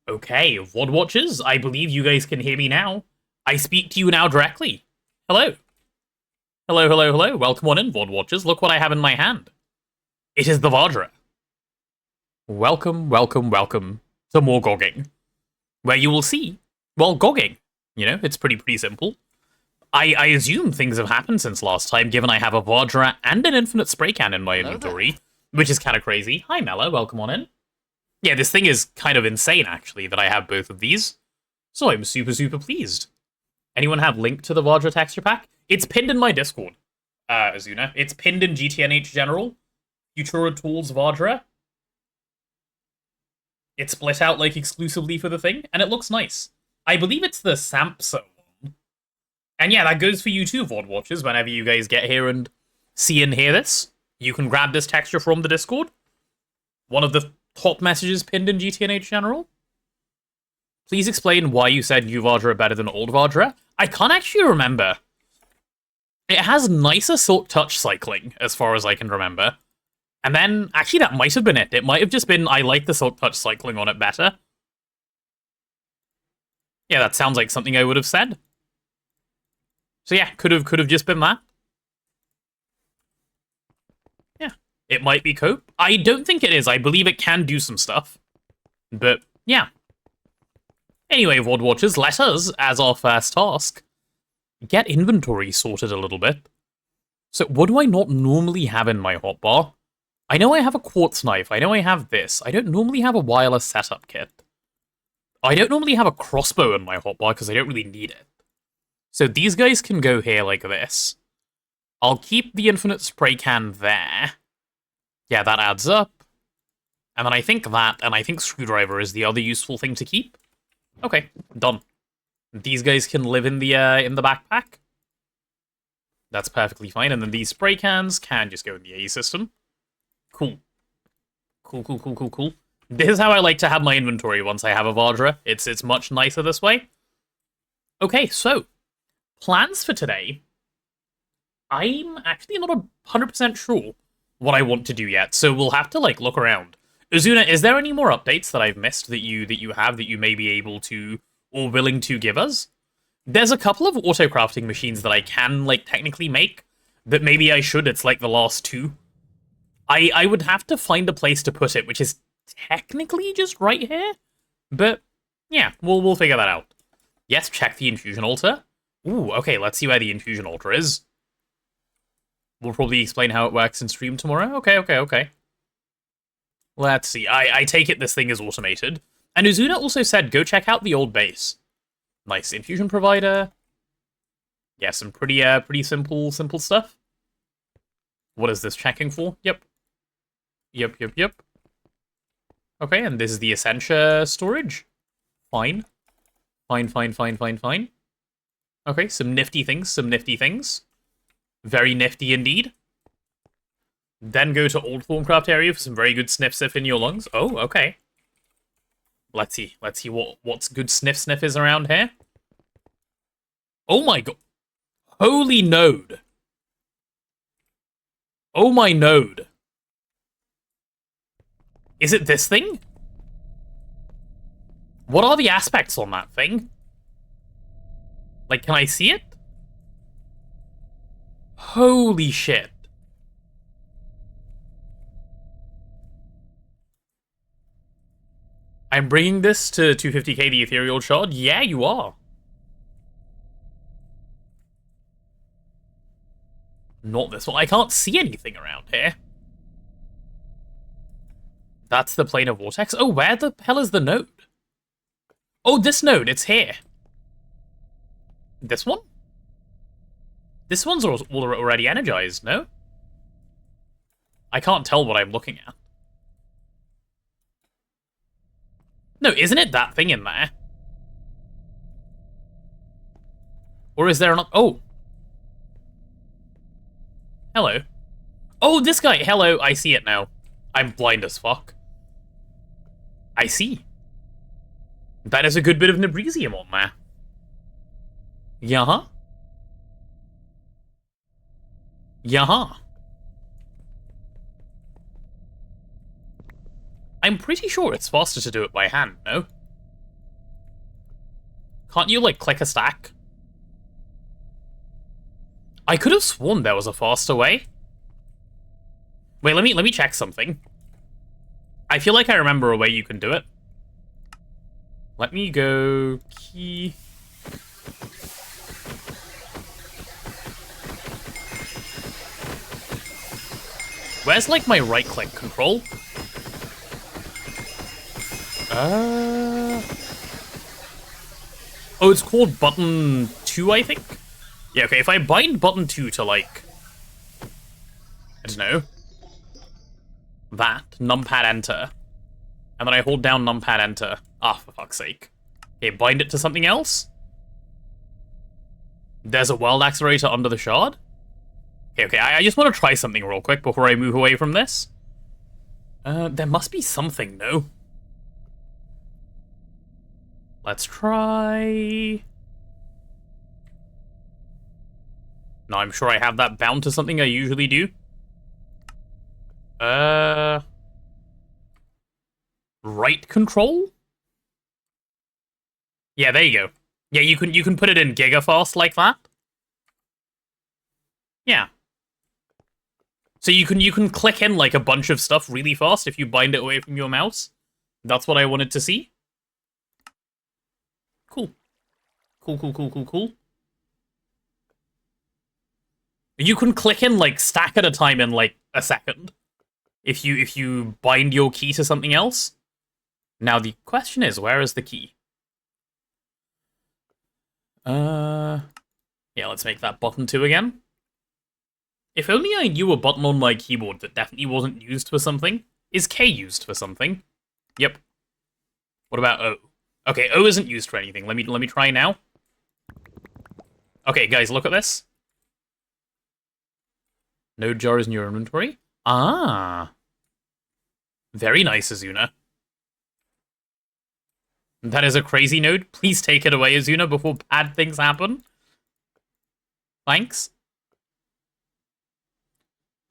Okay, VOD watchers, I believe you guys can hear me now. I speak to you now directly. Hello. Hello, hello, hello. Welcome on in, VOD watchers. Look what I have in my hand. It is the Vajra. Welcome, welcome, welcome to more GoGing, where you will see, well, GoGing. You know, it's pretty simple. I assume things have happened since last time, given I have a Vajra and an infinite spray can in my inventory, which is kind of crazy. Hi, Mella. Welcome on in. Yeah, this thing is kind of insane, actually, that I have both of these. So I'm super pleased. Anyone have link to the Vajra texture pack? It's pinned in my Discord, Azuna. It's pinned in GTNH General. Futura Tools Vajra. It's split out, like, exclusively for the thing, and it looks nice. I believe it's the Samsa one. And yeah, that goes for you too, VOD watchers. Whenever you guys get here and see and hear this, you can grab this texture from the Discord. One of the top messages pinned in GTNH General. Please explain why you said new Vajra are better than old Vajra. I can't actually remember. It has nicer Silk Touch cycling, as far as I can remember. And then, actually that might have been it. It might have just been, I like the Silk Touch cycling on it better. Yeah, that sounds like something I would have said. So yeah, could have just been that. Yeah, it might be cope. I don't think it is. I believe it can do some stuff. But, yeah. Anyway, VOD watchers, let us, as our first task, get inventory sorted a little bit. So what do I not normally have in my hotbar? I know I have a quartz knife. I know I have this. I don't normally have a wireless setup kit. I don't normally have a crossbow in my hotbar because I don't really need it. So these guys can go here like this. I'll keep the infinite spray can there. Yeah, that adds up. And then I think that, and I think screwdriver is the other useful thing to keep. Okay, done. These guys can live in the backpack. That's perfectly fine. And then these spray cans can just go in the A system. Cool. Cool. This is how I like to have my inventory once I have a Vajra. It's much nicer this way. Okay, so plans for today. I'm actually not 100% sure what I want to do yet, so we'll have to like look around. Azuna, is there any more updates that I've missed that you have that you may be able to or willing to give us? There's a couple of auto crafting machines that I can like technically make that maybe I should. It's like the last two. I would have to find a place to put it, which is technically just right here. But yeah, we'll figure that out. Yes, check the infusion altar. Ooh, okay, let's see where the infusion altar is. We'll probably explain how it works in stream tomorrow. Okay. Let's see. I take it this thing is automated. And Azuna also said, go check out the old base. Nice infusion provider. Yeah, some pretty simple stuff. What is this checking for? Yep. Okay, and this is the Essentia storage. Fine. Okay, some nifty things. Very nifty indeed. Then go to Old Thorncraft area for some very good sniff in your lungs. Oh, okay. Let's see what's good sniff is around here. Oh my god. Holy node. Oh my node. Is it this thing? What are the aspects on that thing? Like, can I see it? Holy shit. I'm bringing this to 250k the ethereal shard? Yeah, you are. Not this one. I can't see anything around here. That's the plane of vortex. Oh, where the hell is the node? Oh, this node. It's here. This one? This one's already energized, no? I can't tell what I'm looking at. No, isn't it that thing in there? Or is there another? Oh. Hello. Oh, this guy. Hello, I see it now. I'm blind as fuck. I see. That is a good bit of Nebrisium on there. Yeah-huh. I'm pretty sure it's faster to do it by hand, no? Can't you, like, click a stack? I could have sworn there was a faster way. Wait, let me check something. I feel like I remember a way you can do it. Let me go key. Where's, like, my right-click control? Oh, it's called button 2, I think? Yeah, okay, if I bind button 2 to, like... I don't know. That, numpad enter. And then I hold down numpad enter. Ah, for fuck's sake. Okay, bind it to something else? There's a world accelerator under the shard? Okay, I just want to try something real quick before I move away from this. There must be something, no? Let's try... No, I'm sure I have that bound to something I usually do. Right control? Yeah, there you go. Yeah, you can put it in gigafast like that. Yeah. So you can click in like a bunch of stuff really fast if you bind it away from your mouse. That's what I wanted to see. Cool. Cool. You can click in like stack at a time in like a second. If you bind your key to something else. Now the question is, where is the key? Yeah, let's make that button 2 again. If only I knew a button on my keyboard that definitely wasn't used for something. Is K used for something? Yep. What about O? Okay, O isn't used for anything. Let me try now. Okay, guys, look at this. Node jar is in your inventory. Ah. Very nice, Azuna. That is a crazy node. Please take it away, Azuna, before bad things happen. Thanks.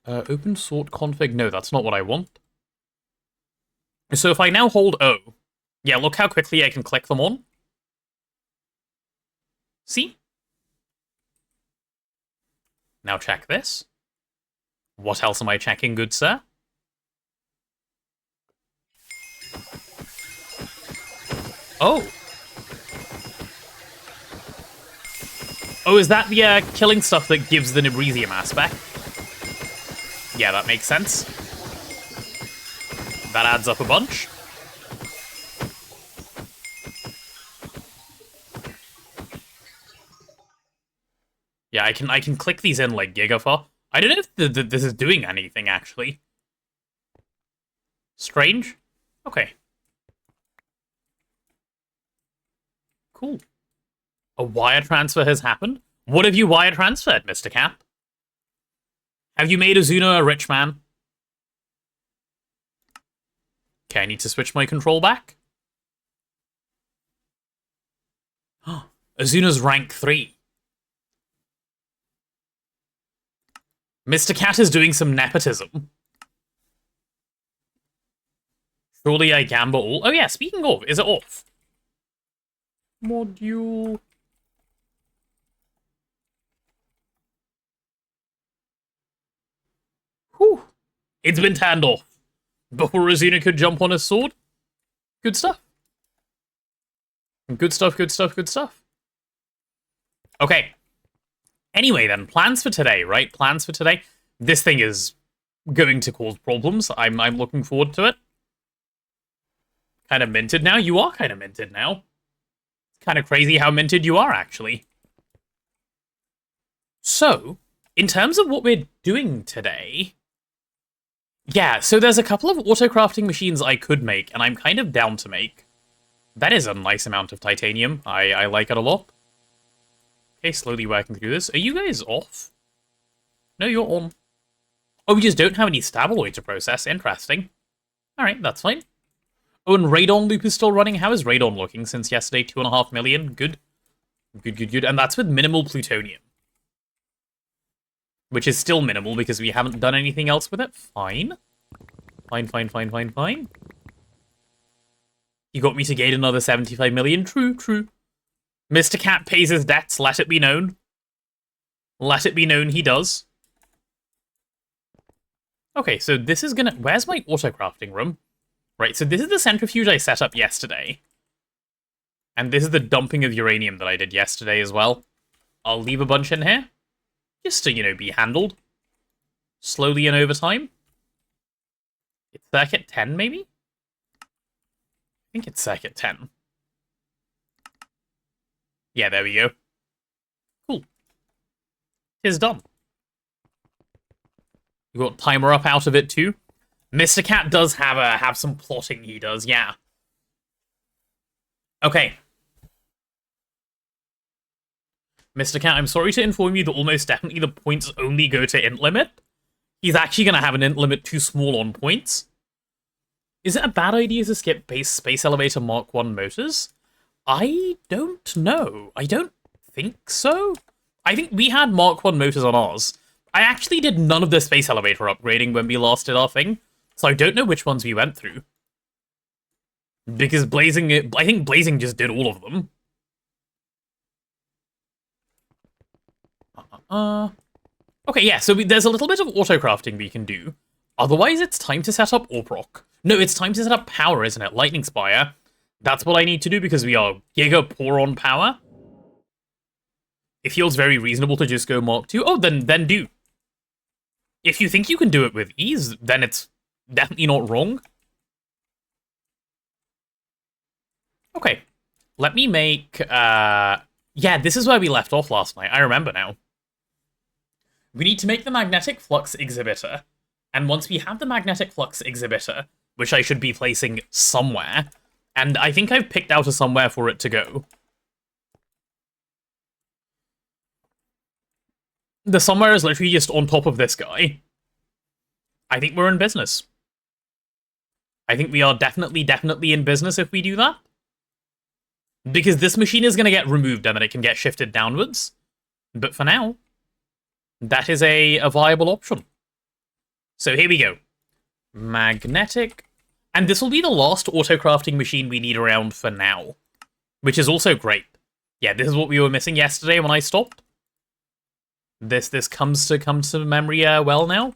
Open sort config. No, that's not what I want. So if I now hold O, yeah, look how quickly I can click them on. See? Now check this. What else am I checking, good sir? Oh. Oh, is that the killing stuff that gives the Nebrisium aspect? Yeah, that makes sense. That adds up a bunch. Yeah, I can click these in like Gigafar. I don't know if this is doing anything, actually. Strange? Okay. Cool. A wire transfer has happened? What have you wire transferred, Mr. Cap? Have you made Azuna a rich man? Okay, I need to switch my control back. Azuna's rank 3. Mr. Cat is doing some nepotism. Surely I gamble all. Oh yeah, speaking of, is it off? Module. Whew. It's been turned off. Before Azuna could jump on his sword. Good stuff. Good stuff. Okay. Anyway then, plans for today, right? Plans for today. This thing is going to cause problems. I'm looking forward to it. Kind of minted now? You are kind of minted now. It's kind of crazy how minted you are, actually. So, in terms of what we're doing today... Yeah, so there's a couple of auto-crafting machines I could make, and I'm kind of down to make. That is a nice amount of titanium. I like it a lot. Okay, slowly working through this. Are you guys off? No, you're on. Oh, we just don't have any stabaloid to process. Interesting. Alright, that's fine. Oh, and Radon loop is still running. How is Radon looking since yesterday? 2.5 million. Good. Good. And that's with minimal plutonium. Which is still minimal because we haven't done anything else with it. Fine. Fine. You got me to gain another 75 million. True. Mr. Cat pays his debts, let it be known. Let it be known he does. Okay, so this is gonna... Where's my auto-crafting room? Right, so this is the centrifuge I set up yesterday. And this is the dumping of uranium that I did yesterday as well. I'll leave a bunch in here. Just to, you know, be handled. Slowly and over time. It's circuit 10, maybe? I think it's circuit 10. Yeah, there we go. Cool. It's done. You got timer up out of it too. Mr. Cat does have some plotting he does, yeah. Okay. Mr. Cat, I'm sorry to inform you that almost definitely the points only go to int limit. He's actually going to have an int limit too small on points. Is it a bad idea to skip base Space Elevator Mark 1 motors? I don't know. I don't think so. I think we had Mark 1 motors on ours. I actually did none of the Space Elevator upgrading when we last did our thing, so I don't know which ones we went through. Because I think Blazing just did all of them. Okay, yeah, so there's a little bit of auto-crafting we can do. Otherwise, it's time to set up AUPROC. No, it's time to set up power, isn't it? Lightning Spire. That's what I need to do because we are giga poor on power. It feels very reasonable to just go Mark 2. Oh, then do. If you think you can do it with ease, then it's definitely not wrong. Okay. Let me make... Yeah, this is where we left off last night. I remember now. We need to make the magnetic flux exhibitor. And once we have the magnetic flux exhibitor, which I should be placing somewhere, and I think I've picked out a somewhere for it to go. The somewhere is literally just on top of this guy. I think we're in business. I think we are definitely in business if we do that. Because this machine is going to get removed and then it can get shifted downwards. But for now, that is a viable option. So here we go. Magnetic. And this will be the last auto-crafting machine we need around for now. Which is also great. Yeah, this is what we were missing yesterday when I stopped. This comes to memory well now.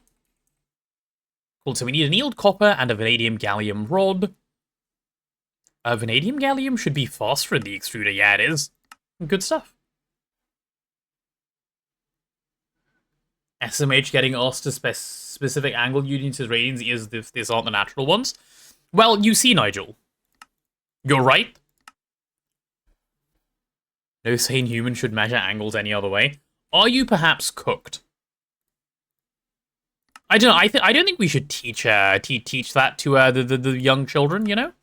Cool, so we need annealed copper and a vanadium gallium rod. Vanadium gallium should be faster in the extruder. Yeah, it is. Good stuff. SMH getting asked to specific angle units as ratings is if these aren't the natural ones. Well, you see, Nigel. You're right. No sane human should measure angles any other way. Are you perhaps cooked? I don't know. I don't think we should teach teach that to the young children. You know,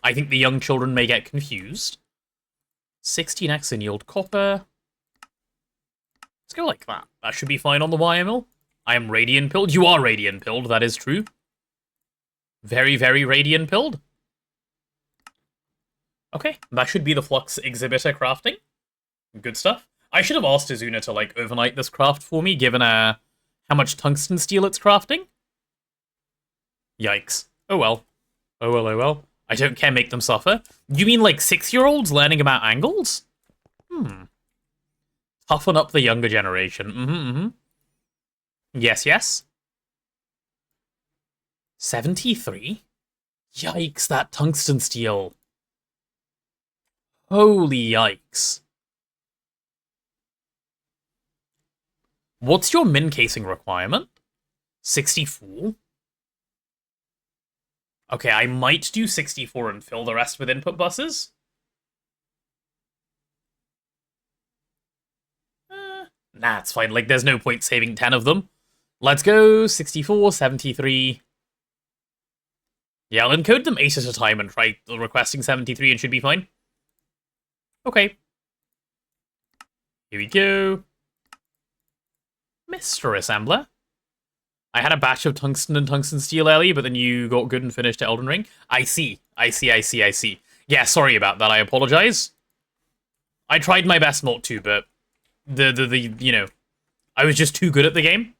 I think the young children may get confused. 16x annealed copper. Let's go like that. That should be fine on the wire mill. I am radiant pilled. You are radiant pilled. That is true. Very, very radiant pilled. Okay, that should be the flux exhibitor crafting. Good stuff. I should have asked Azuna to, like, overnight this craft for me, given how much tungsten steel it's crafting. Yikes. Oh well. Oh well, oh well. I don't care, make them suffer. You mean, like, 6-year-olds learning about angles? Toughen up the younger generation. Yes, yes. 73? Yikes, that tungsten steel. Holy yikes. What's your min casing requirement? 64? Okay, I might do 64 and fill the rest with input buses. Nah, it's fine. Like, there's no point saving 10 of them. Let's go 64, 73. Yeah, I'll encode them 8 at a time and try requesting 73 and should be fine. Okay. Here we go. Mr. Assembler. I had a batch of tungsten and tungsten steel early, but then you got good and finished Elden Ring. I see. Yeah, sorry about that. I apologize. I tried my best not to, but you know, I was just too good at the game.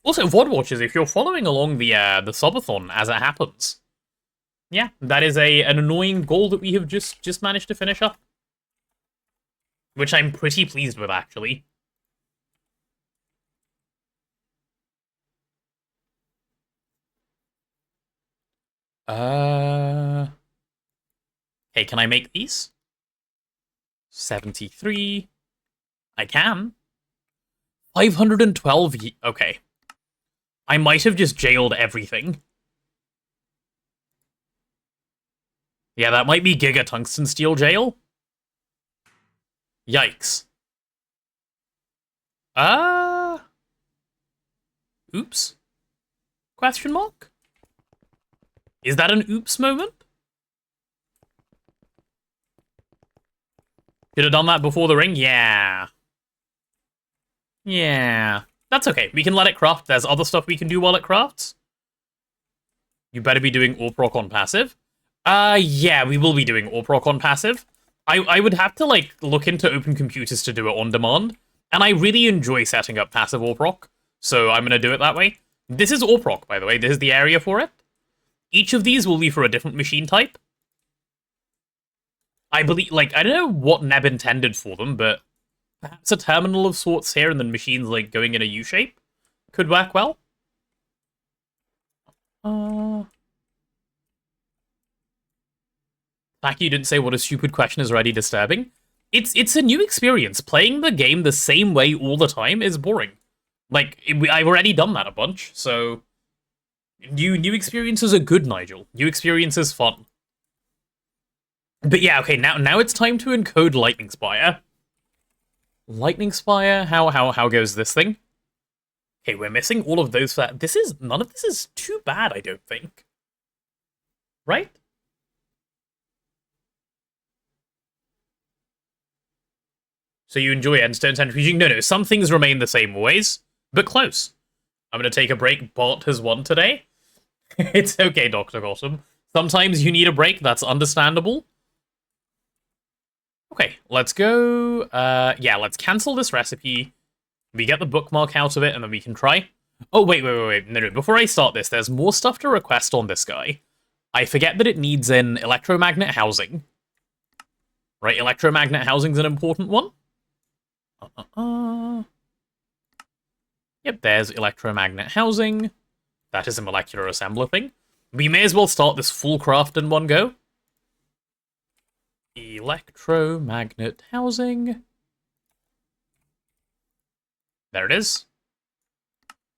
Also, VOD watchers, if you're following along the subathon as it happens, yeah, that is an annoying goal that we have just managed to finish up. which I'm pretty pleased with, actually. Okay, can I make these? 73. I can. 512. Okay. I might have just jailed everything. Yeah, that might be Giga Tungsten Steel Jail. Yikes. Oops? Question mark? Is that an oops moment? Should have done that before the ring? Yeah. Yeah. That's okay. We can let it craft. There's other stuff we can do while it crafts. You better be doing AWP proc on passive. Yeah, we will be doing AWP proc on passive. I would have to, like, look into Open Computers to do it on demand. And I really enjoy setting up passive AWP proc, so I'm going to do it that way. This is AWP proc, by the way. This is the area for it. Each of these will be for a different machine type. I believe, like, I don't know what Neb intended for them, but perhaps a terminal of sorts here and then machines, like, going in a U-shape could work well. The fact you didn't say what a stupid question is already disturbing. It's a new experience. Playing the game the same way all the time is boring. Like, I've already done that a bunch, so... New experiences are good, Nigel. New experiences fun. But yeah, okay, now it's time to encode Lightning Spire. Lightning Spire, how goes this thing? Okay, we're missing all of those. None of this is too bad, I don't think. Right? So you enjoy Endstone Centrifuging? No, some things remain the same always, but close. I'm gonna take a break. Bart has won today. It's okay, Dr. Gotham. Sometimes you need a break, that's understandable. Okay, let's go. Yeah, let's cancel this recipe. We get the bookmark out of it, and then we can try. Oh, wait. No. Before I start this, there's more stuff to request on this guy. I forget that it needs an electromagnet housing. Right, electromagnet housing's an important one. Yep, there's electromagnet housing. That is a molecular assembler thing. We may as well start this full craft in one go. Electromagnet housing. There it is.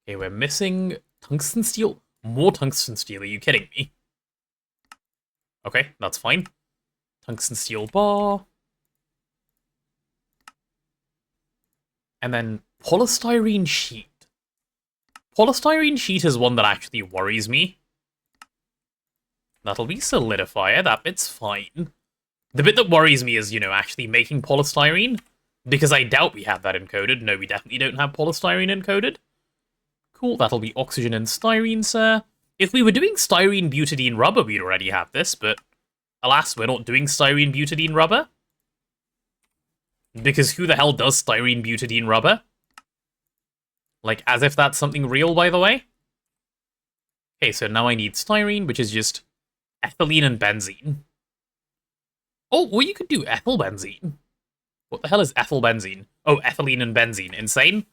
Okay, we're missing tungsten steel. More tungsten steel, are you kidding me? Okay, that's fine. Tungsten steel bar. And then polystyrene sheet. Polystyrene sheet is one that actually worries me. That'll be solidifier, that bit's fine. The bit that worries me is, actually making polystyrene, because I doubt we have that encoded. No, we definitely don't have polystyrene encoded. Cool, that'll be oxygen and styrene, sir. If we were doing styrene butadiene rubber, we'd already have this, but alas, we're not doing styrene butadiene rubber. Because who the hell does styrene butadiene rubber? Like, as if that's something real, by the way. Okay, so now I need styrene, which is just ethylene and benzene. Oh, well, you could do ethyl benzene. What the hell is ethyl benzene? Oh, ethylene and benzene. Insane?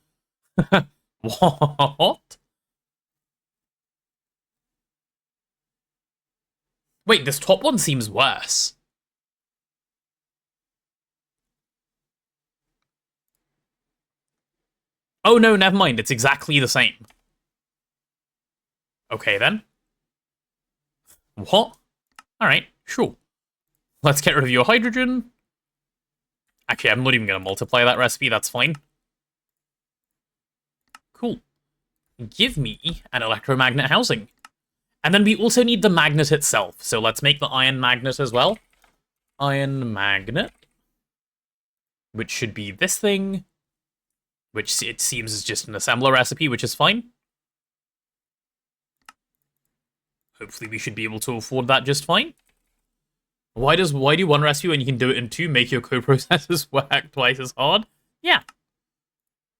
What? Wait, this top one seems worse. Oh no, never mind. It's exactly the same. Okay, then. What? Alright, sure. Let's get rid of your hydrogen. Actually, I'm not even going to multiply that recipe. That's fine. Cool. Give me an electromagnet housing. And then we also need the magnet itself. So let's make the iron magnet as well. Iron magnet. Which should be this thing. Which it seems is just an assembler recipe, which is fine. Hopefully we should be able to afford that just fine. Why do one recipe when you can do it in two, make your coprocessors work twice as hard? Yeah.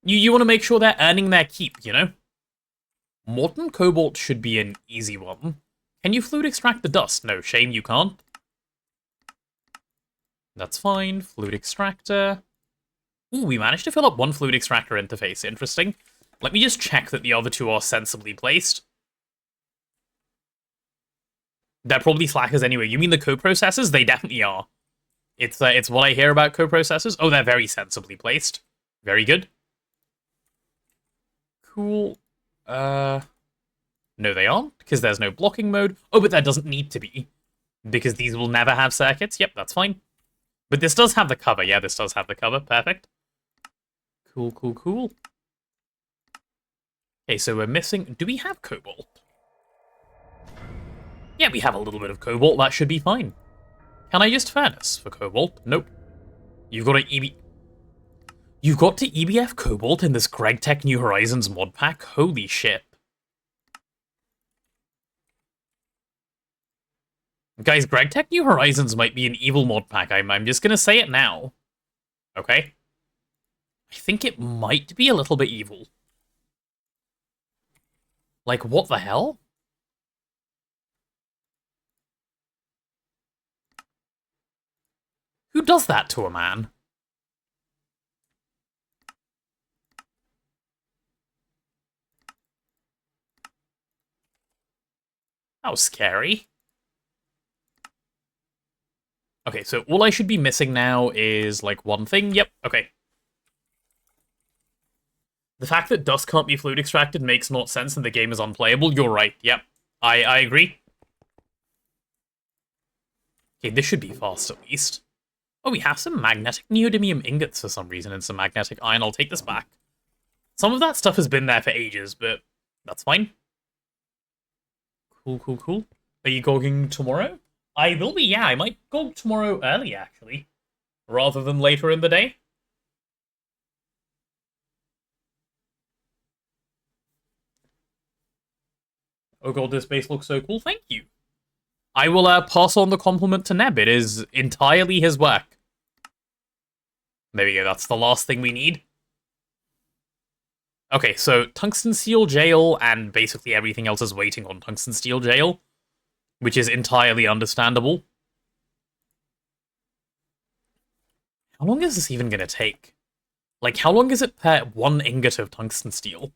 You want to make sure they're earning their keep, Molten cobalt should be an easy one. Can you fluid extract the dust? No, shame you can't. That's fine. Fluid extractor. Ooh, we managed to fill up one fluid extractor interface. Interesting. Let me just check that the other two are sensibly placed. They're probably slackers anyway. You mean the coprocessors? They definitely are. It's what I hear about coprocessors. Oh, they're very sensibly placed. Very good. Cool. No, they aren't, because there's no blocking mode. Oh, but there doesn't need to be, because these will never have circuits. Yep, that's fine. But this does have the cover. Yeah, this does have the cover. Perfect. Cool, cool, cool. Okay, so we're missing... Do we have cobalt? Yeah, we have a little bit of cobalt. That should be fine. Can I just furnace for cobalt? Nope. You've got to You've got to EBF cobalt in this GregTech New Horizons mod pack? Holy shit. Guys, GregTech New Horizons might be an evil mod pack. I'm just gonna say it now. Okay? I think it might be a little bit evil. Like, what the hell? Who does that to a man? That was scary. Okay, so all I should be missing now is, like, one thing. Yep, okay. The fact that dust can't be fluid extracted makes not sense and the game is unplayable. You're right, yep. I agree. Okay, this should be fast, at least. Oh, we have some magnetic neodymium ingots for some reason and some magnetic iron. I'll take this back. Some of that stuff has been there for ages, but that's fine. Cool, cool, cool. Are you gogging tomorrow? I will be, yeah. I might go tomorrow early, actually. Rather than later in the day. Oh god, this base looks so cool. Thank you. I will pass on the compliment to Neb. It is entirely his work. There we go. That's the last thing we need. Okay, so Tungsten Steel Jail and basically everything else is waiting on Tungsten Steel Jail, which is entirely understandable. How long is this even going to take? Like, how long is it per one ingot of tungsten steel?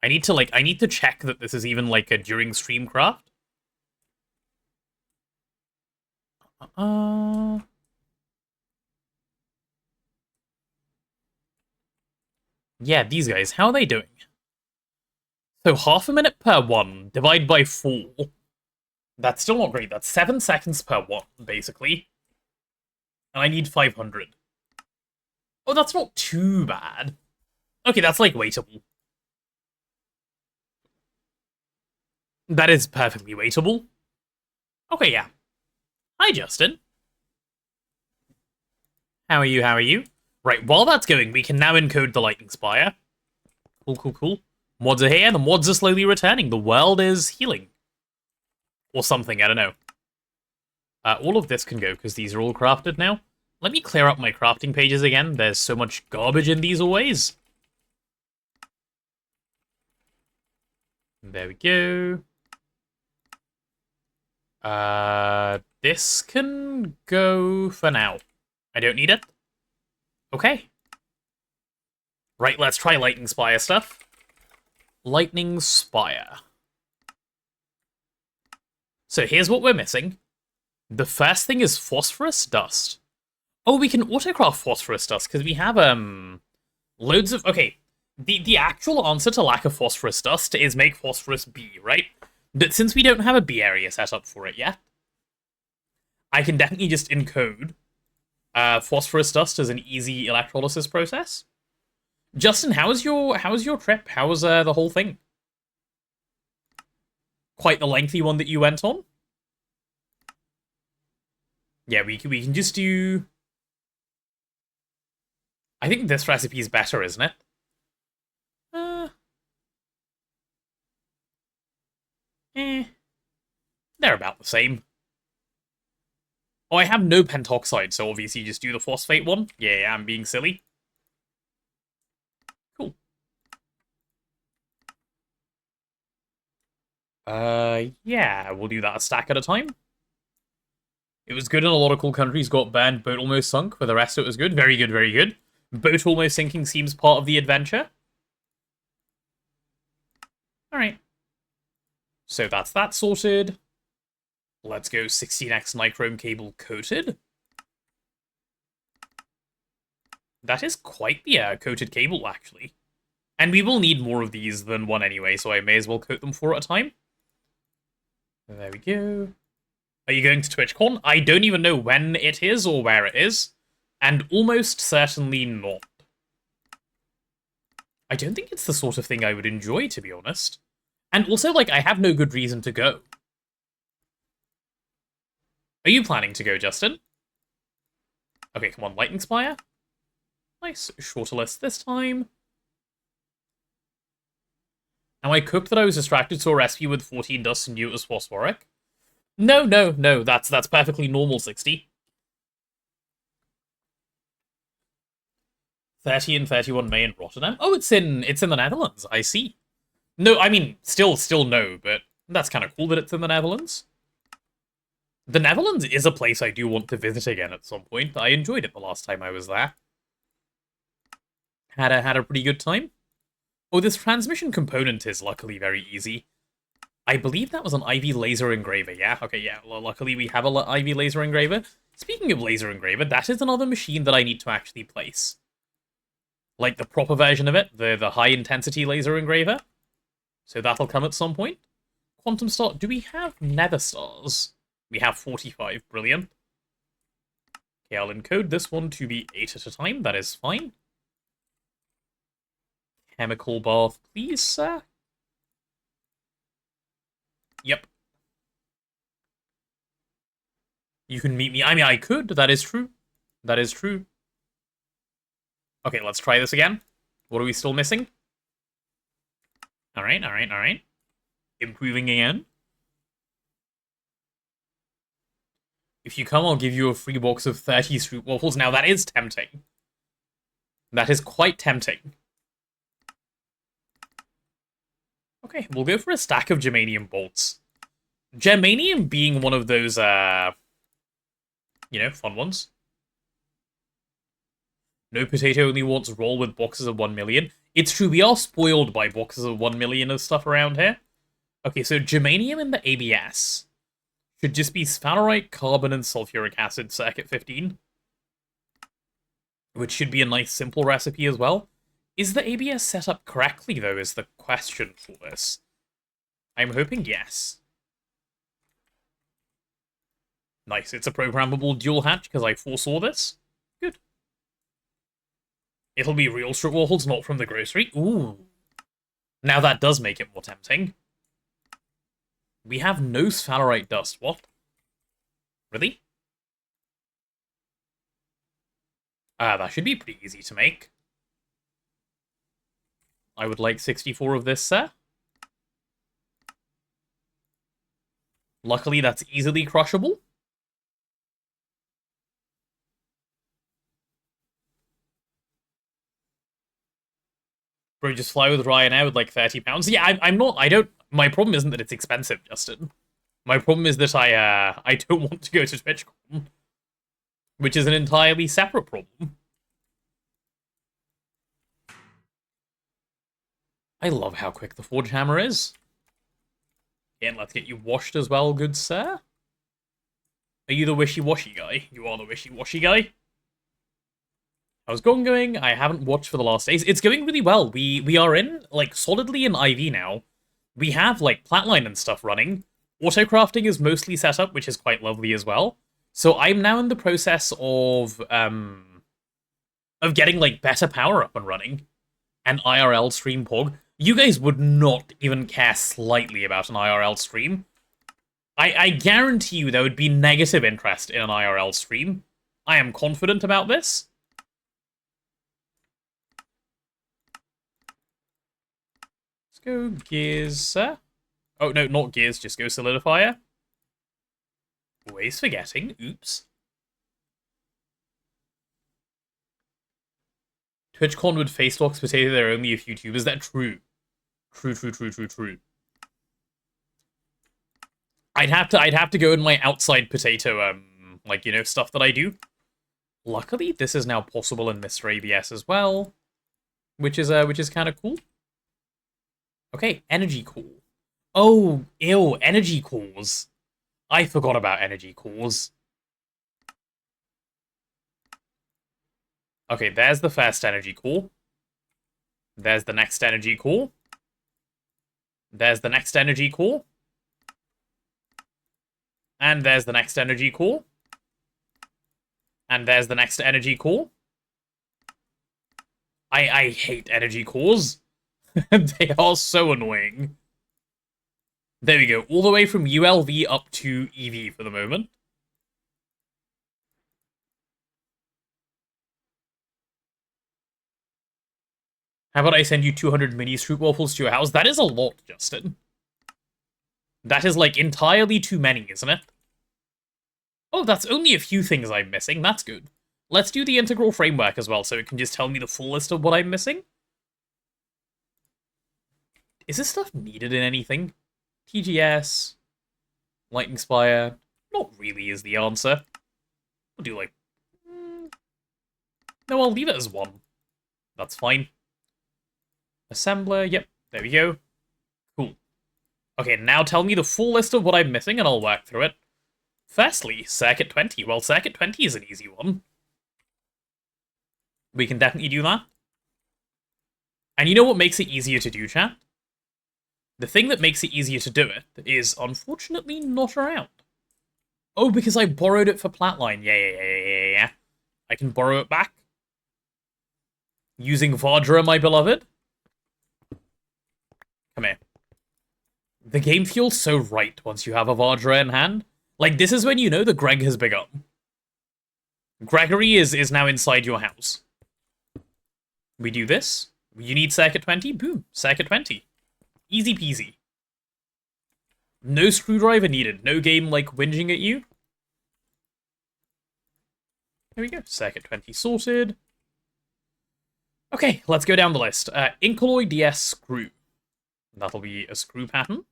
I need to check that this is even, like, a during stream craft. Yeah, these guys, how are they doing? So half a minute per one, divide by 4. That's still not great. That's 7 seconds per one, basically. And I need 500. Oh, that's not too bad. Okay, that's, like, waitable. That is perfectly waitable. Okay, yeah. Hi, Justin. How are you, how are you? Right, while that's going, we can now encode the Lightning Spire. Cool, cool, cool. Mods are here, the mods are slowly returning. The world is healing. Or something, I don't know. All of this can go, because these are all crafted now. Let me clear up my crafting pages again. There's so much garbage in these always. There we go. This can go for now. I don't need it. Okay. Right, let's try Lightning Spire stuff. Lightning Spire. So here's what we're missing. The first thing is phosphorus dust. Oh, we can autocraft phosphorus dust, because we have, loads of... Okay, the actual answer to lack of phosphorus dust is make phosphorus B, right? But since we don't have a B area set up for it yet, I can definitely just encode phosphorus dust as an easy electrolysis process. Justin, how's your trip? How's the whole thing? Quite the lengthy one that you went on? Yeah, we can just do... I think this recipe is better, isn't it? They're about the same. Oh, I have no pentoxide, so obviously you just do the phosphate one. Yeah, I'm being silly. Cool. Yeah, we'll do that a stack at a time. It was good and a lot of cool countries got banned, boat almost sunk. For the rest, it was good. Very good, very good. Boat almost sinking seems part of the adventure. Alright. So that's that sorted. Let's go 16x nichrome cable coated. That is quite the coated cable, actually. And we will need more of these than one anyway, so I may as well coat them 4 at a time. There we go. Are you going to TwitchCon? I don't even know when it is or where it is. And almost certainly not. I don't think it's the sort of thing I would enjoy, to be honest. And also, like, I have no good reason to go. Are you planning to go, Justin? Okay, come on, Lightning Spire. Nice, shorter list this time. Now, I cooked that I was distracted, so a recipe with 14 dust and knew it was phosphoric. No, that's perfectly normal, 60. 30 and 31 May in Rotterdam. Oh, it's in the Netherlands, I see. No, I mean, still no, but that's kind of cool that it's in the Netherlands. The Netherlands is a place I do want to visit again at some point. I enjoyed it the last time I was there. Had a pretty good time. Oh, this transmission component is luckily very easy. I believe that was an IV laser engraver, yeah? Okay, yeah, well, luckily we have a IV laser engraver. Speaking of laser engraver, that is another machine that I need to actually place. Like the proper version of it, the high-intensity laser engraver. So that'll come at some point. Quantum Star, do we have Nether Stars? We have 45, brilliant. Okay, I'll encode this one to be 8 at a time, that is fine. Chemical bath, please, sir. Yep. You can meet me. I mean, I could. That is true. That is true. Okay, let's try this again. What are we still missing? Alright. Improving again. If you come, I'll give you a free box of 30 Stroop waffles. Now, that is tempting. That is quite tempting. Okay, we'll go for a stack of germanium bolts. Germanium being one of those, fun ones. No Potato only wants roll with boxes of 1 million. It's true, we are spoiled by boxes of 1 million of stuff around here. Okay, so germanium in the ABS should just be sphalerite, carbon, and sulfuric acid circuit 15. Which should be a nice simple recipe as well. Is the ABS set up correctly, though, is the question for this. I'm hoping yes. Nice, it's a programmable dual hatch, because I foresaw this. Good. It'll be real strip waffles, not from the grocery. Ooh. Now that does make it more tempting. We have no sphalerite dust. What? Really? That should be pretty easy to make. I would like 64 of this, sir. Luckily, that's easily crushable. Bro, just fly with Ryanair with like 30 pounds. Yeah, I'm not, my problem isn't that it's expensive, Justin. My problem is that I don't want to go to TwitchCon, which is an entirely separate problem. I love how quick the Forge Hammer is. And let's get you washed as well, good sir. Are you the wishy-washy guy? You are the wishy-washy guy. How's going? I haven't watched for the last days. It's going really well. We are in, like, solidly in IV now. We have, like, Flatline and stuff running. Autocrafting is mostly set up, which is quite lovely as well. So I'm now in the process of getting, like, better power up and running. And IRL stream pog. You guys would not even care slightly about an IRL stream. I guarantee you there would be negative interest in an IRL stream. I am confident about this. Let's go gears, sir. Oh, no, not gears, just go solidifier. Always forgetting. Oops. TwitchCon would Facebox Potato, there are only a few tubers. That true. True. I'd have to go in my outside potato, like, stuff that I do. Luckily, this is now possible in Mr. ABS as well, which is kind of cool. Okay, energy core. Oh, ew, energy cores. I forgot about energy cores. Okay, there's the first energy core. There's the next energy core. There's the next energy core. And there's the next energy core. And there's the next energy core. I hate energy cores. They are so annoying. There we go. All the way from ULV up to EV for the moment. How about I send you 200 mini Stroop Waffles to your house? That is a lot, Justin. That is, like, entirely too many, isn't it? Oh, that's only a few things I'm missing. That's good. Let's do the integral framework as well, so it can just tell me the full list of what I'm missing. Is this stuff needed in anything? TGS, Lightning Spire, not really is the answer. We'll do, like... No, I'll leave it as 1. That's fine. Assembler, yep, there we go. Cool. Okay, now tell me the full list of what I'm missing, and I'll work through it. Firstly, Circuit 20. Well, Circuit 20 is an easy one. We can definitely do that. And you know what makes it easier to do, chat? The thing that makes it easier to do it is, unfortunately, not around. Oh, because I borrowed it for Platline. Yeah. I can borrow it back. Using Vajra, my beloved. Come here. The game feels so right once you have a Vajra in hand. Like, this is when you know that Greg has begun. Gregory is now inside your house. We do this. You need Circuit 20? Boom. Circuit 20. Easy peasy. No screwdriver needed. No game, like, whinging at you. There we go. Circuit 20 sorted. Okay, let's go down the list. Incoloy DS screw. That'll be a screw pattern.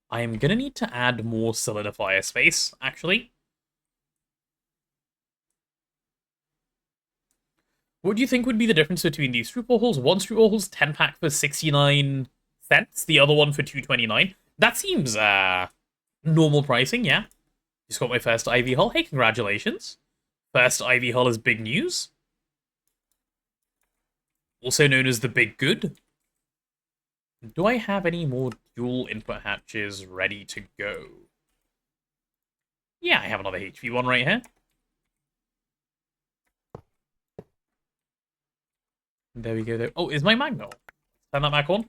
I am gonna need to add more solidifier space, actually. What do you think would be the difference between these screw holes? One screw hole's 10 pack for 69 cents, the other one for 229. That seems normal pricing, yeah. Just got my first IV hull. Hey, congratulations. First IV hull is big news. Also known as the Big Good. Do I have any more dual input hatches ready to go? Yeah, I have another HV1 right here. There we go. There. Oh, is my Magnol? Turn that back on.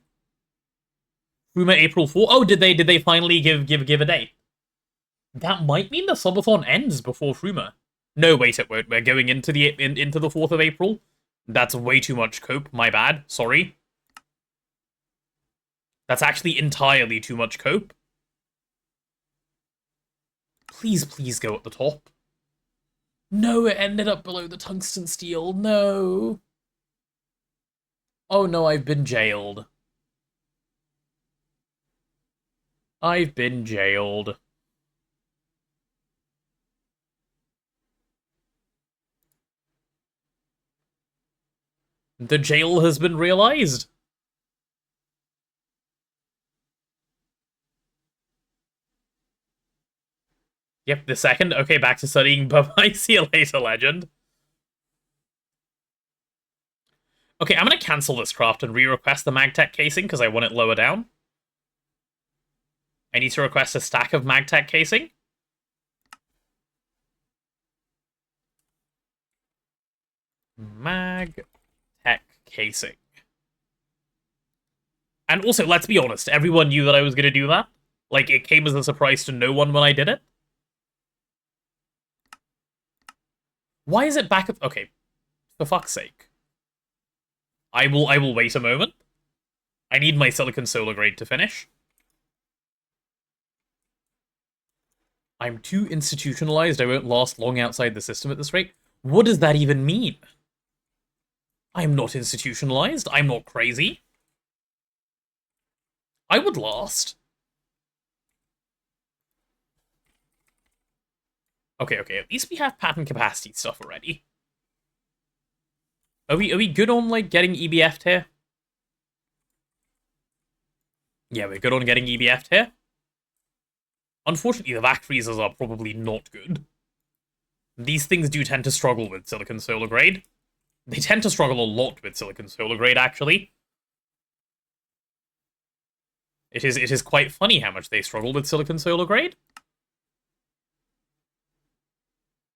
Rumor April 4. Oh, did they finally give a date? That might mean the subathon ends before Rumor. No, wait, it won't. We're going into the 4th of April. That's way too much cope. My bad. Sorry. That's actually entirely too much cope. Please, please go at the top. No, it ended up below the tungsten steel. No. Oh no, I've been jailed. I've been jailed. The jail has been realized. Yep, the second. Okay, back to studying. Bye-bye. See you later, legend. Okay, I'm going to cancel this craft and re-request the Magtech casing because I want it lower down. I need to request a stack of Magtech casing. Magtech casing. And also, let's be honest, everyone knew that I was going to do that. Like, it came as a surprise to no one when I did it. Why is it back up? Okay, for fuck's sake. I will wait a moment. I need my silicon solar grade to finish. I'm too institutionalized. I won't last long outside the system at this rate. What does that even mean? I'm not institutionalized. I'm not crazy. I would last. Okay, okay, at least we have pattern capacity stuff already. Are we good on, like, getting EBF'd here? Yeah, we're good on getting EBF'd here. Unfortunately, the vac freezers are probably not good. These things do tend to struggle with silicon solar grade. They tend to struggle a lot with silicon solar grade, actually. It is quite funny how much they struggle with silicon solar grade.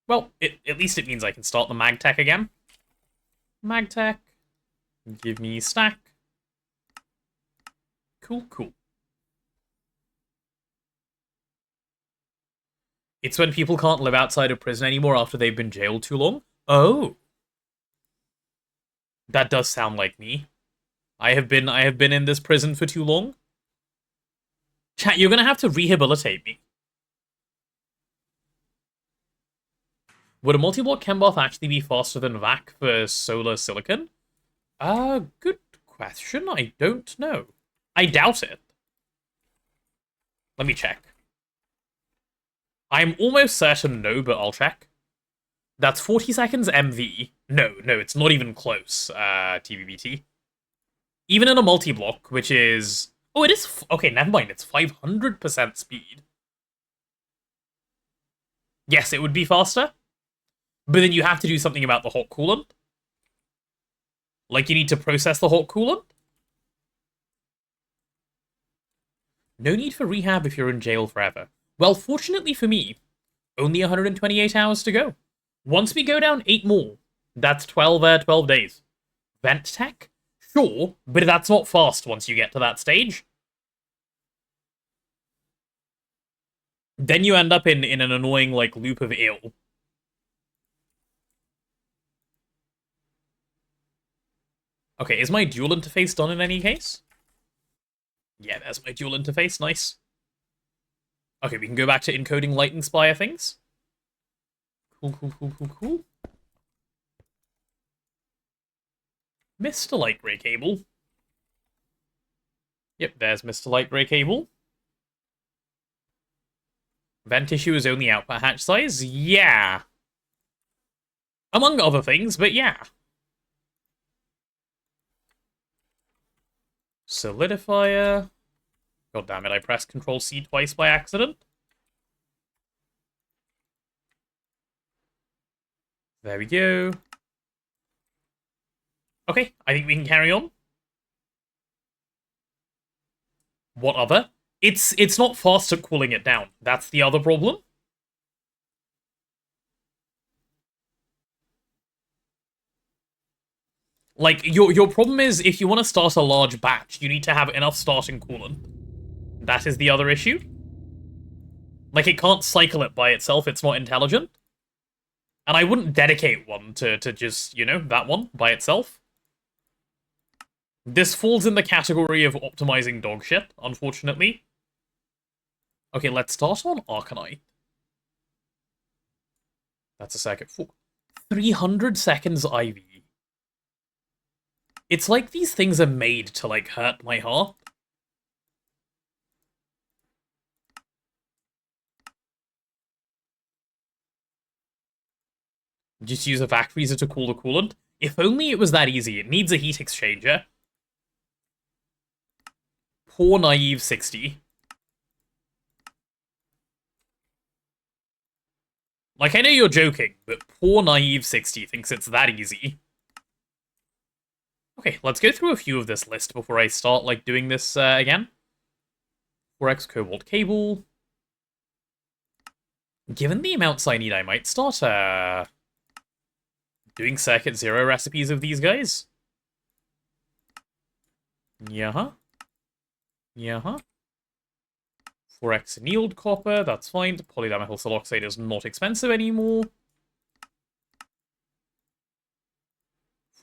Well, at least it means I can start the MagTech again. MagTech. Give me stack. Cool, cool. It's when people can't live outside of prison anymore after they've been jailed too long. Oh. That does sound like me. I have been in this prison for too long. Chat, you're gonna have to rehabilitate me. Would a multi-block Chembath actually be faster than VAC for solar silicon? Good question. I don't know. I doubt it. Let me check. I'm almost certain no, but I'll check. That's 40 seconds MV. No, it's not even close, TBBT. Even in a multi-block, which is... Oh, it is... Okay, never mind. It's 500% speed. Yes, it would be faster. But then you have to do something about the hot coolant. Like, you need to process the hot coolant. No need for rehab if you're in jail forever. Well, fortunately for me, only 128 hours to go. Once we go down 8 more, that's 12 days. Vent tech? Sure, but that's not fast once you get to that stage. Then you end up in an annoying, like, loop of ill. Okay, is my dual interface done in any case? Yeah, there's my dual interface, nice. Okay, we can go back to encoding lightning spire things. Cool. Mr. Light Gray Cable. Yep, there's Mr. Light Gray Cable. Vent issue is only output hatch size? Yeah. Among other things, but yeah. Solidifier. God damn it, I pressed Control-C twice by accident. There we go. Okay, I think we can carry on. What other? It's not fast at cooling it down. That's the other problem. Like, your problem is, if you want to start a large batch, you need to have enough starting coolant. That is the other issue. Like, it can't cycle it by itself, it's not intelligent. And I wouldn't dedicate one to just, you know, that one by itself. This falls in the category of optimizing dog shit, unfortunately. Okay, let's start on Arcanite. That's a circuit. 300 seconds IV. It's like these things are made to, like, hurt my heart. Just use a vac freezer to cool the coolant. If only it was that easy. It needs a heat exchanger. Poor naive 60. Like, I know you're joking, but poor naive 60 thinks it's that easy. Okay, let's go through a few of this list before I start, like, doing this again. 4x cobalt cable. Given the amounts I need, I might start doing Circuit Zero recipes of these guys. Yeah-huh. 4x annealed copper, that's fine. Polydimethyl siloxide is not expensive anymore.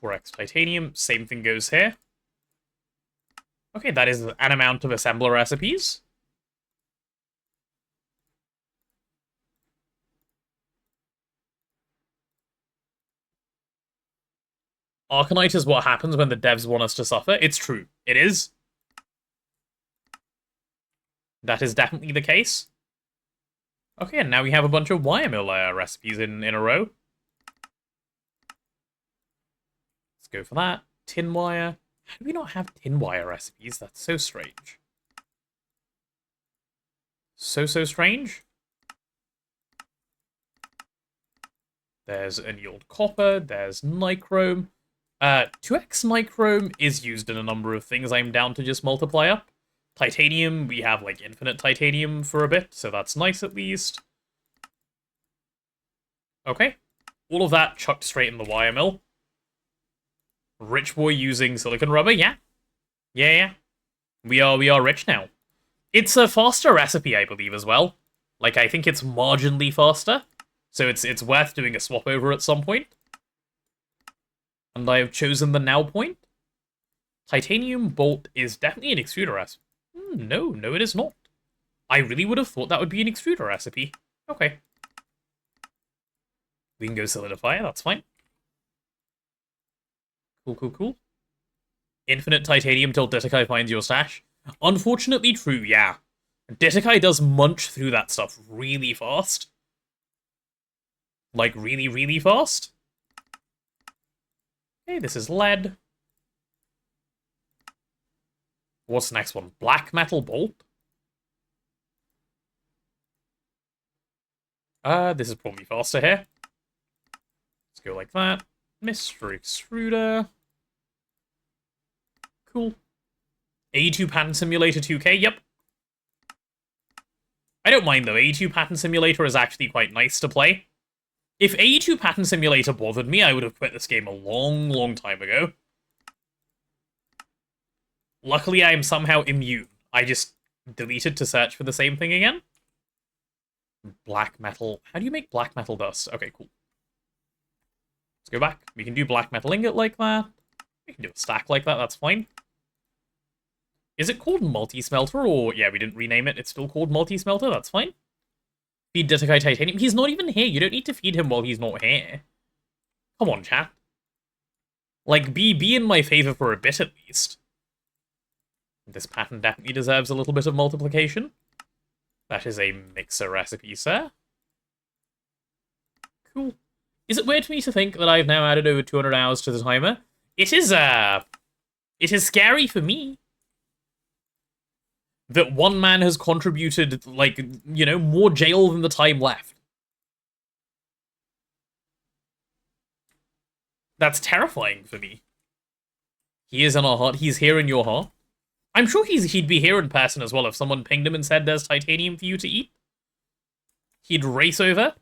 4x titanium, same thing goes here. Okay, that is an amount of assembler recipes. Arcanite is what happens when the devs want us to suffer. It's true. It is. That is definitely the case. Okay, and now we have a bunch of wire mill recipes in a row. Let's go for that. Tin wire. How do we not have tin wire recipes? That's so strange. So strange. There's annealed copper. There's nichrome. 2x nichrome is used in a number of things I'm down to just multiply up. Titanium, we have like infinite titanium for a bit, so that's nice at least. Okay. All of that chucked straight in the wire mill. Rich boy using silicon rubber, yeah. Yeah. We are rich now. It's a faster recipe, I believe, as well. Like, I think it's marginally faster. So it's worth doing a swap over at some point. And I have chosen the now point. Titanium bolt is definitely an extruder recipe. No, it is not. I really would have thought that would be an extruder recipe. Okay. We can go solidify, that's fine. Cool. Infinite titanium till Ditakai finds your stash. Unfortunately true, yeah. Ditakai does munch through that stuff really fast. Like, really fast. Okay, this is lead. What's the next one? Black metal bolt? This is probably faster here. Let's go like that. Mr. Extruder. Cool. AE2 Pattern Simulator 2K, yep. I don't mind, though. AE2 Pattern Simulator is actually quite nice to play. If AE2 Pattern Simulator bothered me, I would have quit this game a long time ago. Luckily, I am somehow immune. I just deleted to search for the same thing again. Black metal. How do you make black metal dust? Okay, cool. Let's go back. We can do black metal ingot like that. We can do a stack like that, that's fine. Is it called multi-smelter, or... Yeah, we didn't rename it. It's still called multi-smelter, that's fine. Feed Ditakai Titanium. He's not even here. You don't need to feed him while he's not here. Come on, chat. Like, be in my favor for a bit, at least. This pattern definitely deserves a little bit of multiplication. That is a mixer recipe, sir. Cool. Is it weird for me to think that I've now added over 200 hours to the timer? It is scary for me that one man has contributed, like, you know, more jail than the time left. That's terrifying for me. He is in our heart. He's here in your heart. I'm sure he'd be here in person as well if someone pinged him and said there's titanium for you to eat. He'd race over.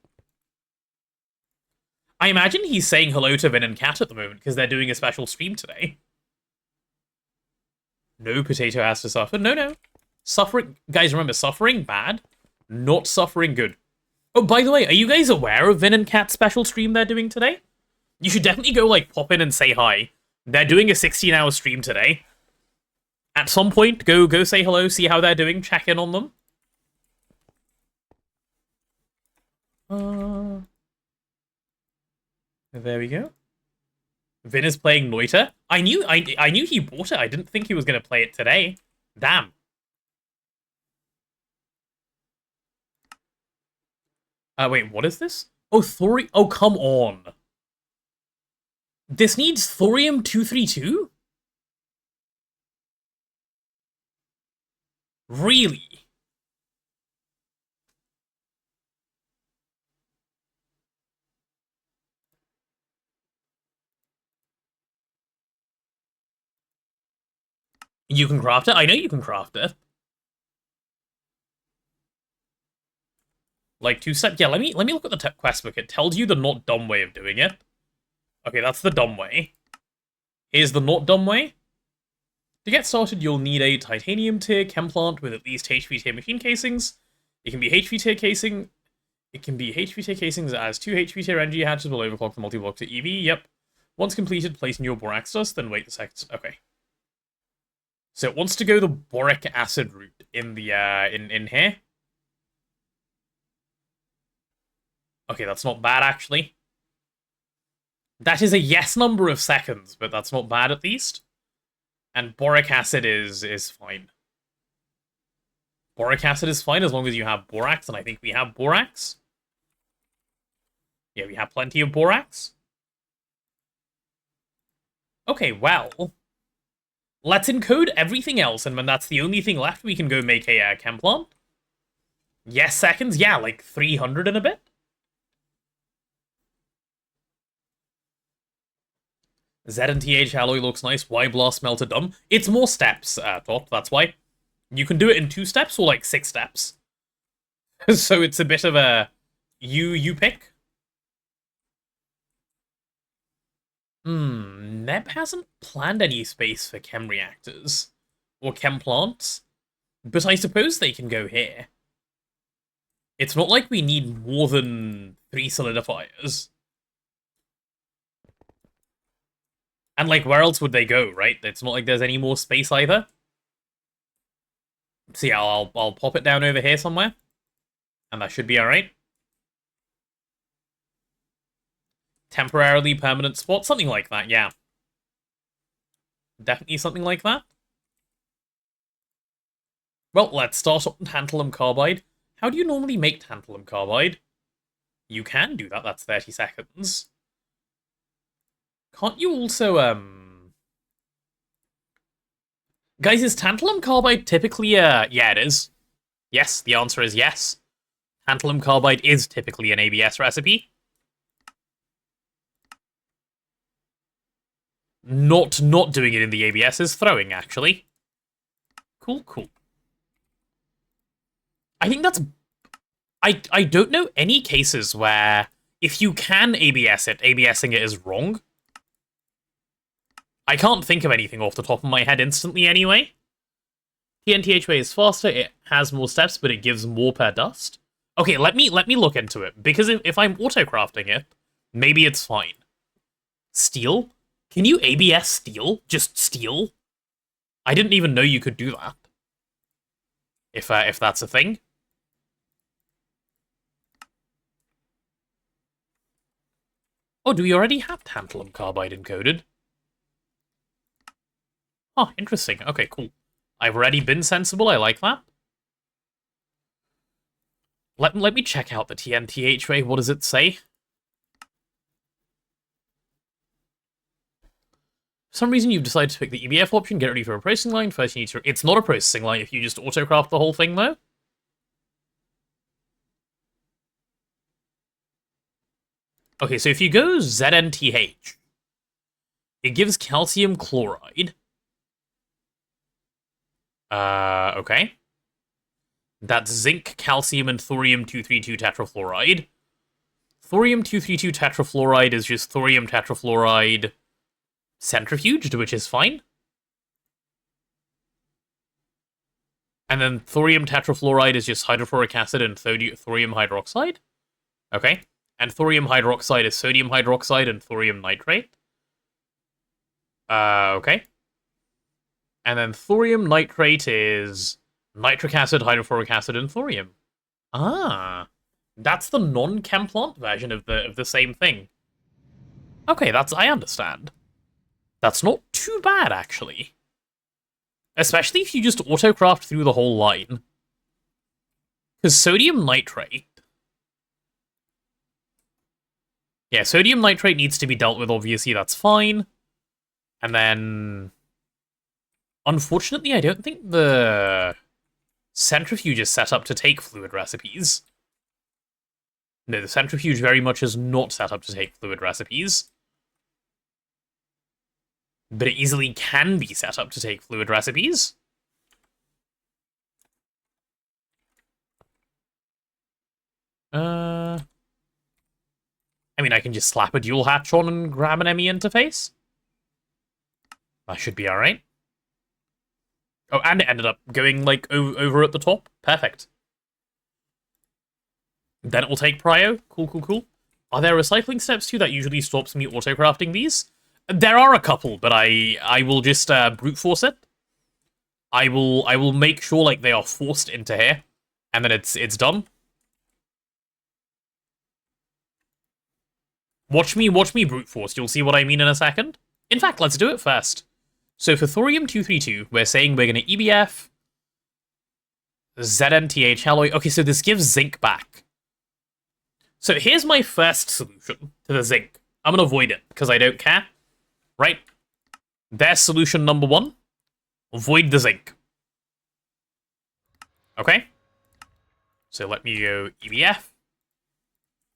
I imagine he's saying hello to Vin and Cat at the moment because they're doing a special stream today. No potato has to suffer. No. Suffering... Guys, remember, suffering bad, not suffering good. Oh, by the way, are you guys aware of Vin and Cat's special stream they're doing today? You should definitely go, like, pop in and say hi. They're doing a 16-hour stream today. At some point, go say hello, see how they're doing, check in on them. There we go. Vin is playing Noita. I knew he bought it. I didn't think he was going to play it today. Damn. Wait, what is this? Oh, thorium. Oh, come on. This needs thorium-232? Really? You can craft it? I know you can craft it. Like, two-step... Yeah, let me look at the quest book. It tells you the not dumb way of doing it. Okay, that's the dumb way. Here's the not dumb way. To get started, you'll need a titanium tier chem plant with at least HP tier machine casings. It can be HP tier casing. It can be HP tier casings as 2 HP tier energy hatches will overclock the multi-block to EV. Yep. Once completed, place in your borax dust, then wait the seconds. Okay. So it wants to go the boric acid route in the in here. Okay, that's not bad actually. That is a yes number of seconds, but that's not bad at least. And boric acid is fine. Boric acid is fine as long as you have borax, and I think we have borax. Yeah, we have plenty of borax. Okay, well, let's encode everything else, and when that's the only thing left, we can go make a chem plant. Yes, seconds? Yeah, like 300 and a bit. ZNTH alloy looks nice. Why blast smelter dumb? It's more steps, Tot, that's why. You can do it in 2 steps or like 6 steps. So it's a bit of a... You pick. Neb hasn't planned any space for chem reactors. Or chem plants. But I suppose they can go here. It's not like we need more than 3 solidifiers. And, like, where else would they go, right? It's not like there's any more space either. So yeah, I'll pop it down over here somewhere. And that should be alright. Temporarily permanent spot, something like that, yeah. Definitely something like that. Well, let's start on tantalum carbide. How do you normally make tantalum carbide? You can do that, that's 30 seconds. Can't you also, Guys, is tantalum carbide typically, yeah, it is. Yes, the answer is yes. Tantalum carbide is typically an ABS recipe. Not doing it in the ABS is throwing, actually. Cool. I think that's... I don't know any cases where if you can ABS it, ABSing it is wrong. I can't think of anything off the top of my head instantly anyway. TNTHA is faster, it has more steps, but it gives more per dust. Okay, let me look into it, because if I'm auto-crafting it, maybe it's fine. Steel? Can you ABS steel? Just steel? I didn't even know you could do that. If that's a thing. Oh, do we already have tantalum carbide encoded? Oh, interesting. Okay, cool. I've already been sensible, I like that. Let me check out the TNTHA, what does it say? For some reason you've decided to pick the EBF option, get ready for a processing line. First you need to... It's not a processing line if you just autocraft the whole thing, though. Okay, so if you go ZNTH, it gives calcium chloride. Okay. That's zinc, calcium, and thorium-232 tetrafluoride. Thorium-232 tetrafluoride is just thorium tetrafluoride centrifuged, which is fine. And then thorium tetrafluoride is just hydrofluoric acid and thorium hydroxide. Okay. And thorium hydroxide is sodium hydroxide and thorium nitrate. Okay. And then thorium nitrate is nitric acid, hydrofluoric acid, and thorium. Ah. That's the non-chem plant version of the same thing. Okay, I understand. That's not too bad, actually. Especially if you just autocraft through the whole line. Because sodium nitrate... Yeah, sodium nitrate needs to be dealt with, obviously, that's fine. And then... Unfortunately, I don't think the centrifuge is set up to take fluid recipes. No, the centrifuge very much is not set up to take fluid recipes. But it easily can be set up to take fluid recipes. I mean, I can just slap a dual hatch on and grab an ME interface. That should be alright. Oh, and it ended up going, like, over at the top. Perfect. Then it will take prio. Cool. Are there recycling steps too? That usually stops me auto-crafting these. There are a couple, but I will just brute force it. I will make sure, like, they are forced into here, and then it's done. Watch me brute force. You'll see what I mean in a second. In fact, let's do it first. So for thorium-232, we're saying we're going to EBF ZNTH alloy. Okay, so this gives zinc back. So here's my first solution to the zinc. I'm gonna avoid it, because I don't care. Right? There's solution number 1. Avoid the zinc. Okay? So let me go EBF.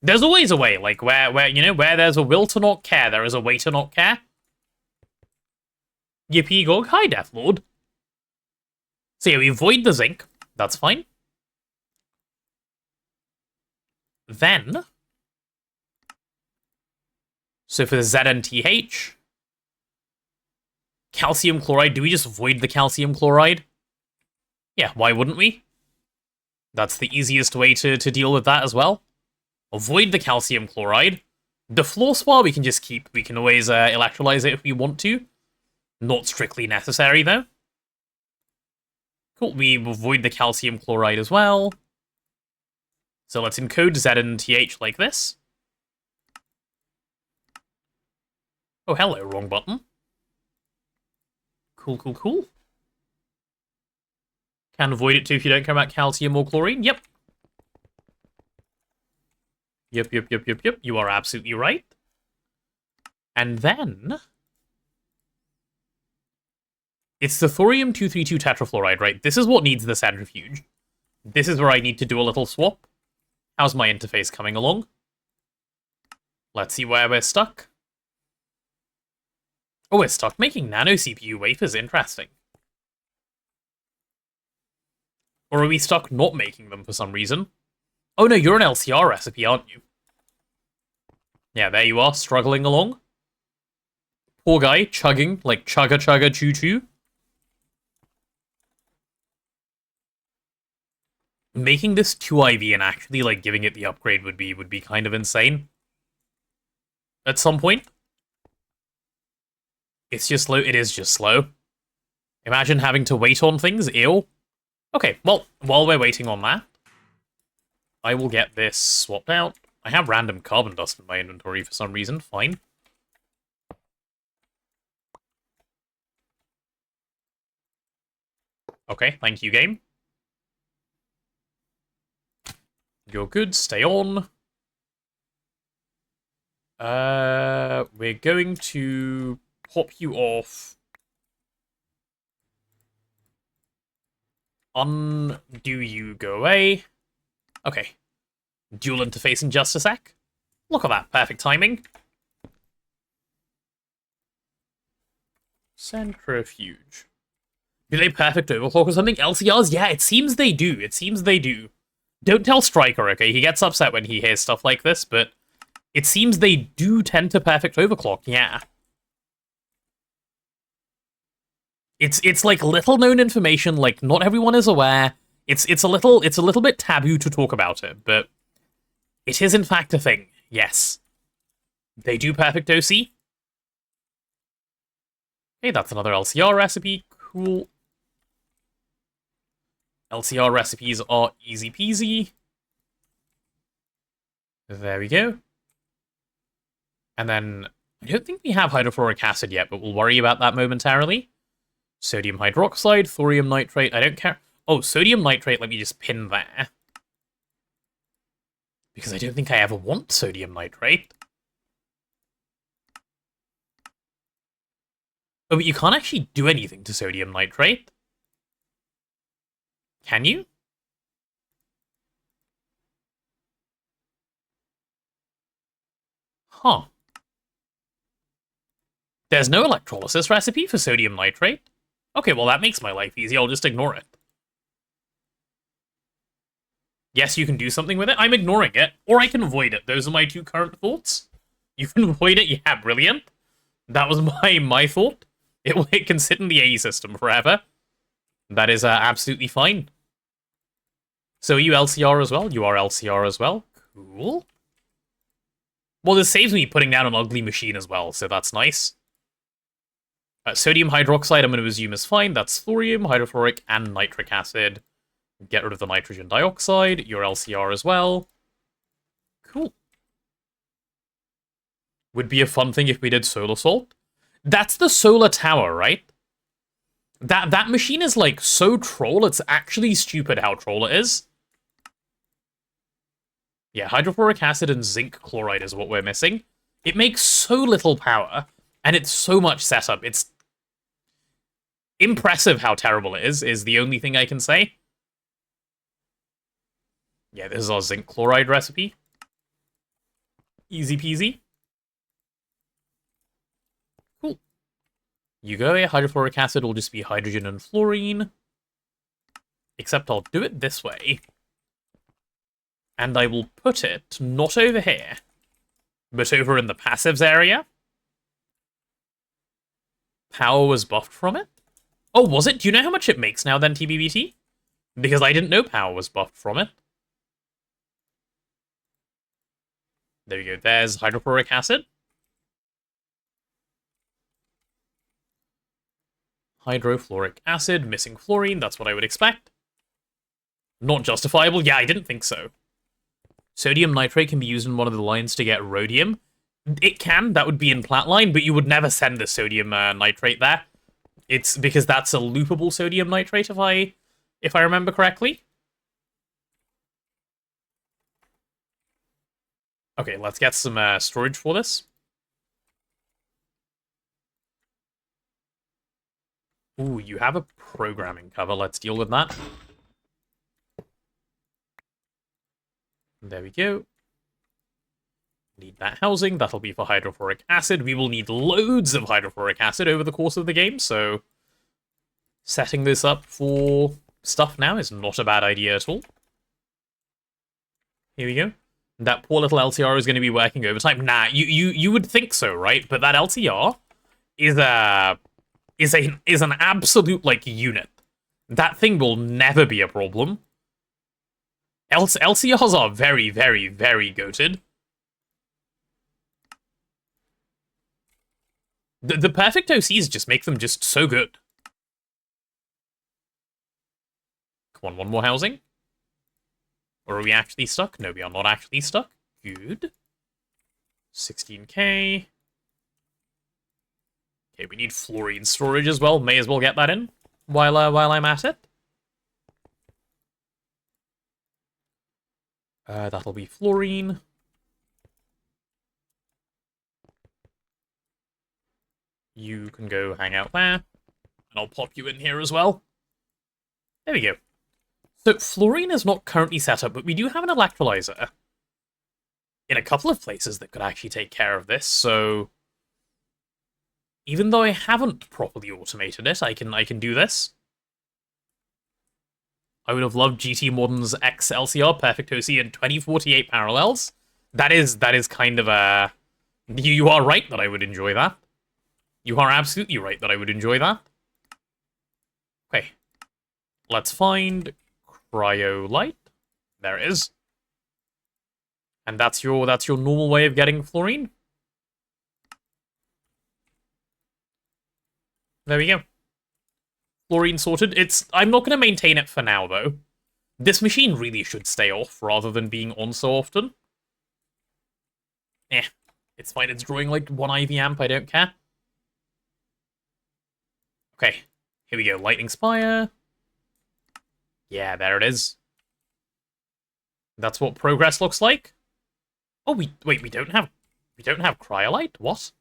There's always a way, like, where you know, where there's a will to not care, there is a way to not care. Yippee GoG, hi Deathlord. So yeah, we avoid the zinc. That's fine. Then, so for the ZNTH, calcium chloride, do we just avoid the calcium chloride? Yeah, why wouldn't we? That's the easiest way to deal with that as well. Avoid the calcium chloride. The fluorspar we can just keep. We can always electrolyze it if we want to. Not strictly necessary, though. Cool, we avoid the calcium chloride as well. So let's encode ZNTH like this. Oh, hello, wrong button. Cool, cool, cool. Can avoid it too if you don't care about calcium or chlorine. Yep. Yep. You are absolutely right. And then... it's the thorium-232 tetrafluoride, right? This is what needs the centrifuge. This is where I need to do a little swap. How's my interface coming along? Let's see where we're stuck. Oh, we're stuck making nano CPU wafers. Interesting. Or are we stuck not making them for some reason? Oh no, you're an LCR recipe, aren't you? Yeah, there you are, struggling along. Poor guy, chugging, like chugga choo choo. Making this 2IV and actually, like, giving it the upgrade would be kind of insane. At some point. It's just slow. It is just slow. Imagine having to wait on things. Ew. Okay, well, while we're waiting on that, I will get this swapped out. I have random carbon dust in my inventory for some reason. Fine. Okay, thank you, game. You're good. Stay on. We're going to pop you off. Undo you, go away. Okay. Dual interface in just a sec. Look at that, perfect timing. Centrifuge. Do they perfect overclock or something? LCRs? Yeah, it seems they do. It seems they do. Don't tell Striker, okay? He gets upset when he hears stuff like this, but it seems they do tend to perfect overclock, yeah. It's like little known information, like not everyone is aware. It's a little bit taboo to talk about it, but it is in fact a thing. Yes. They do perfect OC. Okay, that's another LCR recipe. Cool. LCR recipes are easy peasy. There we go. And then, I don't think we have hydrofluoric acid yet, but we'll worry about that momentarily. Sodium hydroxide, thorium nitrate, I don't care. Oh, sodium nitrate, let me just pin there. Because I don't think I ever want sodium nitrate. Oh, but you can't actually do anything to sodium nitrate. Can you? Huh. There's no electrolysis recipe for sodium nitrate. Okay, well that makes my life easy, I'll just ignore it. Yes, you can do something with it. I'm ignoring it, or I can avoid it. Those are my two current thoughts. You can avoid it, yeah, brilliant. That was my thought. It can sit in the AE system forever. That is absolutely fine. So are you LCR as well? You are LCR as well. Cool. Well, this saves me putting down an ugly machine as well, so that's nice. Sodium hydroxide, I'm going to assume is fine. That's thorium, hydrofluoric, and nitric acid. Get rid of the nitrogen dioxide. You're LCR as well. Cool. Would be a fun thing if we did solar salt. That's the solar tower, right? That machine is, like, so troll, it's actually stupid how troll it is. Yeah, hydrofluoric acid and zinc chloride is what we're missing. It makes so little power, and it's so much setup. It's impressive how terrible it is the only thing I can say. Yeah, this is our zinc chloride recipe. Easy peasy. Cool. You go, hydrofluoric acid will just be hydrogen and fluorine. Except I'll do it this way. And I will put it not over here, but over in the passives area. Power was buffed from it. Oh, was it? Do you know how much it makes now then, TBBT? Because I didn't know power was buffed from it. There we go. There's hydrofluoric acid. Hydrofluoric acid, missing fluorine. That's what I would expect. Not justifiable. Yeah, I didn't think so. Sodium nitrate can be used in one of the lines to get rhodium. It can. That would be in plat line, but you would never send the sodium nitrate there. It's because that's a loopable sodium nitrate, if I remember correctly. Okay, let's get some storage for this. Ooh, you have a programming cover. Let's deal with that. There we go. Need that housing. That'll be for hydrofluoric acid. We will need loads of hydrofluoric acid over the course of the game, so setting this up for stuff now is not a bad idea at all. Here we go. That poor little LTR is going to be working overtime. Nah, you would think so, right? But that LTR is an absolute, like, unit. That thing will never be a problem. LCRs are very, very, very goated. The perfect OCs just make them just so good. Come on, one more housing. Or are we actually stuck? No, we are not actually stuck. Good. 16k. Okay, we need fluorine storage as well. May as well get that in while I'm at it. That'll be fluorine. You can go hang out there. And I'll pop you in here as well. There we go. So, fluorine is not currently set up, but we do have an electrolyzer in a couple of places that could actually take care of this, so even though I haven't properly automated it, I can do this. I would have loved GT Modern's X LCR, Perfect OC, and 2048 parallels. That is kind of a... You are right that I would enjoy that. You are absolutely right that I would enjoy that. Okay. Let's find Cryolite. There it is. And that's your normal way of getting fluorine. There we go. Fluorine sorted. I'm not going to maintain it for now, though. This machine really should stay off rather than being on so often. It's fine. It's drawing like 1 IV amp. I don't care. Okay. Here we go. Lightning Spire. Yeah, there it is. That's what progress looks like. Oh, we don't have cryolite? What?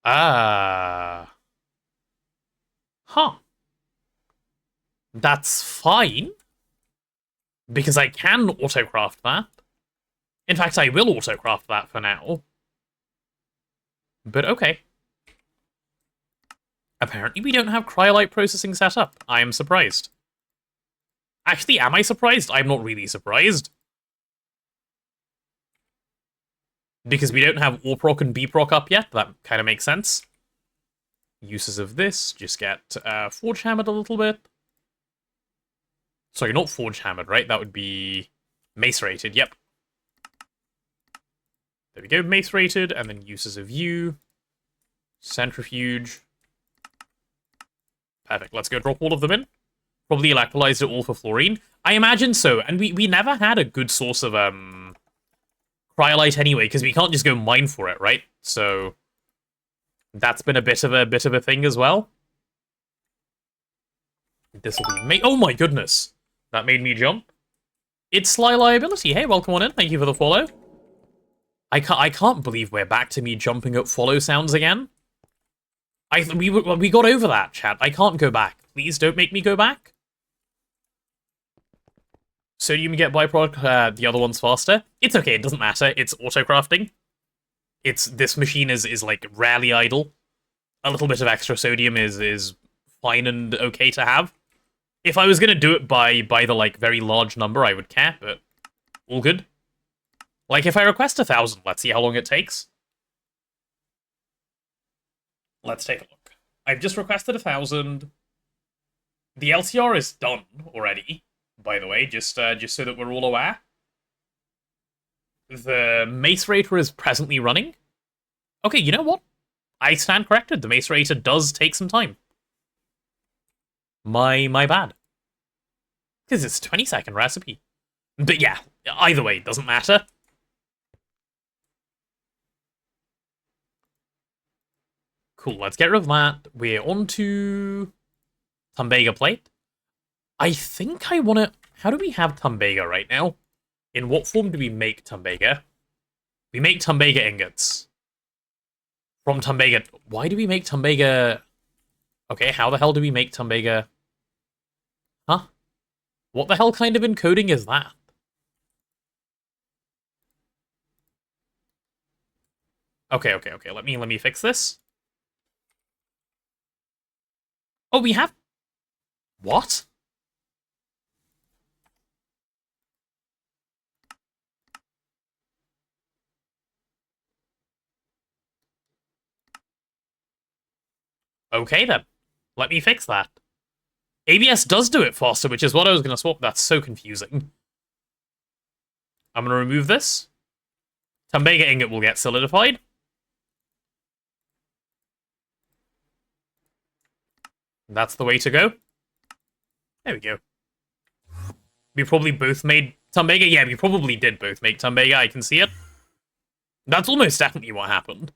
Huh. That's fine. Because I can autocraft that. In fact, I will autocraft that for now. But okay. Apparently we don't have cryolite processing set up. I am surprised. Actually, am I surprised? I'm not really surprised. Because we don't have ORPROC and BPROC up yet. That kind of makes sense. Uses of this. Just get Forge Hammered a little bit. Sorry, not Forge Hammered, right? That would be Macerated, yep. There we go, Macerated, and then uses of you. Centrifuge. Perfect, let's go drop all of them in. Probably electrolyzed it all for fluorine. I imagine so, and we never had a good source of cryolite anyway, because we can't just go mine for it, right? So That's been a bit of a thing as well. This will be oh my goodness. That made me jump. It's Sly Liability. Hey, welcome on in. Thank you for the follow. I can't believe we're back to me jumping up follow sounds again. We got over that, chat. I can't go back. Please don't make me go back. So you can get byproduct, the other one's faster. It's okay, it doesn't matter. It's auto-crafting. This machine is like rarely idle. A little bit of extra sodium is fine and okay to have. If I was gonna do it by the like very large number, I would care, but all good. Like if I request 1,000, let's see how long it takes. Let's take a look. I've just requested 1,000. The LCR is done already, by the way, just so that we're all aware. The mace rater is presently running. Okay, you know what? I stand corrected. The mace rater does take some time. My bad. Because it's a 20-second recipe. But yeah, either way, it doesn't matter. Cool, let's get rid of that. We're on to Tumbega plate. I think I want to... How do we have Tumbega right now? In what form do we make Tumbega? We make Tumbega ingots. From Tumbega... Why do we make Tumbega... Okay, how the hell do we make Tumbega... Huh? What the hell kind of encoding is that? Okay. Let me fix this. Oh, we have... What? Okay, then. Let me fix that. ABS does do it faster, which is what I was going to swap. That's so confusing. I'm going to remove this. Tumbega ingot will get solidified. That's the way to go. There we go. We probably both made Tumbega. Yeah, we probably did both make Tumbega. I can see it. That's almost definitely what happened.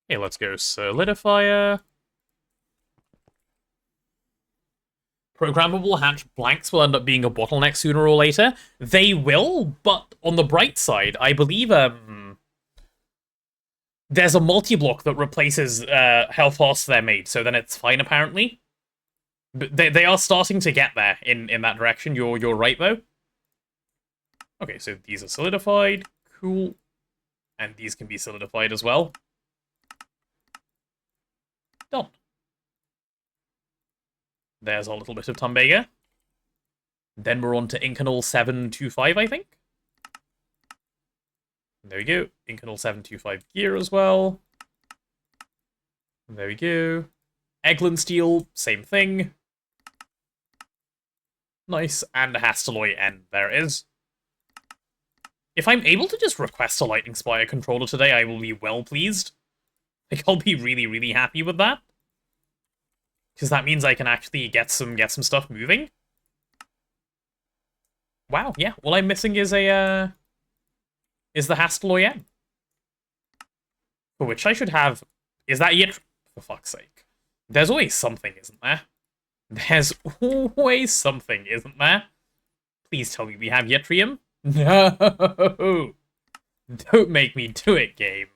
Okay, let's go solidifier. Programmable hatch blanks will end up being a bottleneck sooner or later. They will, but on the bright side, I believe there's a multi-block that replaces how fast they're made, so then it's fine apparently. But they are starting to get there in that direction. You're right though. Okay, so these are solidified. Cool. And these can be solidified as well. Done. There's a little bit of Tumbega. Then we're on to Incanol 725, I think. There we go. Incanol 725 gear as well. There we go. Eglin steel, same thing. Nice. And a Hastaloy N. There it is. If I'm able to just request a Lightning Spire controller today, I will be well pleased. Like, I'll be really, really happy with that. Because that means I can actually get some stuff moving. Wow, yeah. All I'm missing is the Hastaloy N. For which I should have... Is that Yttrium? For fuck's sake. There's always something, isn't there? There's always something, isn't there? Please tell me we have Yttrium. No! Don't make me do it, game.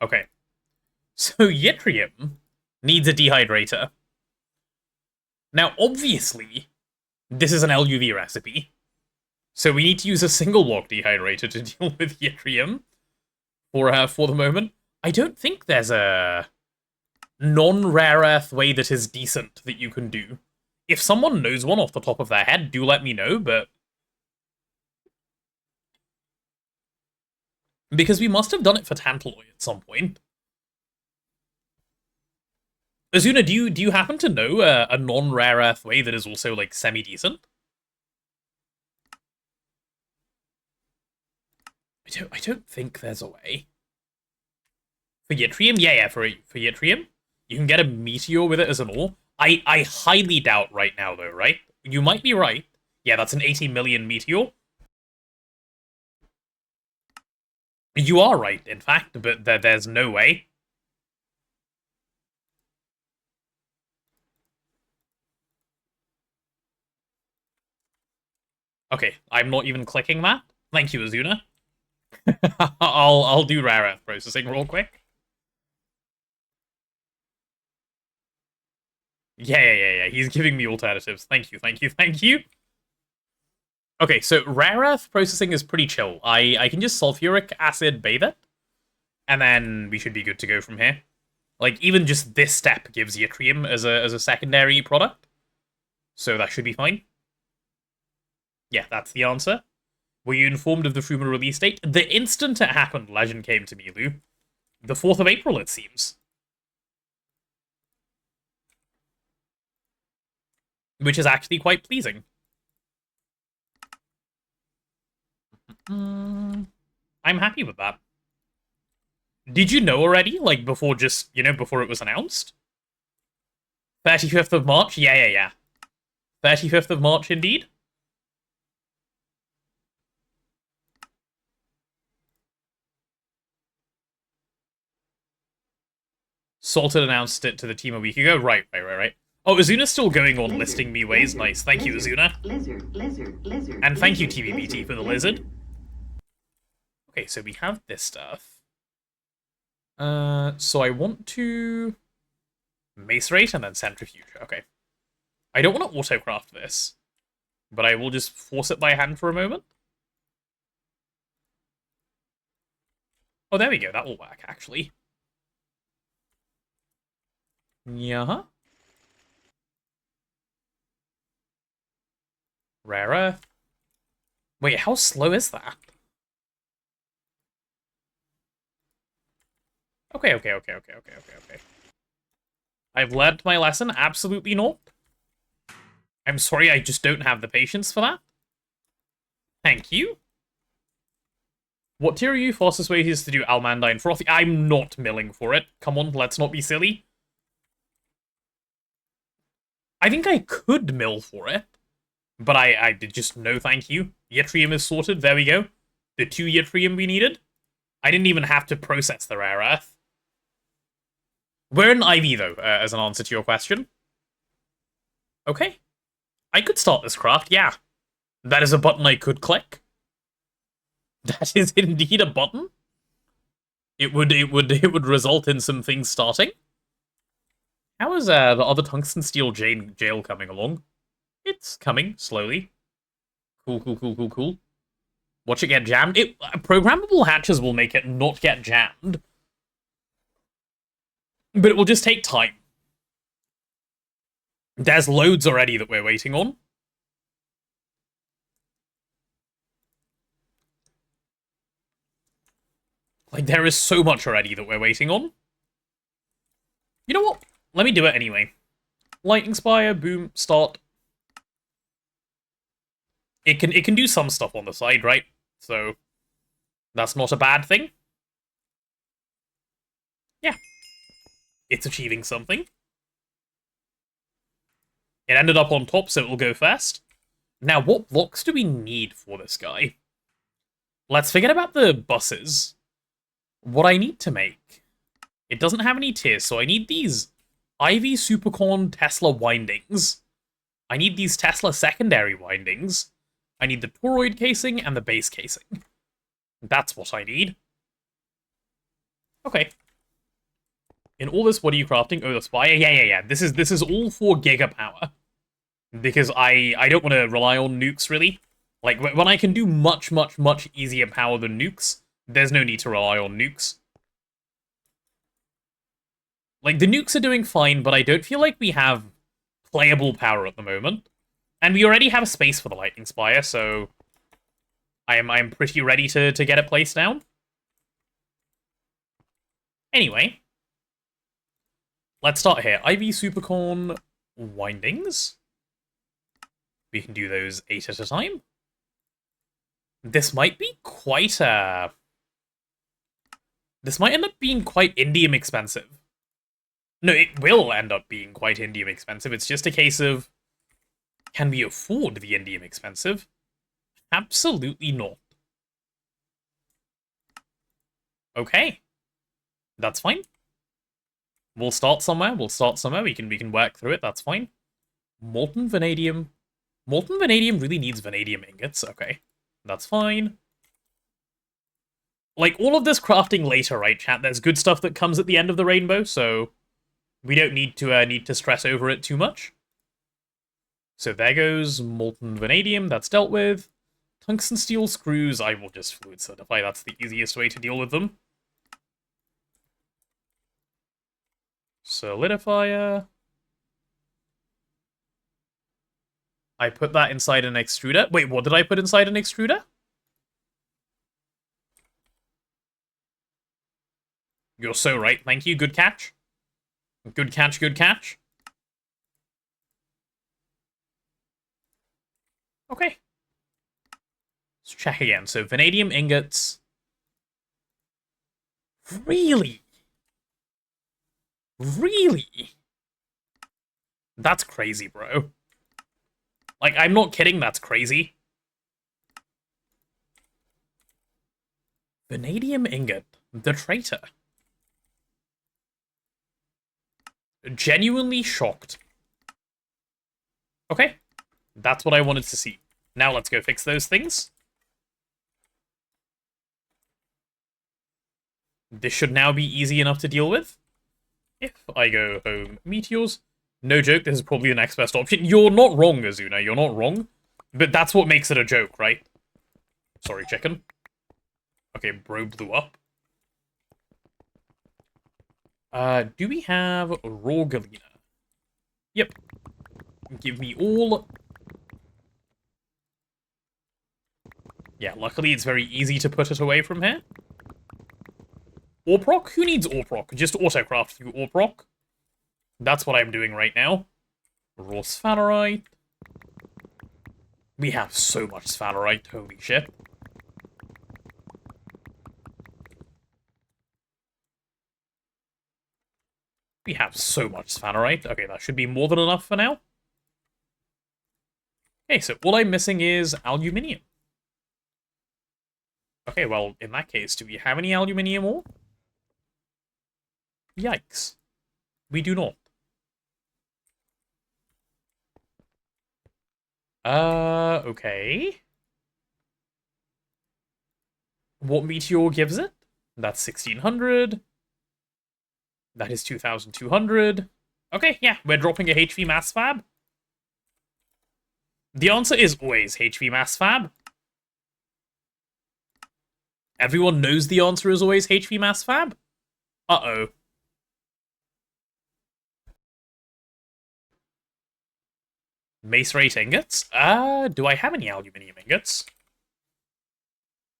Okay. So Yttrium needs a dehydrator. Now, obviously, this is an LUV recipe. So we need to use a single block dehydrator to deal with Yttrium for the moment. I don't think there's a non-rare earth way that is decent that you can do. If someone knows one off the top of their head, do let me know, but... Because we must have done it for Tantalloy at some point. Azuna, do you happen to know a non-rare earth way that is also, like, semi-decent? I don't think there's a way. For Yttrium? Yeah, for Yttrium. You can get a meteor with it as an ore. I highly doubt right now, though, right? You might be right. Yeah, that's an 80 million meteor. You are right, in fact, but there's no way. Okay, I'm not even clicking that. Thank you, Azuna. I'll do rare earth processing real quick. Yeah. He's giving me alternatives. Thank you, thank you, thank you. Okay, so rare earth processing is pretty chill. I can just sulfuric acid bathe it, and then we should be good to go from here. Like, even just this step gives yttrium as a secondary product, so that should be fine. Yeah, that's the answer. Were you informed of the Fuma release date? The instant it happened, Legend came to me, Lou. The 4th of April, it seems. Which is actually quite pleasing. I'm happy with that. Did you know already? Like, before just, before it was announced? 35th of March? Yeah. 35th of March, indeed. Salted announced it to the team a week ago. Right. Oh, Azuna's still going on listing me ways. Nice. Thank you, Azuna. Lizard. And thank you, TVBT, for the lizard. Okay, so we have this stuff. So I want to macerate and then centrifuge. Okay. I don't want to autocraft this, but I will just force it by hand for a moment. Oh, there we go. That will work, actually. Yeah. Rare earth. Wait, how slow is that? Okay. I've learned my lesson. Absolutely not. I'm sorry, I just don't have the patience for that. Thank you. What tier are you? Fastest way is to do Almandine Frothy. I'm not milling for it. Come on, let's not be silly. I think I could mill for it, but I did just no thank you. Yttrium is sorted. There we go. The 2 yttrium we needed. I didn't even have to process the rare earth. We're an IV, though, as an answer to your question. Okay. I could start this craft, yeah. That is a button I could click. That is indeed a button. It would result in some things starting. How is the other tungsten steel jail coming along? It's coming slowly. Cool. Watch it get jammed. Programmable hatches will make it not get jammed, but it will just take time. There's loads already that we're waiting on. Like, there is so much already that we're waiting on. You know what? Let me do it anyway. Lightning Spire, boom, start. It can do some stuff on the side, right? So that's not a bad thing. Yeah. It's achieving something. It ended up on top, so it will go first. Now, what blocks do we need for this guy? Let's forget about the buses. What I need to make... It doesn't have any tiers, so I need these IV Supercorn Tesla windings. I need these Tesla secondary windings. I need the toroid casing and the base casing. That's what I need. Okay. In all this, what are you crafting? Oh, the Spire? Yeah. This is all for gigapower. Because I don't want to rely on nukes, really. Like, when I can do much easier power than nukes, there's no need to rely on nukes. Like, the nukes are doing fine, but I don't feel like we have playable power at the moment. And we already have a space for the Lightning Spire, so I'm pretty ready to get it placed down. Anyway, let's start here. IV Supercorn windings. We can do those 8 at a time. This might be quite This might end up being quite indium expensive. No, it will end up being quite indium expensive. It's just a case of, can we afford the indium expensive? Absolutely not. Okay. That's fine. We'll start somewhere. We can work through it. That's fine. Molten vanadium. Molten vanadium really needs vanadium ingots. Okay. That's fine. Like, all of this crafting later, right, chat? There's good stuff that comes at the end of the rainbow, so we don't need to stress over it too much. So there goes molten vanadium. That's dealt with. Tungsten steel screws, I will just fluid certify. That's the easiest way to deal with them. Solidifier. I put that inside an extruder. Wait, what did I put inside an extruder? You're so right, thank you. Good catch. Good catch, good catch. Okay. Let's check again. So, vanadium ingots. Really? Really? That's crazy, bro. Like, I'm not kidding, that's crazy. Vanadium ingot. The traitor. Genuinely shocked. Okay. That's what I wanted to see. Now let's go fix those things. This should now be easy enough to deal with. If I go home meteors. No joke, this is probably the next best option. You're not wrong, Azuna, you're not wrong. But that's what makes it a joke, right? Sorry, chicken. Okay, bro blew up. Do we have raw galena? Yep. Give me all. Yeah, luckily it's very easy to put it away from here. Orproc? Who needs Orproc? Just autocraft through Orproc. That's what I'm doing right now. Raw sphalerite. We have so much sphalerite, holy shit. We have so much sphalerite. Okay, that should be more than enough for now. Okay, so all I'm missing is aluminium. Okay, well, in that case, do we have any aluminium ore? Yikes. We do not. Okay. What meteor gives it? That's 1600. That is 2200. Okay, yeah, we're dropping a HV mass fab. The answer is always HV mass fab. Everyone knows the answer is always HV mass fab. Uh-oh. Mace rate ingots? Do I have any aluminium ingots?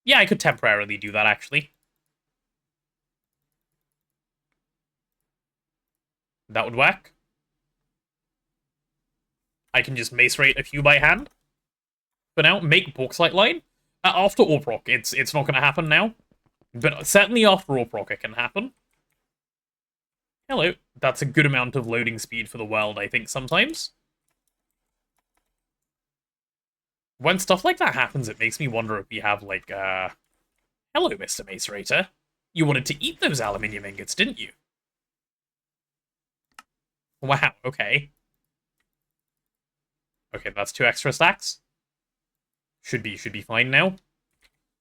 Yeah, I could temporarily do that, actually. That would work. I can just mace rate a few by hand. For now, make bauxite line. After Orproc, it's not going to happen now. But certainly after Orproc, it can happen. Hello. That's a good amount of loading speed for the world, I think, sometimes. When stuff like that happens, it makes me wonder if we have, like, hello, Mr. Mace Rater. You wanted to eat those aluminium ingots, didn't you? Wow, okay. Okay, that's 2 extra stacks. Should be fine now.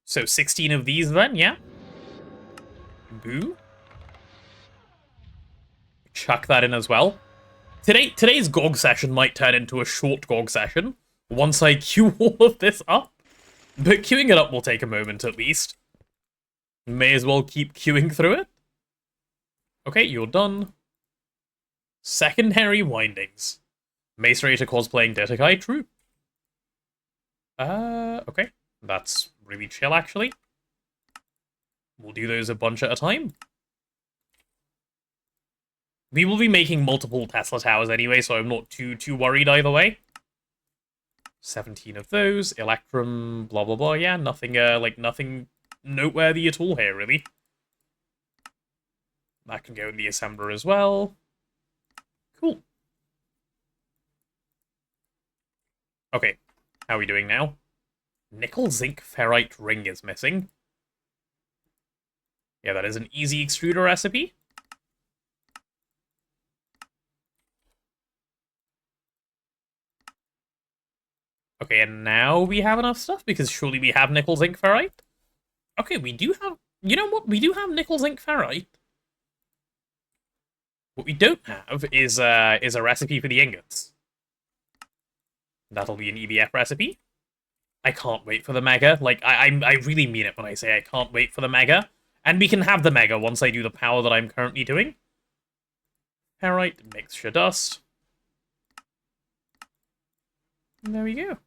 So 16 of these then, yeah? Boo. Chuck that in as well. Today's GOG session might turn into a short GOG session once I queue all of this up. But queuing it up will take a moment at least. May as well keep queuing through it. Okay, you're done. Secondary windings. Mace Rater cosplaying Detekai, true. Okay. That's really chill, actually. We'll do those a bunch at a time. We will be making multiple Tesla towers anyway, so I'm not too worried either way. 17 of those. Electrum, blah, blah, blah. Yeah, nothing, nothing noteworthy at all here, really. That can go in the assembler as well. Cool. Okay, how are we doing now? Nickel zinc ferrite ring is missing. Yeah, that is an easy extruder recipe. Okay, and now we have enough stuff, because surely we have nickel, zinc, ferrite? Okay, we do have... You know what? We do have nickel, zinc, ferrite. What we don't have is a recipe for the ingots. That'll be an EBF recipe. I can't wait for the mega. Like, I really mean it when I say I can't wait for the mega. And we can have the mega once I do the power that I'm currently doing. Ferrite, mixture dust. And there we go.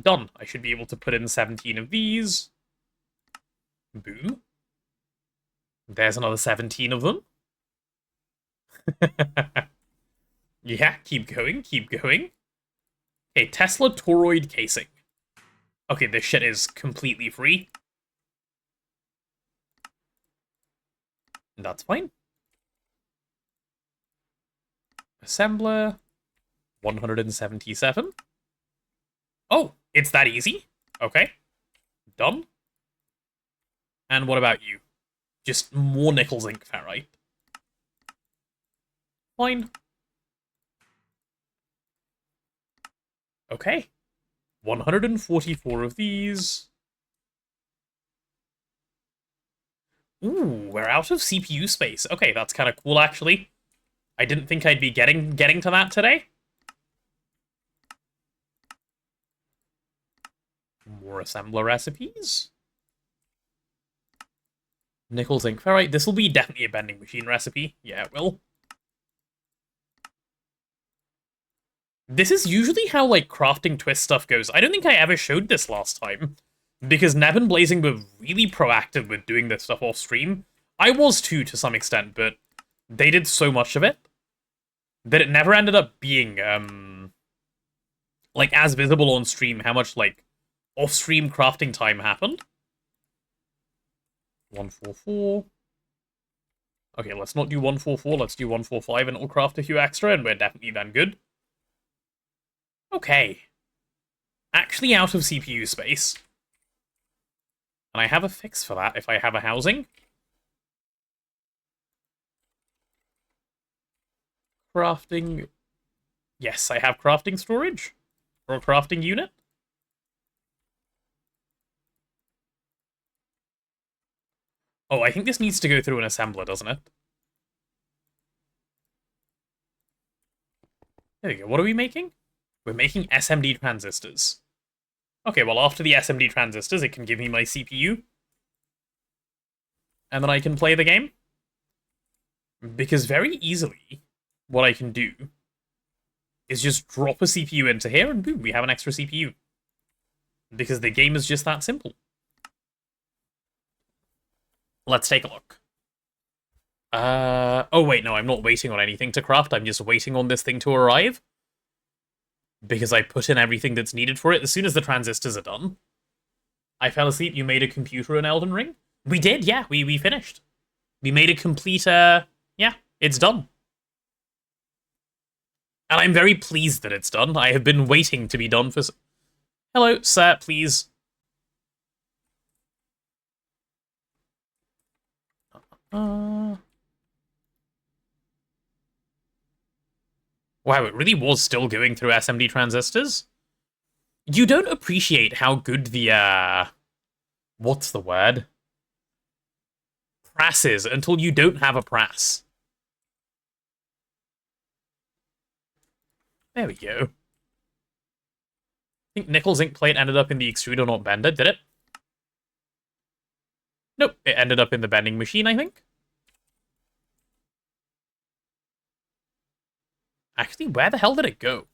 Done. I should be able to put in 17 of these. Boo. There's another 17 of them. Yeah, keep going, keep going. Okay, Tesla toroid casing. Okay, this shit is completely free. That's fine. Assembler. 177. Oh, it's that easy? Okay. Done. And what about you? Just more nickel, zinc, ferrite. Fine. Okay. 144 of these. Ooh, we're out of CPU space. Okay, that's kind of cool, actually. I didn't think I'd be getting to that today. More assembler recipes. Nickel, zinc, ferrite. This will be definitely a bending machine recipe. Yeah, it will. This is usually how, like, crafting twist stuff goes. I don't think I ever showed this last time, because Neb and Blazing were really proactive with doing this stuff off stream. I was too, to some extent, but they did so much of it that it never ended up being, like, as visible on stream how much, like, off-stream crafting time happened. 144. Okay, let's not do 144, let's do 145, and it'll craft a few extra, and we're definitely then good. Okay. Actually out of CPU space. And I have a fix for that if I have a housing. Crafting... Yes, I have crafting storage. Or a crafting unit. Oh, I think this needs to go through an assembler, doesn't it? There we go. What are we making? We're making SMD transistors. Okay, well, after the SMD transistors, it can give me my CPU. And then I can play the game. Because very easily, what I can do is just drop a CPU into here, and boom, we have an extra CPU. Because the game is just that simple. Let's take a look. Oh wait, no, I'm not waiting on anything to craft, I'm just waiting on this thing to arrive. Because I put in everything that's needed for it as soon as the transistors are done. I fell asleep, you made a computer in Elden Ring? We did, yeah, we finished. We made a complete, yeah, it's done. And I'm very pleased that it's done. I have been waiting to be done for... Hello, sir, please. Wow, it really was still going through SMD transistors. You don't appreciate how good the, what's the word? Prass is until you don't have a prass. There we go. I think nickel zinc plate ended up in the extruder, not bender, did it? Nope, it ended up in the bending machine, I think. Actually, where the hell did it go?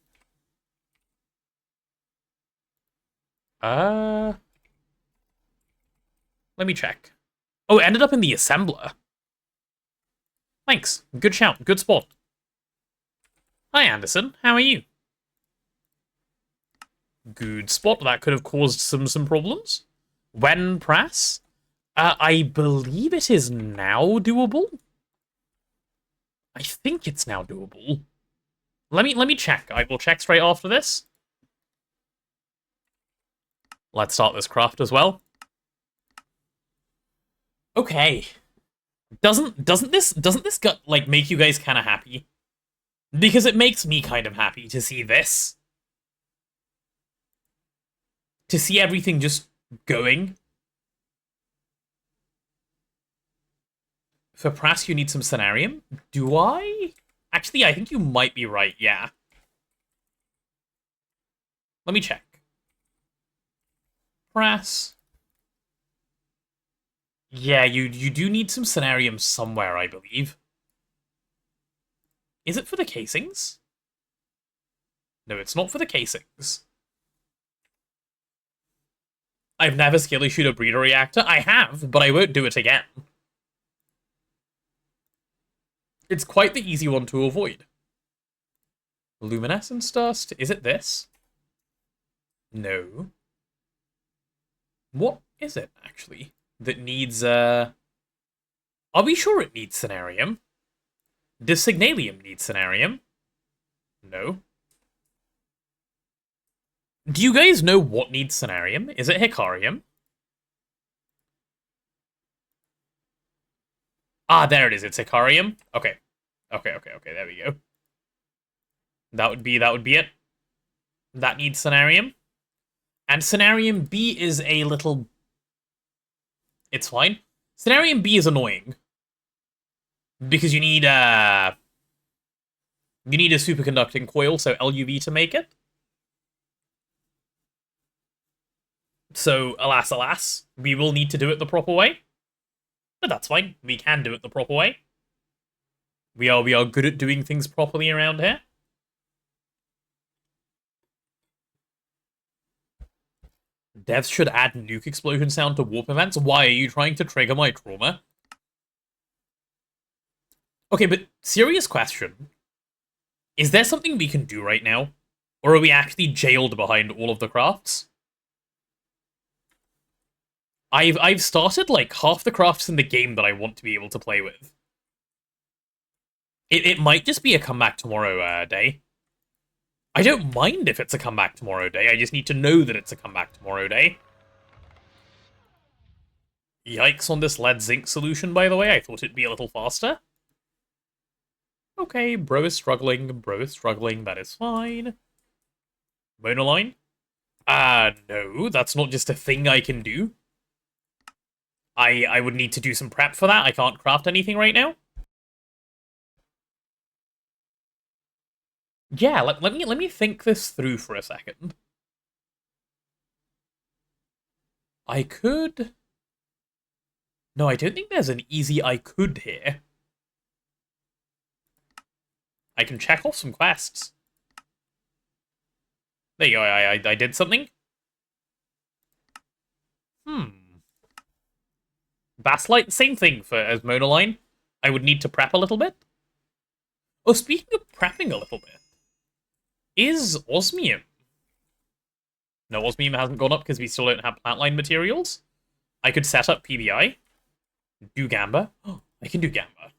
Let me check. Oh, it ended up in the assembler. Thanks. Good shout. Good spot. Hi, Anderson. How are you? Good spot. That could have caused some problems. When press? I believe it is now doable. I think it's now doable. Let me check. I will check straight after this. Let's start this craft as well. Okay. Doesn't this gut like make you guys kind of happy? Because it makes me kind of happy to see this. To see everything just going. For Prass, you need some Cenarium. Do I? Actually, I think you might be right, yeah. Let me check. Prass. Yeah, you do need some Cenarium somewhere, I believe. Is it for the casings? No, it's not for the casings. I've never skill issued a breeder reactor. I have, but I won't do it again. It's quite the easy one to avoid. Luminescence dust. Is it this? No. What is it, actually, that needs, Are we sure it needs Cenarium? Does Signalium need Cenarium? No. Do you guys know what needs Cenarium? Is it Hicarium? Ah, there it is. It's Hicarium. Okay. Okay, there we go. That would be it. That needs Cenarium. And Cenarium B is a little... It's fine. Cenarium B is annoying. Because you need a superconducting coil, so LUV to make it. So, alas, we will need to do it the proper way. But that's fine. We can do it the proper way. We are good at doing things properly around here. Devs should add nuke explosion sound to warp events. Why are you trying to trigger my trauma? Okay, but serious question. Is there something we can do right now? Or are we actually jailed behind all of the crafts? I've started like half the crafts in the game that I want to be able to play with. It might just be a comeback tomorrow day. I don't mind if it's a comeback tomorrow day, I just need to know that it's a comeback tomorrow day. Yikes on this lead zinc solution, by the way. I thought it'd be a little faster. Okay, bro is struggling, that is fine. Monoline? No, that's not just a thing I can do. I would need to do some prep for that. I can't craft anything right now. Yeah, let me think this through for a second. I could... No, I don't think there's an easy I could here. I can check off some quests. There you go, I did something. Basslight, same thing as Monoline. I would need to prep a little bit. Oh, speaking of prepping a little bit, is Osmium? No, Osmium hasn't gone up because we still don't have plantline materials. I could set up PBI. Do Gamba. Oh, I can do Gamba.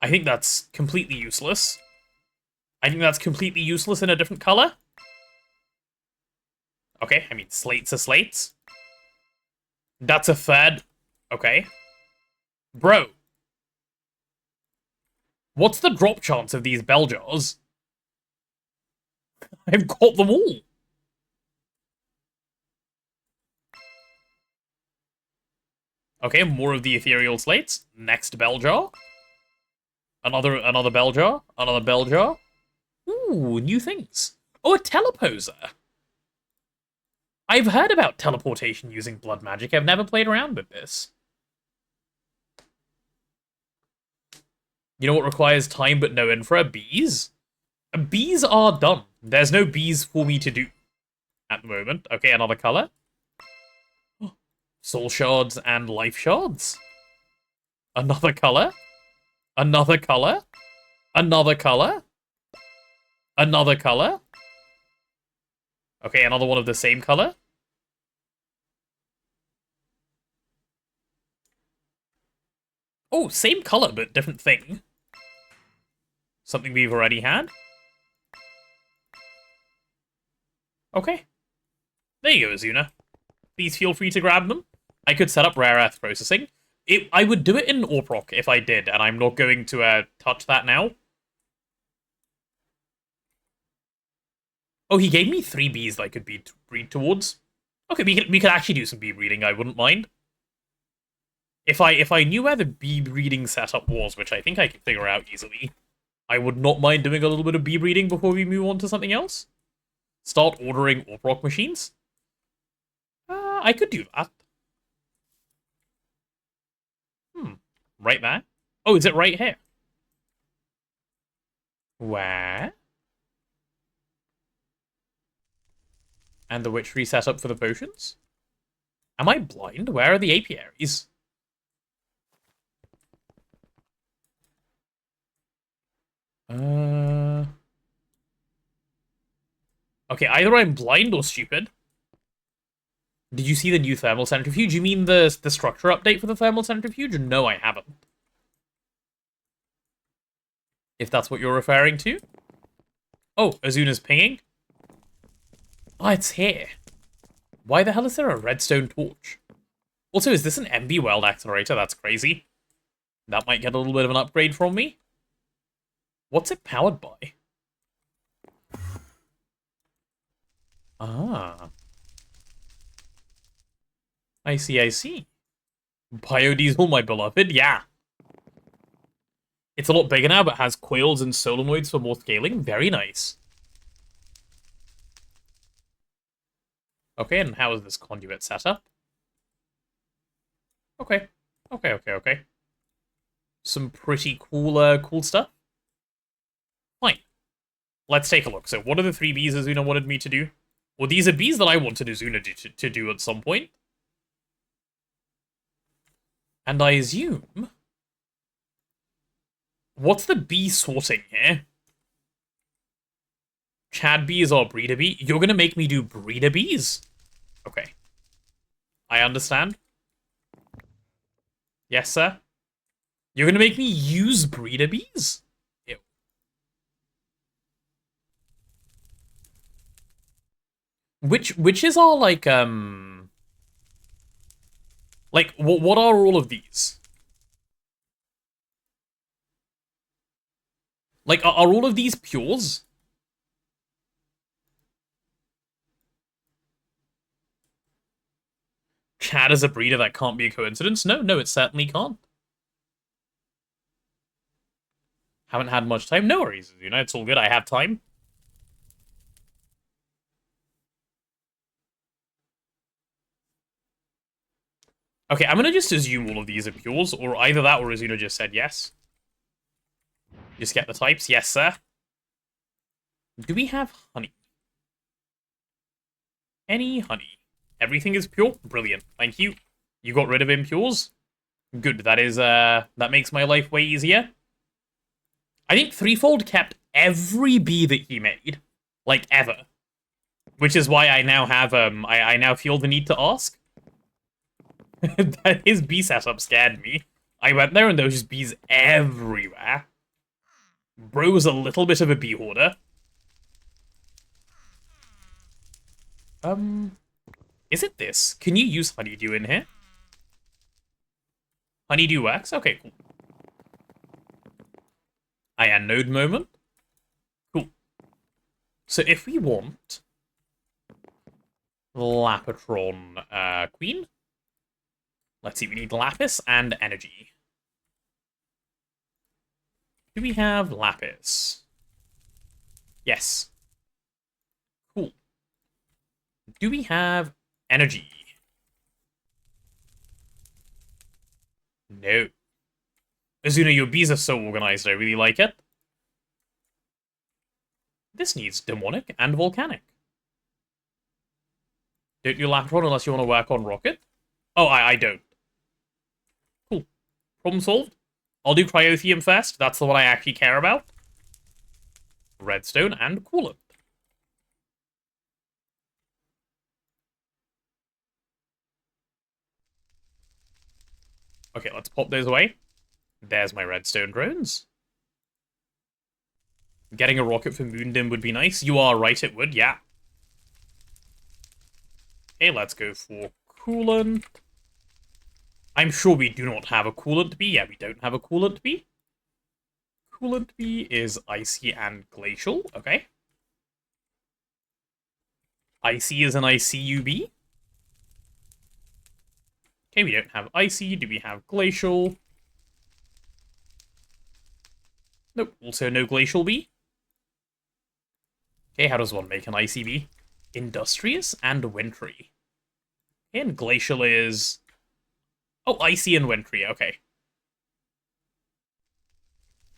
I think that's completely useless. I think that's completely useless in a different color. Okay, I mean, slates are slates. That's a third. Okay. Bro. What's the drop chance of these bell jars? I've got them all. Okay, more of the ethereal slates. Next bell jar. Another bell jar. Another bell jar. Ooh, new things. Oh, a teleposer. I've heard about teleportation using blood magic. I've never played around with this. You know what requires time but no infra? Bees? Bees are done. There's no bees for me to do at the moment. Okay, another color. Soul shards and life shards. Another color. Another color. Another color. Another color. Okay, another one of the same color. Oh, same color, but different thing. Something we've already had. Okay. There you go, Azuna. Please feel free to grab them. I could set up rare earth processing. I would do it in ARPROC if I did, and I'm not going to touch that now. Oh, he gave me 3 bees that I could breed towards. Okay, we could actually do some bee breeding. I wouldn't mind. If I knew where the bee breeding setup was, which I think I could figure out easily, I would not mind doing a little bit of bee breeding before we move on to something else. Start ordering ARPROC machines. I could do that. Right there? Oh, is it right here? Where? And the witchery setup for the potions? Am I blind? Where are the apiaries? Okay, either I'm blind or stupid. Did you see the new thermal centrifuge? You mean the structure update for the thermal centrifuge? No, I haven't. If that's what you're referring to. Oh, Azuna's pinging? Oh, it's here. Why the hell is there a redstone torch? Also, is this an MB weld accelerator? That's crazy. That might get a little bit of an upgrade from me. What's it powered by? Ah. I see, I see. Biodiesel, my beloved, yeah. It's a lot bigger now, but has coils and solenoids for more scaling. Very nice. Okay, and how is this conduit set up? Okay. Okay. Some pretty cool stuff. Fine. Let's take a look. So, what are the 3 bees Azuna wanted me to do? Well, these are bees that I wanted Azuna to do at some point. And I assume... What's the bee sorting here? Chad bees or breeder bee? You're gonna make me do breeder bees? Okay. I understand. Yes, sir? You're gonna make me use breeder bees? Ew. Which is our, like, Like, what are all of these? Like, are all of these pures? Chad is a breeder, that can't be a coincidence? No, it certainly can't. Haven't had much time? No worries, you know, it's all good, I have time. Okay, I'm gonna just assume all of these are pures, or either that or Azuna just said yes. Just get the types, yes, sir. Do we have honey? Any honey? Everything is pure? Brilliant, thank you. You got rid of impures? Good, that makes my life way easier. I think Threefold kept every bee that he made. Like, ever. Which is why I now have, I now feel the need to ask. His bee setup scared me. I went there and there was just bees everywhere. Bro was a little bit of a bee hoarder. Is it this? Can you use honeydew in here? Honeydew works? Okay, cool. Node moment. Cool. So if we want Lapatron Queen, let's see, we need Lapis and Energy. Do we have Lapis? Yes. Cool. Do we have Energy? No. Azuna, your bees are so organized, I really like it. This needs Demonic and Volcanic. Don't you Lapatron unless you want to work on Rocket? Oh, I don't. Cool. Problem solved. I'll do Cryotheum first. That's the one I actually care about. Redstone and Coolant. Okay, let's pop those away. There's my redstone drones. Getting a rocket for Moondim would be nice. You are right, it would, yeah. Okay, let's go for coolant. I'm sure we do not have a coolant bee. Yeah, we don't have a coolant bee. Coolant bee is icy and glacial. Okay. Icy is an ICUB. Okay, we don't have icy. Do we have glacial? Nope. Also no glacial bee. Okay, how does one make an icy bee? Industrious and wintry. And glacial is... Oh, icy and wintry. Okay.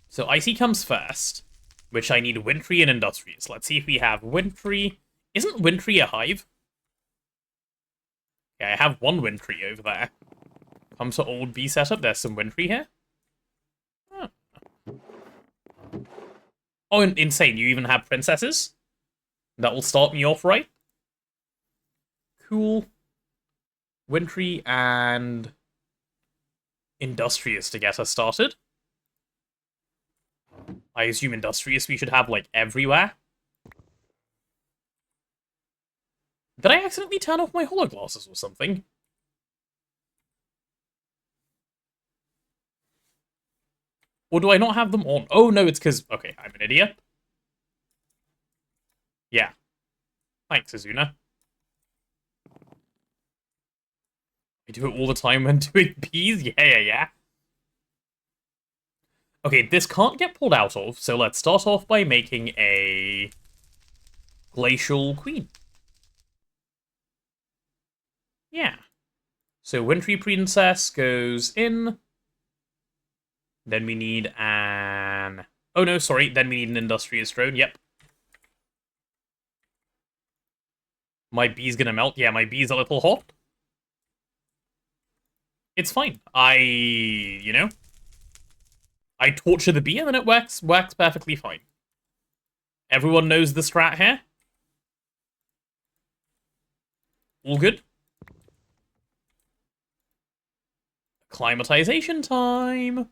So icy comes first, which I need wintry and industrious. Let's see if we have wintry. Isn't wintry a hive? Yeah, I have one wintry over there. Come to old bee setup. There's some wintry here. Oh, insane. You even have princesses? That will start me off right. Cool. Wintry and industrious to get us started. I assume industrious we should have, like, everywhere. Did I accidentally turn off my hologlasses or something? Or do I not have them on? Oh, no, it's because... Okay, I'm an idiot. Yeah. Thanks, Azuna. I do it all the time when doing bees? Yeah. Okay, this can't get pulled out of, so let's start off by making a... glacial queen. Yeah. So wintry princess goes in... Then we need an... Oh, no, sorry. Then we need an industrious drone. Yep. My bee's gonna melt. Yeah, my bee's a little hot. It's fine. you know... I torture the bee and then it works perfectly fine. Everyone knows the strat here? All good? Acclimatization time!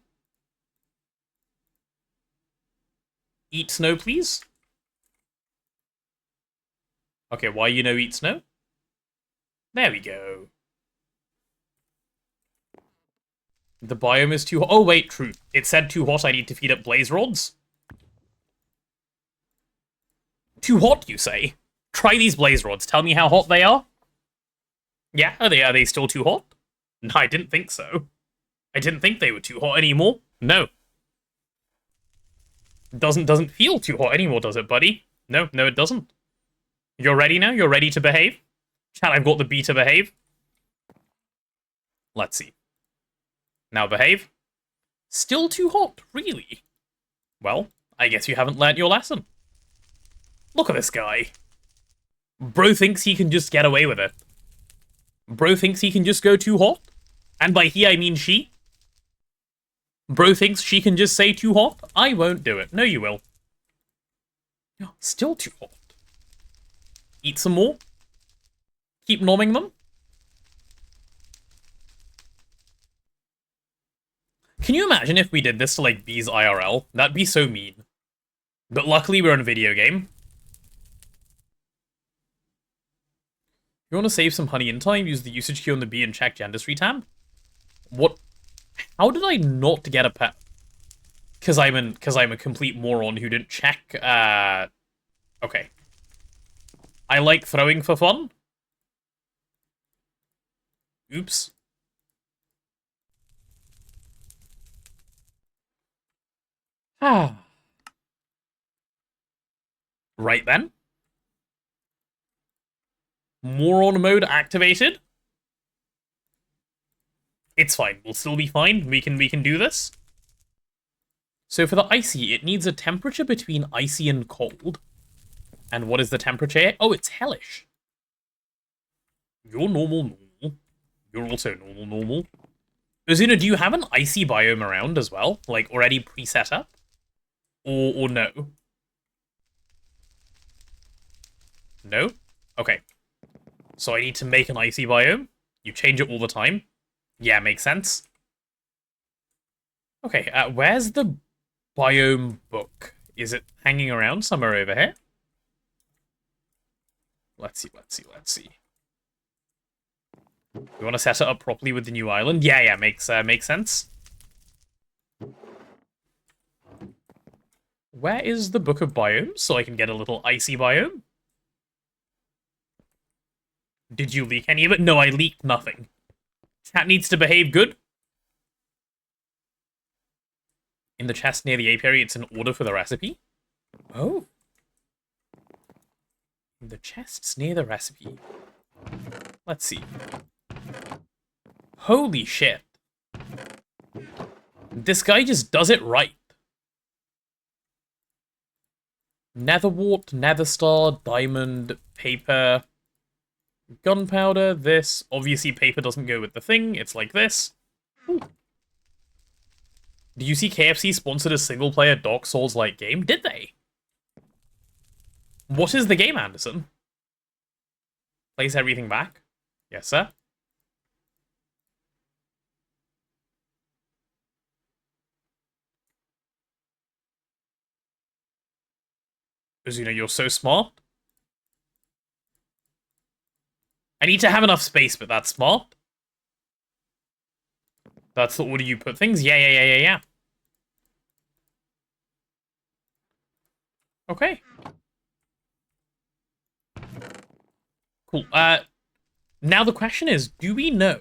Eat snow, please. Okay, why you no eat snow? There we go. The biome is too hot. Oh, wait, true. It said too hot, I need to feed up blaze rods. Too hot, you say? Try these blaze rods. Tell me how hot they are. Yeah, are they still too hot? No, I didn't think so. I didn't think they were too hot anymore. No. Doesn't feel too hot anymore, does it, buddy? No, it doesn't. You're ready now? You're ready to behave? Chat, I've got the bee to behave. Let's see. Now behave. Still too hot, really? Well, I guess you haven't learnt your lesson. Look at this guy. Bro thinks he can just get away with it. Bro thinks he can just go too hot. And by he, I mean she. Bro thinks she can just say too hot. I won't do it. No, you will. Still too hot. Eat some more. Keep nomming them. Can you imagine if we did this to, like, bees IRL? That'd be so mean. But luckily, we're in a video game. You want to save some honey in time? Use the usage key on the bee and check Gendustry tab? What? How did I not get a pet? Because I'm a complete moron who didn't check. Okay. I like throwing for fun. Oops. Ah. Right then. Moron mode activated. It's fine. We'll still be fine. We can do this. So for the icy, it needs a temperature between icy and cold. And what is the temperature? Oh, it's hellish. You're normal. You're also normal. Azuna, do you have an icy biome around as well? Like, already preset up? Or no? No? Okay. So I need to make an icy biome. You change it all the time. Yeah, makes sense. Okay, where's the biome book? Is it hanging around somewhere over here? Let's see. We want to set it up properly with the new island. Yeah, makes sense. Where is the Book of Biomes so I can get a little icy biome? Did you leak any of it? No, I leaked nothing. Chat needs to behave good. In the chest near the apiary, it's an order for the recipe. Oh. In the chests near the recipe. Let's see. Holy shit. This guy just does it right. Netherwort, Netherstar, Diamond, Paper, Gunpowder, this. Obviously, paper doesn't go with the thing. It's like this. Ooh. Do you see KFC sponsored a single-player Dark Souls-like game? Did they? What is the game, Anderson? Place everything back? Yes, sir. Azuna, you're so smart. I need to have enough space, but that's smart. That's the order you put things? Yeah. Okay. Cool. Now the question is, do we know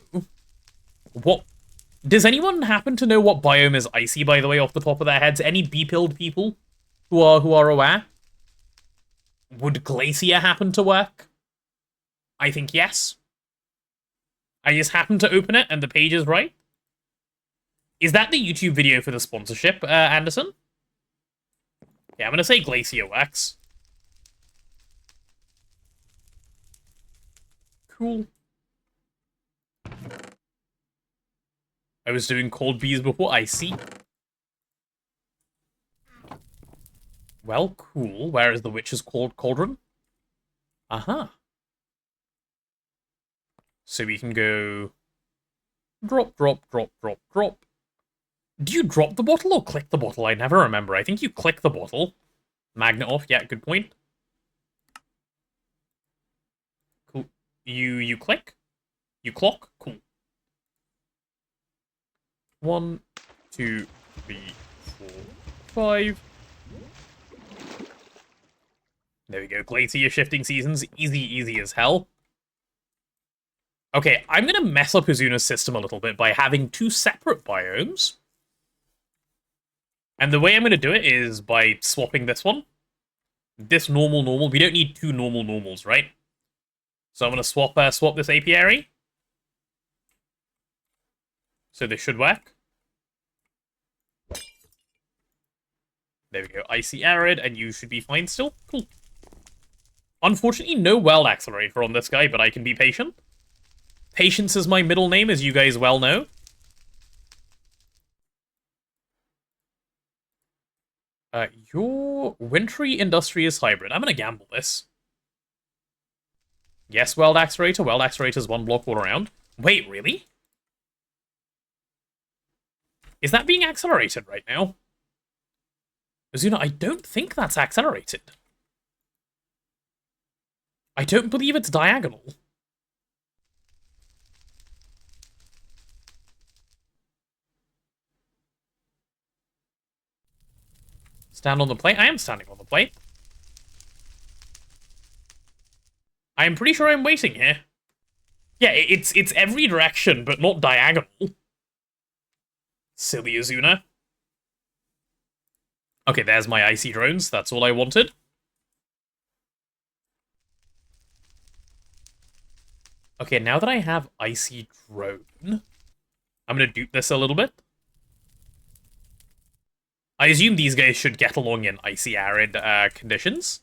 what... Does anyone happen to know what biome is icy, by the way, off the top of their heads? Any B-pilled people who are aware? Would Glacier happen to work? I think yes. I just happened to open it and the page is right. Is that the YouTube video for the sponsorship, Anderson? Yeah, I'm gonna say Glacier works. Cool. I was doing cold bees before, I see. Well, cool. Where is the witch's cauldron? Uh-huh. So we can go... Drop. Do you drop the bottle or click the bottle? I never remember. I think you click the bottle. Magnet off. Yeah, good point. Cool. You click? You clock? Cool. 1, 2, 3, 4, 5. There we go. Glacier shifting seasons. Easy as hell. Okay, I'm gonna mess up Azuna's system a little bit by having 2 separate biomes. And the way I'm gonna do it is by swapping this one. This normal. We don't need 2 normals, right? So I'm gonna swap this apiary. So this should work. There we go. Icy arid, and you should be fine still. Cool. Unfortunately, no world accelerator on this guy, but I can be patient. Patience is my middle name, as you guys well know. Your wintry industrious hybrid. I'm gonna gamble this. Yes, world accelerator. World accelerator's 1 block all around. Wait, really? Is that being accelerated right now? Azuna, I don't think that's accelerated. I don't believe it's diagonal. Stand on the plate? I am standing on the plate. I am pretty sure I'm waiting here. Yeah, it's every direction, but not diagonal. Silly Azuna. Okay, there's my icy drones. That's all I wanted. Okay, now that I have icy drone, I'm gonna dupe this a little bit. I assume these guys should get along in icy arid conditions.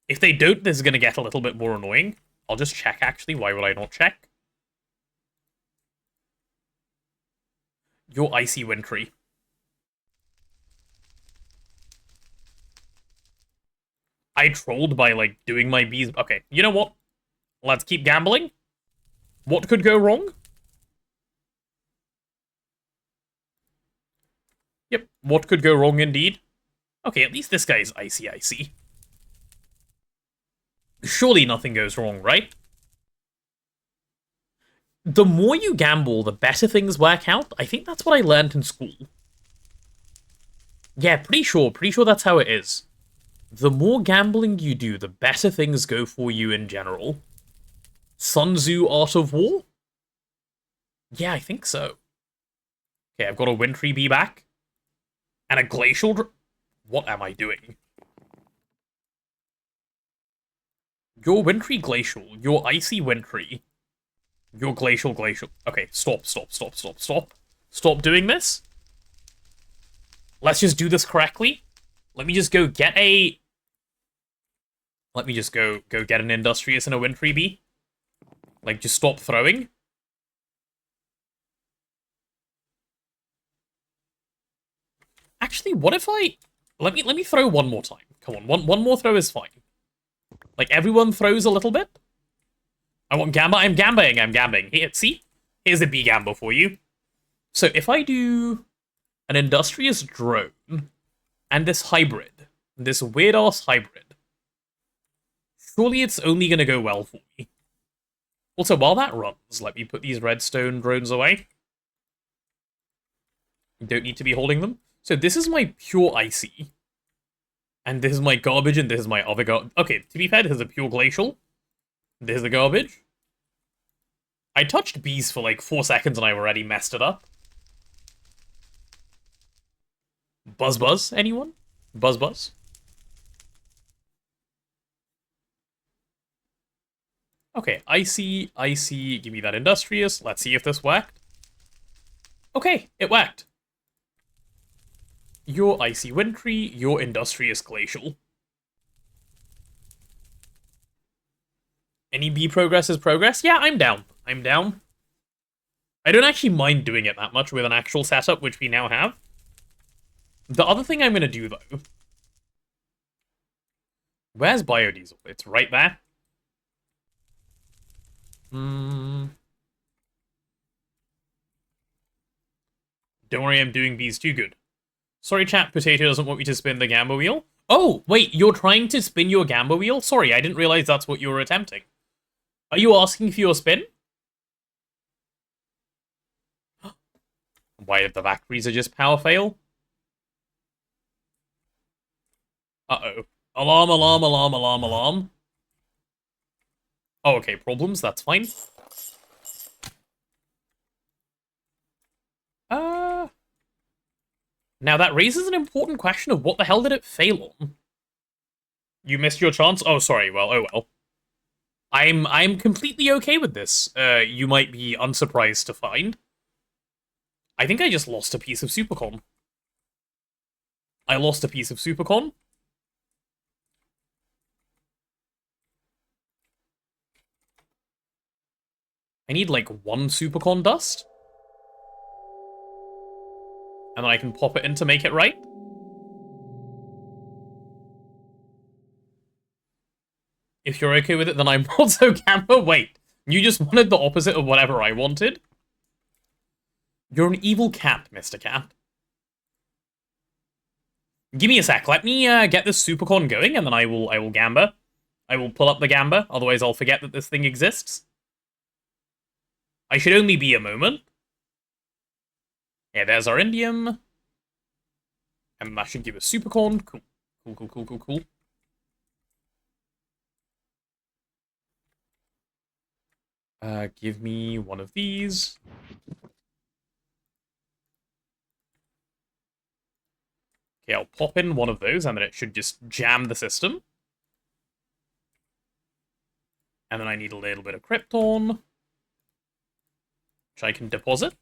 If they don't, this is gonna get a little bit more annoying. I'll just check, actually. Why would I not check? You're icy wintry. I trolled by, like, doing my bees. Okay, you know what? Let's keep gambling. What could go wrong? Yep, what could go wrong indeed? Okay, at least this guy's icy. Surely nothing goes wrong, right? the more you gamble, the better things work out. I think that's what I learned in school. Yeah, pretty sure that's how it is. The more gambling you do, the better things go for you in general. Sun Tzu Art of War? Yeah, I think so. Okay, I've got a Wintry Bee back. And a Glacial... What am I doing? Your Wintry Glacial. Your Icy Wintry. Your Glacial Glacial. Okay, stop. Stop doing this. Let's just do this correctly. Let me just go get a... Let me just go get an Industrious and a Wintry Bee. Like, just stop throwing. Actually, what if I... Let me throw one more time. Come on, one more throw is fine. Like, everyone throws a little bit. I want Gamba. I'm gambling. Here, see? Here's a bee gamble for you. So, if I do an Industrious Drone and this hybrid, this weird-ass hybrid, surely it's only going to go well for me. Also, while that runs, let me put these redstone drones away. You don't need to be holding them. So this is my pure icy. And this is my garbage, and this is my other garbage. Okay, to be fair, this is a pure glacial. This is the garbage. I touched bees for like 4 seconds and I already messed it up. Buzz, anyone? Buzz? Okay, icy, give me that Industrious. Let's see if this worked. Okay, it worked. Your Icy Wintry, your Industrious Glacial. Any bee progress is progress? Yeah, I'm down. I don't actually mind doing it that much with an actual setup, which we now have. The other thing I'm going to do, though... Where's Biodiesel? It's right there. Don't worry, I'm doing bees too good. Sorry, chat, Potato doesn't want me to spin the Gamba wheel. Oh, wait, you're trying to spin your Gamba wheel? Sorry, I didn't realize that's what you were attempting. Are you asking for your spin? Why did the Vac Freezer just power fail? Uh-oh. Alarm. Oh, okay, problems, that's fine. Now that raises an important question of what the hell did it fail on? You missed your chance? Oh, sorry, well, oh well. I'm completely okay with this, you might be unsurprised to find. I think I just lost a piece of Supercon. I lost a piece of Supercon. I need, like, 1 Supercon dust. And then I can pop it in to make it right. If you're okay with it, then I'm also Gamma. Wait, you just wanted the opposite of whatever I wanted? You're an evil cat, Mr. Cat. Give me a sec. Let me get this Supercon going, and then I will Gamba. I will pull up the Gamba, otherwise I'll forget that this thing exists. I should only be a moment. Yeah, there's our indium. And that should give us Supercorn. Cool. Give me one of these. Okay, I'll pop in one of those, and then it should just jam the system. And then I need a little bit of Krypton, which I can deposit.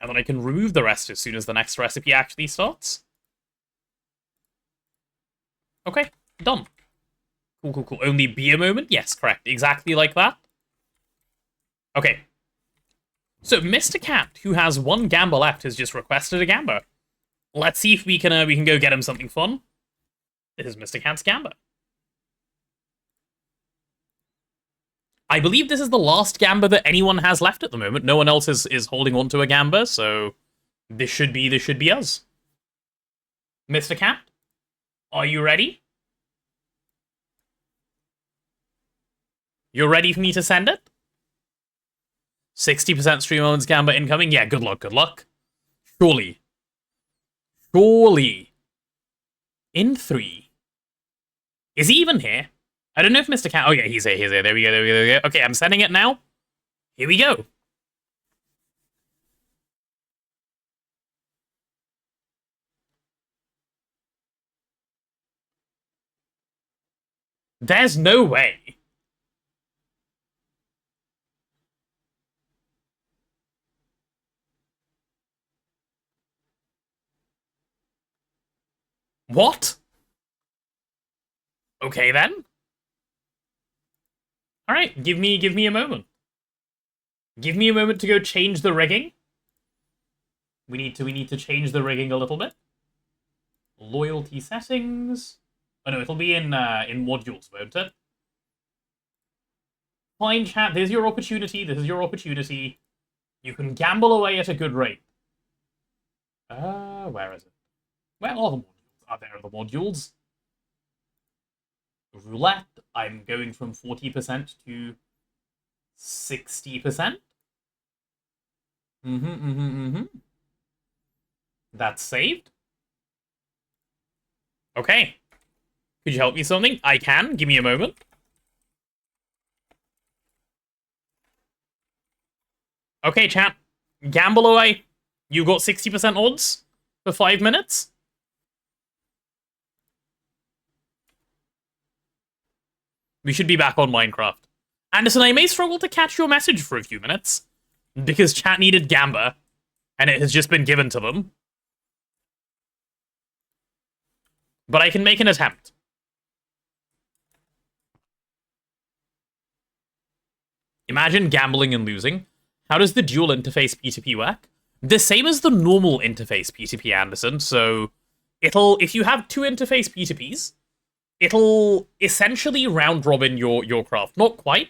And then I can remove the rest as soon as the next recipe actually starts. Okay, done. Cool. Only be a moment? Yes, correct. Exactly like that. Okay. So, Mr. Cat, who has 1 Gamba left, has just requested a Gamba. Let's see if we can go get him something fun. This is Mr. Cat's Gamba. I believe this is the last Gamba that anyone has left at the moment. No one else is holding on to a Gamba, so this should be us. Mr. Cat, are you ready? You're ready for me to send it? 60% stream moments Gamba incoming. Yeah, good luck, good luck. Surely. Surely. In 3. Is he even here? I don't know if Mr. Cat... Oh, yeah, he's here, he's here. There we go, there we go, there we go. Okay, I'm sending it now. Here we go. There's no way. What? Okay, then. Alright, give me a moment. Give me a moment to go change the rigging. We need to change the rigging a little bit. Loyalty settings. Oh no, it'll be in modules, won't it? Fine, chat. There's your opportunity. This is your opportunity. You can gamble away at a good rate. Where is it? Where are the modules? Are there the modules? Roulette. I'm going from 40% to 60%. That's saved. Okay. Could you help me with something? I can. Give me a moment. Okay, chat. Gamble away. You got 60% odds for 5 minutes. We should be back on Minecraft. Anderson, I may struggle to catch your message for a few minutes, because chat needed Gamba, and it has just been given to them. But I can make an attempt. Imagine gambling and losing. How does the dual interface P2P work? The same as the normal interface P2P, Anderson. So if you have 2 interface P2Ps, it'll essentially round robin your craft. Not quite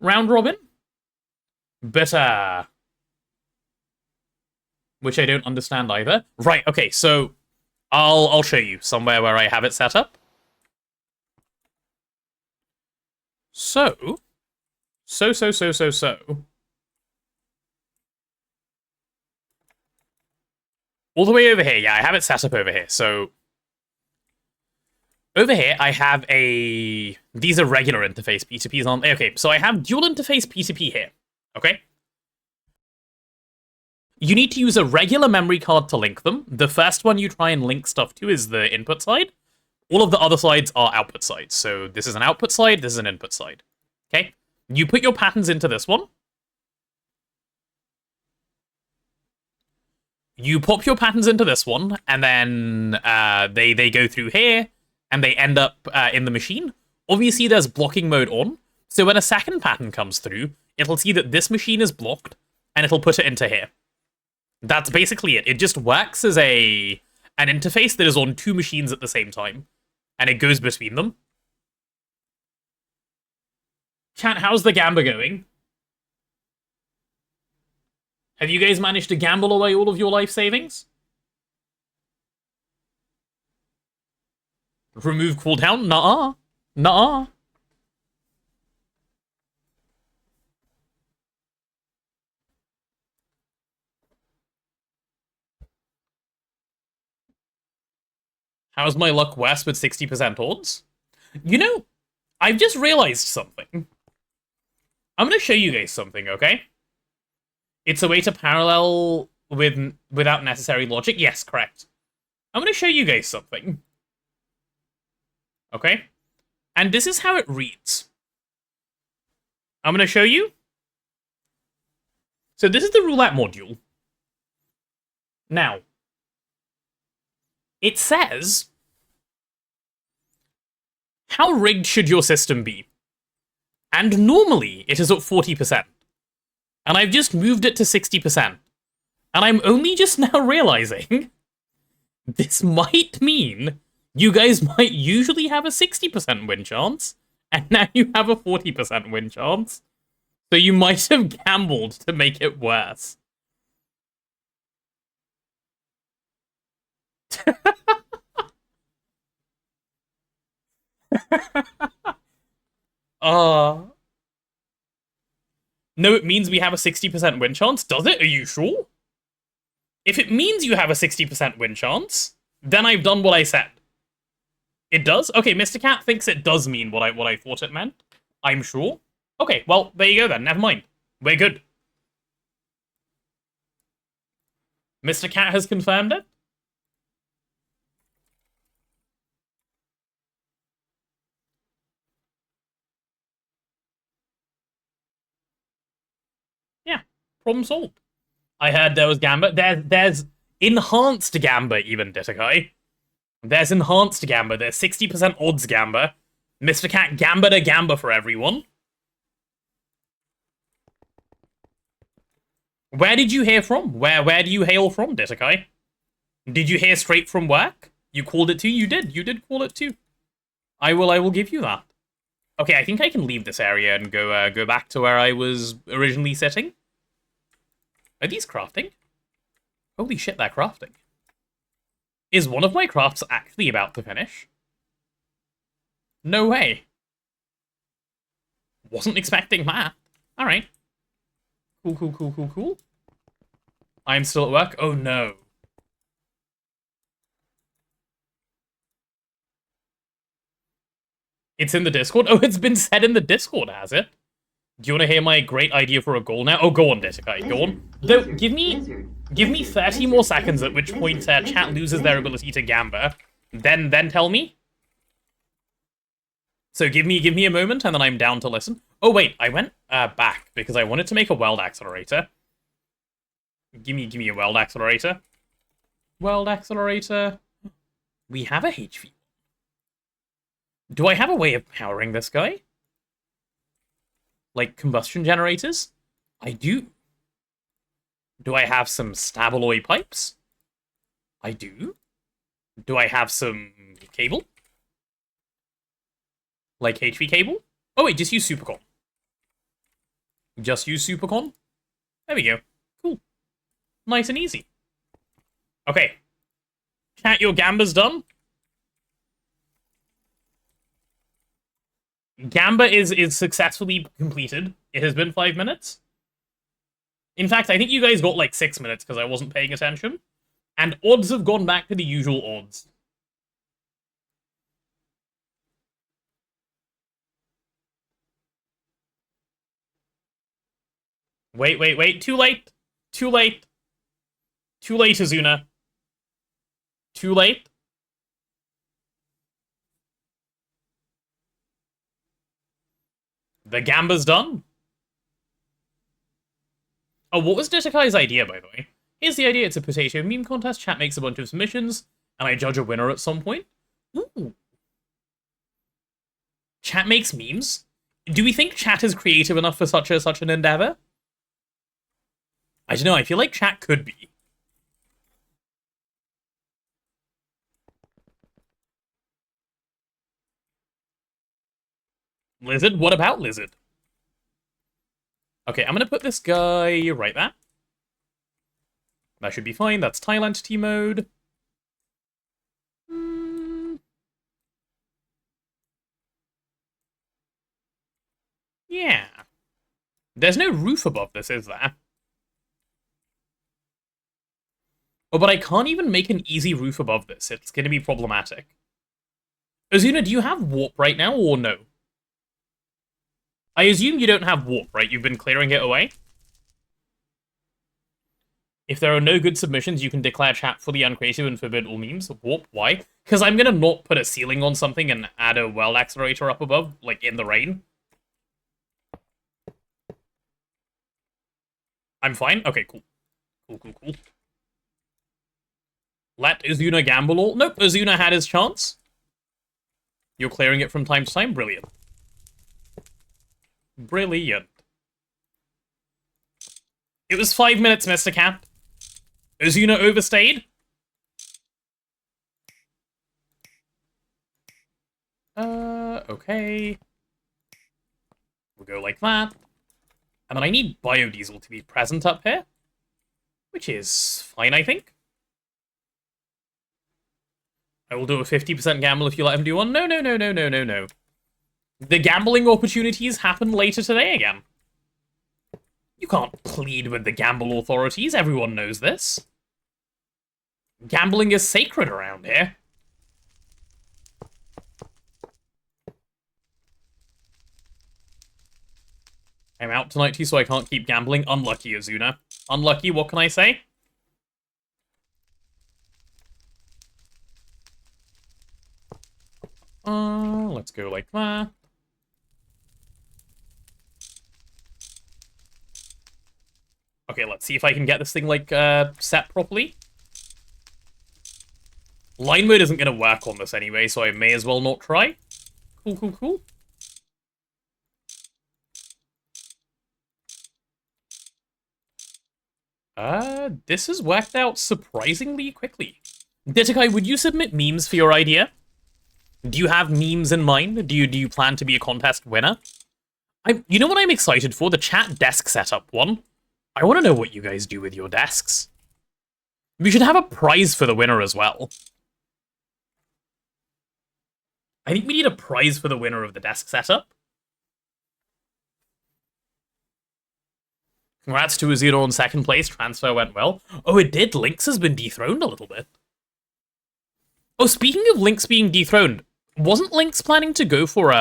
round robin, but which I don't understand either. Right, okay, so I'll show you somewhere where I have it set up. So all the way over here, yeah, I have it set up over here. So over here, I have these are regular interface P2Ps on... Okay, so I have dual interface P2P here, okay? You need to use a regular memory card to link them. The first one you try and link stuff to is the input side. All of the other sides are output sides. So this is an output side, this is an input side, okay? You put your patterns into this one. You pop your patterns into this one, and then they go through here, and they end up in the machine. Obviously, there's blocking mode on, so when a second pattern comes through, it'll see that this machine is blocked, and it'll put it into here. That's basically it. It just works as an interface that is on 2 machines at the same time, and it goes between them. Chat, how's the Gamba going? Have you guys managed to gamble away all of your life savings? Remove cooldown? Nuh-uh. Nuh-uh. How's my luck worse with 60% odds? You know, I've just realized something. I'm going to show you guys something, okay? It's a way to parallel without necessary logic. Yes, correct. I'm going to show you guys something. Okay? And this is how it reads. I'm going to show you. So this is the roulette module. Now, it says, how rigged should your system be? And normally, it is at 40%. And I've just moved it to 60%. And I'm only just now realizing this might mean you guys might usually have a 60% win chance, and now you have a 40% win chance. So you might have gambled to make it worse. No, it means we have a 60% win chance. Does it? Are you sure? If it means you have a 60% win chance, then I've done what I said. It does? Okay, Mr. Cat thinks it does mean what I thought it meant. I'm sure. Okay, well, there you go then. Never mind. We're good. Mr. Cat has confirmed it. Yeah, problem solved. I heard there was Gamba. There's enhanced Gamba even, Ditakai. There's enhanced Gamba. There's 60% odds Gamba. Mr. Cat Gamba to Gamba for everyone. Where did you hear from? Where do you hail from, Ditakai? Did you hear straight from work? You called it too? You did call it too. I will give you that. Okay, I think I can leave this area and go back to where I was originally sitting. Are these crafting? Holy shit, they're crafting. Is one of my crafts actually about to finish? No way. Wasn't expecting that. Alright. Cool. I'm still at work? Oh no. It's in the Discord? Oh, it's been said in the Discord, has it? Do you want to hear my great idea for a goal now? Oh, go on, Ditakai, go on. Though, give me 30 more seconds, at which point chat loses their ability to Gamba. Then tell me. So give me a moment, and then I'm down to listen. Oh wait, I went back because I wanted to make a weld accelerator. Give me a weld accelerator. Weld accelerator. We have a HV. Do I have a way of powering this guy? Like combustion generators? I do. Do I have some stabaloy pipes? I do. Do I have some cable? Like HV cable? Oh wait, just use Supercon. Just use Supercon? There we go. Cool. Nice and easy. Okay. Chat, your Gamba's done. Gamba is successfully completed. It has been 5 minutes. In fact, I think you guys got like 6 minutes because I wasn't paying attention. And odds have gone back to the usual odds. Wait. Too late. Too late, Azuna. Too late. The Gamba's done. Oh, what was Ditakai's idea, by the way? Here's the idea. It's a potato meme contest. Chat makes a bunch of submissions, and I judge a winner at some point. Ooh. Chat makes memes? Do we think chat is creative enough for such an endeavor? I don't know. I feel like chat could be. Lizard? What about Lizard? Okay, I'm gonna put this guy right there. That should be fine. That's tile entity mode. Yeah. There's no roof above this, is there? Oh, but I can't even make an easy roof above this. It's gonna be problematic. Azuna, do you have warp right now, or no? I assume you don't have warp, right? You've been clearing it away? If there are no good submissions, you can declare chat fully uncreative and forbid all memes. Warp, why? Because I'm gonna not put a ceiling on something and add a weld accelerator up above, like in the rain. I'm fine? Okay, cool. Cool. Let Azuna gamble all? Nope, Azuna had his chance. You're clearing it from time to time? Brilliant. Brilliant. It was 5 minutes, Mr. Cat. Azuna overstayed? Okay. We'll go like that. And then I need biodiesel to be present up here. Which is fine, I think. I will do a 50% gamble if you let him do one. No. The gambling opportunities happen later today again. You can't plead with the gamble authorities, everyone knows this. Gambling is sacred around here. I'm out tonight too, so I can't keep gambling. Unlucky, Azuna. Unlucky, what can I say? Let's go like that. Okay, let's see if I can get this thing, like, set properly. Line mode isn't going to work on this anyway, so I may as well not try. Cool, cool, cool. This has worked out surprisingly quickly. Ditakai, would you submit memes for your idea? Do you have memes in mind? Do you plan to be a contest winner? You know what I'm excited for? The chat desk setup one. I want to know what you guys do with your desks. We should have a prize for the winner as well. I think we need a prize for the winner of the desk setup. Congrats to Azuna on second place. Transfer went well. Oh, it did. Lynx has been dethroned a little bit. Oh, speaking of Lynx being dethroned, wasn't Lynx planning to go for,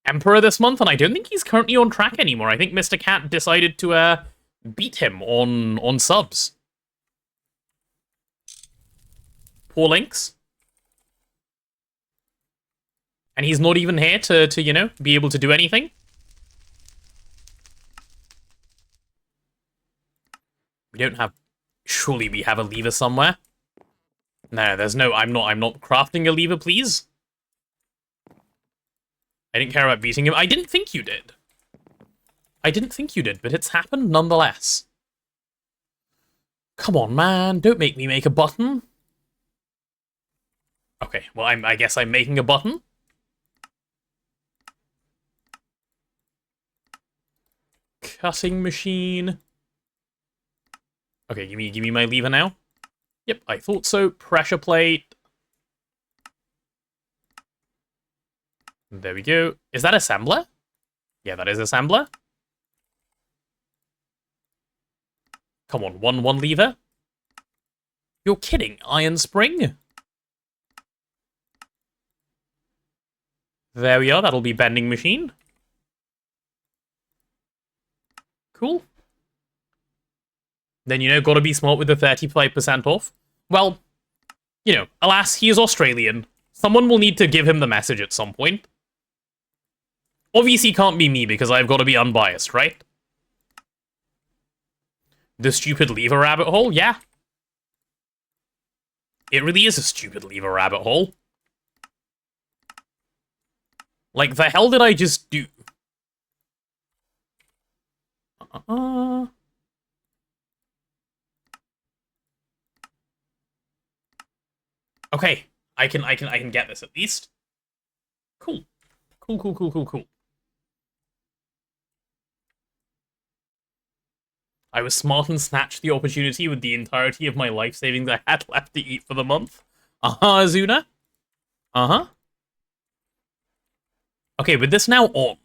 Emperor this month? And I don't think he's currently on track anymore. I think Mr. Cat decided to, beat him on subs. Poor Lynx. And he's not even here to, you know, be able to do anything. We don't have... Surely we have a lever somewhere. No, there's no... I'm not crafting a lever, please. I didn't care about beating him. I didn't think you did. I didn't think you did, but it's happened nonetheless. Come on, man. Don't make me make a button. Okay, well, I guess I'm making a button. Cutting machine. Okay, give me my lever now. Yep, I thought so. Pressure plate. There we go. Is that assembler? Yeah, that is assembler. Come on, one lever. You're kidding, iron spring? There we are, that'll be bending machine. Cool. Then, you know, gotta be smart with the 35% off. Well, you know, alas, he is Australian. Someone will need to give him the message at some point. Obviously can't be me, because I've got to be unbiased, right? The stupid lever rabbit hole? Yeah. It really is a stupid lever rabbit hole. Like, the hell did I just do? Okay, I can get this at least. Cool. Cool. I was smart and snatched the opportunity with the entirety of my life savings I had left to eat for the month. Uh-huh, Azuna. Uh-huh. Okay, with this now on,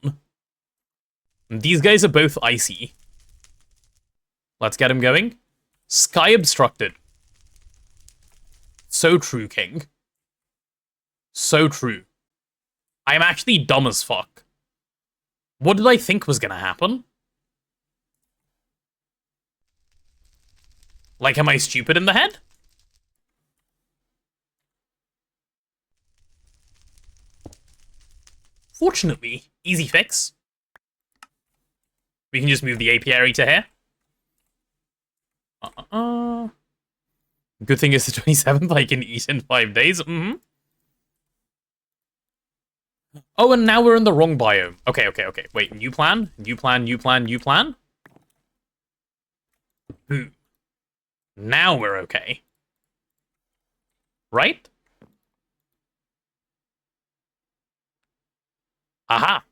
these guys are both icy. Let's get him going. Sky obstructed. So true, King. So true. I'm actually dumb as fuck. What did I think was gonna happen? Like, am I stupid in the head? Fortunately, easy fix. We can just move the apiary to here. Good thing it's the 27th, I can eat in 5 days. Oh, and now we're in the wrong biome. Okay. Wait, new plan? New plan? Boom. Now we're okay. Right? Aha!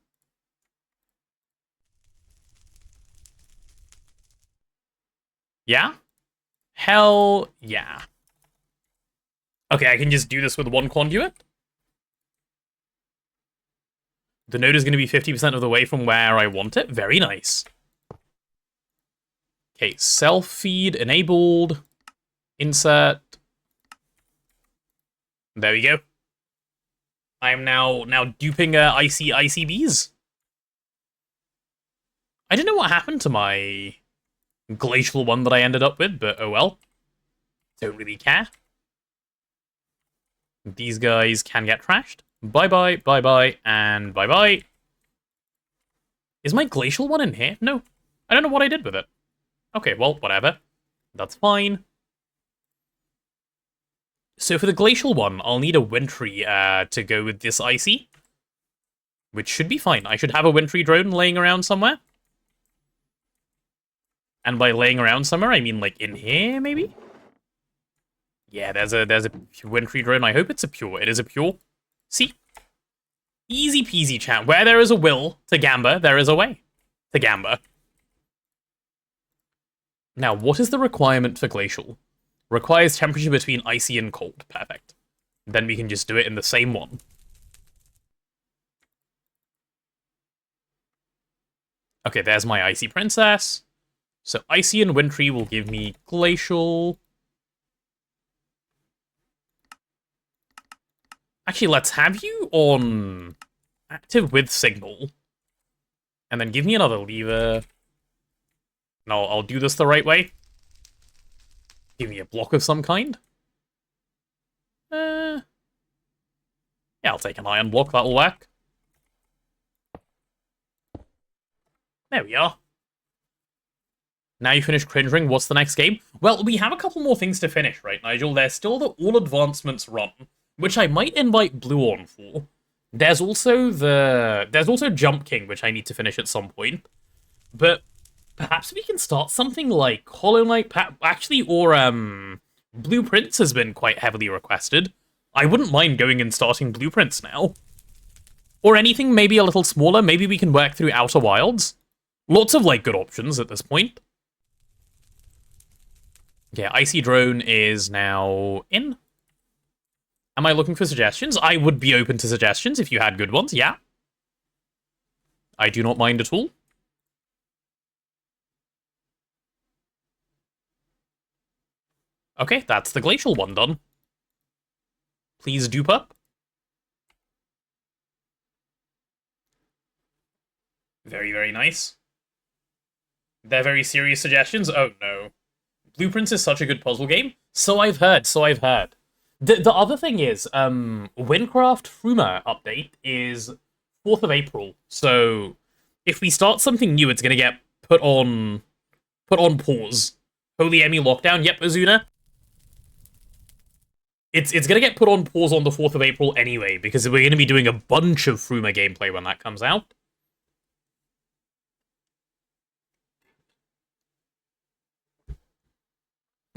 Yeah? Hell yeah. Okay, I can just do this with one conduit? The node is going to be 50% of the way from where I want it? Very nice. Okay, self-feed enabled. Insert. There we go. I am now duping ICBs. I don't know what happened to my glacial one that I ended up with, but oh well. Don't really care. These guys can get trashed. Bye-bye, bye-bye, and bye-bye. Is my glacial one in here? No. I don't know what I did with it. Okay, well, whatever. That's fine. So for the glacial one, I'll need a wintry to go with this icy. Which should be fine. I should have a wintry drone laying around somewhere. And by laying around somewhere, I mean like in here, maybe? Yeah, there's a wintry drone. I hope it's a pure. It is a pure. See? Easy peasy, chat. Where there is a will to gamba, there is a way to gamba. Now, what is the requirement for glacial? Requires temperature between icy and cold. Perfect. Then we can just do it in the same one. Okay, there's my icy princess. So icy and wintry will give me glacial. Actually, let's have you on active with signal. And then give me another lever. No, I'll do this the right way. Give me a block of some kind. Yeah, I'll take an iron block, that'll work. There we are. Now you finished cringing, what's the next game? Well, we have a couple more things to finish, right, Nigel? There's still the All Advancements run, which I might invite Blue on for. There's also Jump King, which I need to finish at some point. But perhaps we can start something like Hollow Knight, actually, or Blueprints has been quite heavily requested. I wouldn't mind going and starting Blueprints now. Or anything maybe a little smaller, maybe we can work through Outer Wilds. Lots of, like, good options at this point. Yeah, Icy Drone is now in. Am I looking for suggestions? I would be open to suggestions if you had good ones, yeah. I do not mind at all. Okay, that's the glacial one done. Please dupe up. Very, very nice. They're very serious suggestions? Oh, no. Blueprints is such a good puzzle game. So I've heard, The other thing is, Windcraft Fruma update is 4th of April. So if we start something new, it's going to get put on pause. Holy Emmy lockdown. Yep, Azuna. It's going to get put on pause on the 4th of April anyway, because we're going to be doing a bunch of Fruma gameplay when that comes out.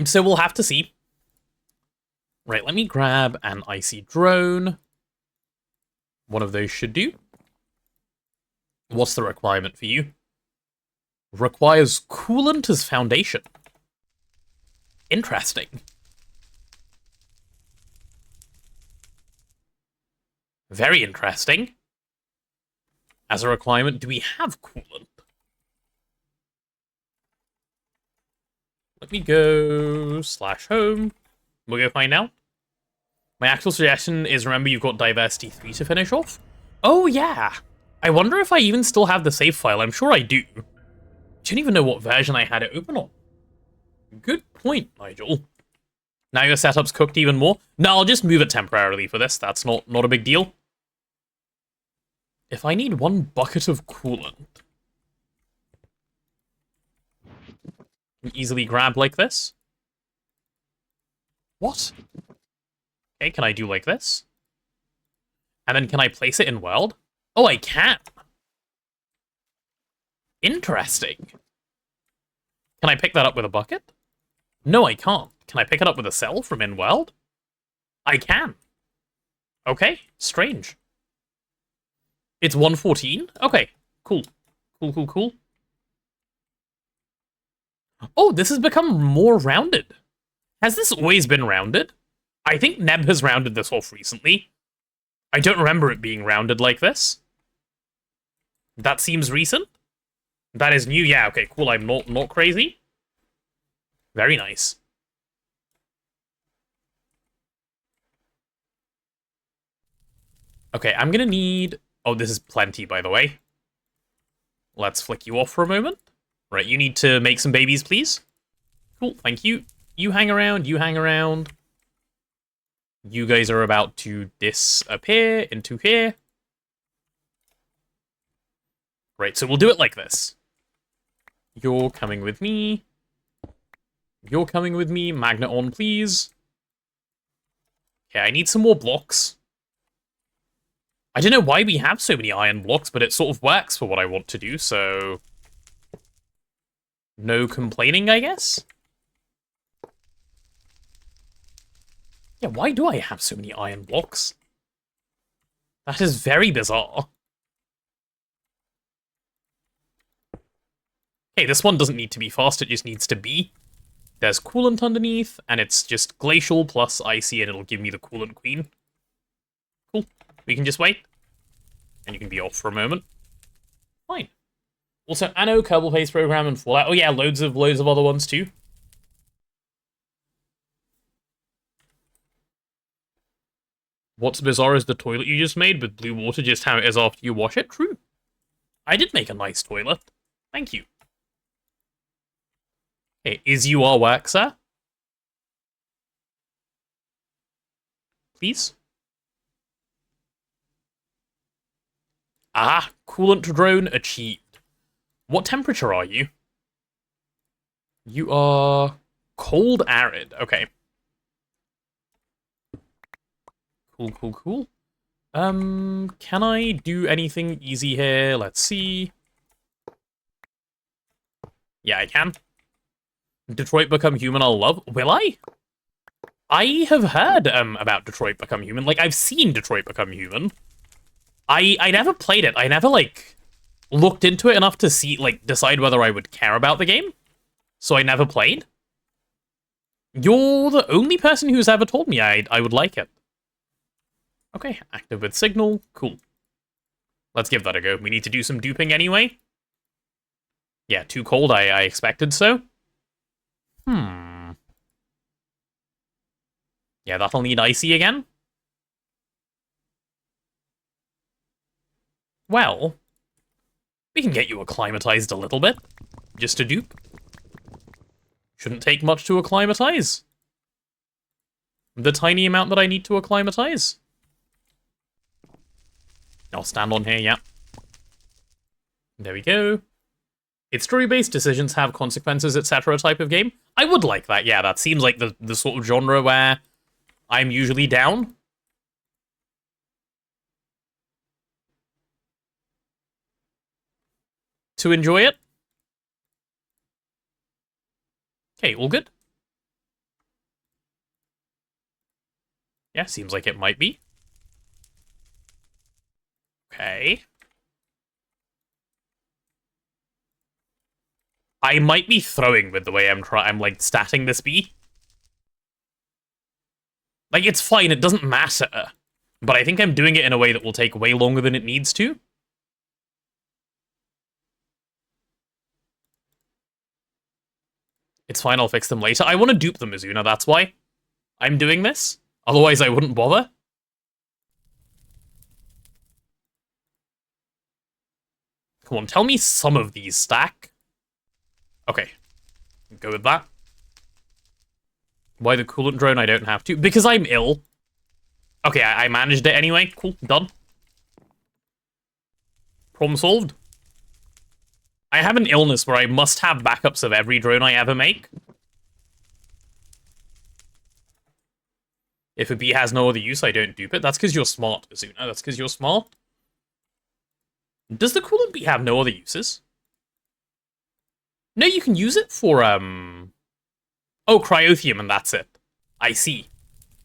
So we'll have to see. Right, let me grab an icy drone. One of those should do. What's the requirement for you? Requires coolant as foundation. Interesting. Very interesting. As a requirement, do we have coolant? Let me go /home. We'll go find out. My actual suggestion is, remember, you've got Diversity 3 to finish off. Oh, yeah. I wonder if I even still have the save file. I'm sure I do. I don't even know what version I had it open on. Good point, Nigel. Now your setup's cooked even more. No, I'll just move it temporarily for this. That's not a big deal. If I need 1 bucket of coolant, easily grab like this. What? Okay, can I do like this? And then can I place it in world? Oh, I can. Interesting. Can I pick that up with a bucket? No, I can't. Can I pick it up with a cell from in world? I can. Okay, strange. It's 114? Okay, cool. Cool. Oh, this has become more rounded. Has this always been rounded? I think Neb has rounded this off recently. I don't remember it being rounded like this. That seems recent. That is new. Yeah, okay, cool. I'm not crazy. Very nice. Okay, I'm gonna need... Oh, this is plenty, by the way. Let's flick you off for a moment. Right, you need to make some babies, please. Cool, thank you. You hang around, you hang around. You guys are about to disappear into here. Right, so we'll do it like this. You're coming with me. You're coming with me. Magnet on, please. Okay, I need some more blocks. I don't know why we have so many iron blocks, but it sort of works for what I want to do, so... No complaining, I guess? Yeah, why do I have so many iron blocks? That is very bizarre. Okay, this one doesn't need to be fast, it just needs to be. There's coolant underneath, and it's just glacial plus icy, and it'll give me the coolant queen. Cool. We can just wait. And you can be off for a moment. Fine. Also, Anno, Kerbal Space Program, and Fallout. Oh yeah, loads of other ones too. What's bizarre is the toilet you just made with blue water just how it is after you wash it. True. I did make a nice toilet. Thank you. Okay, is you our work, sir? Please? Ah, coolant drone achieved. What temperature are you? You are cold arid. Okay. Cool, cool, cool. Can I do anything easy here? Let's see. Yeah, I can. Detroit Become Human I'll love. Will I? I have heard about Detroit Become Human. Like, I've seen Detroit Become Human. I never played it. I never, like, looked into it enough to see, like, decide whether I would care about the game. So I never played. You're the only person who's ever told me I would like it. Okay, active with signal. Cool. Let's give that a go. We need to do some duping anyway. Yeah, too cold. I expected so. Yeah, that'll need icy again. Well, we can get you acclimatized a little bit. Just a dupe. Shouldn't take much to acclimatize. The tiny amount that I need to acclimatize. I'll stand on here, yeah. There we go. It's story-based, decisions have consequences, etc. type of game. I would like that, yeah. That seems like the sort of genre where I'm usually down. To enjoy it. Okay, all good? Yeah, seems like it might be. Okay. I might be throwing with the way I'm like statting this bee. Like, it's fine, it doesn't matter. But I think I'm doing it in a way that will take way longer than it needs to. It's fine, I'll fix them later. I want to dupe them, Azuna, that's why I'm doing this. Otherwise, I wouldn't bother. Come on, tell me some of these stack. Okay. Go with that. Why the coolant drone? I don't have to. Because I'm ill. Okay, I managed it anyway. Cool, done. Problem solved. I have an illness where I must have backups of every drone I ever make. If a bee has no other use, I don't dupe it. That's because you're smart, Azuna. That's because you're smart. Does the coolant bee have no other uses? No, you can use it for, Oh, cryotheum, and that's it. I see.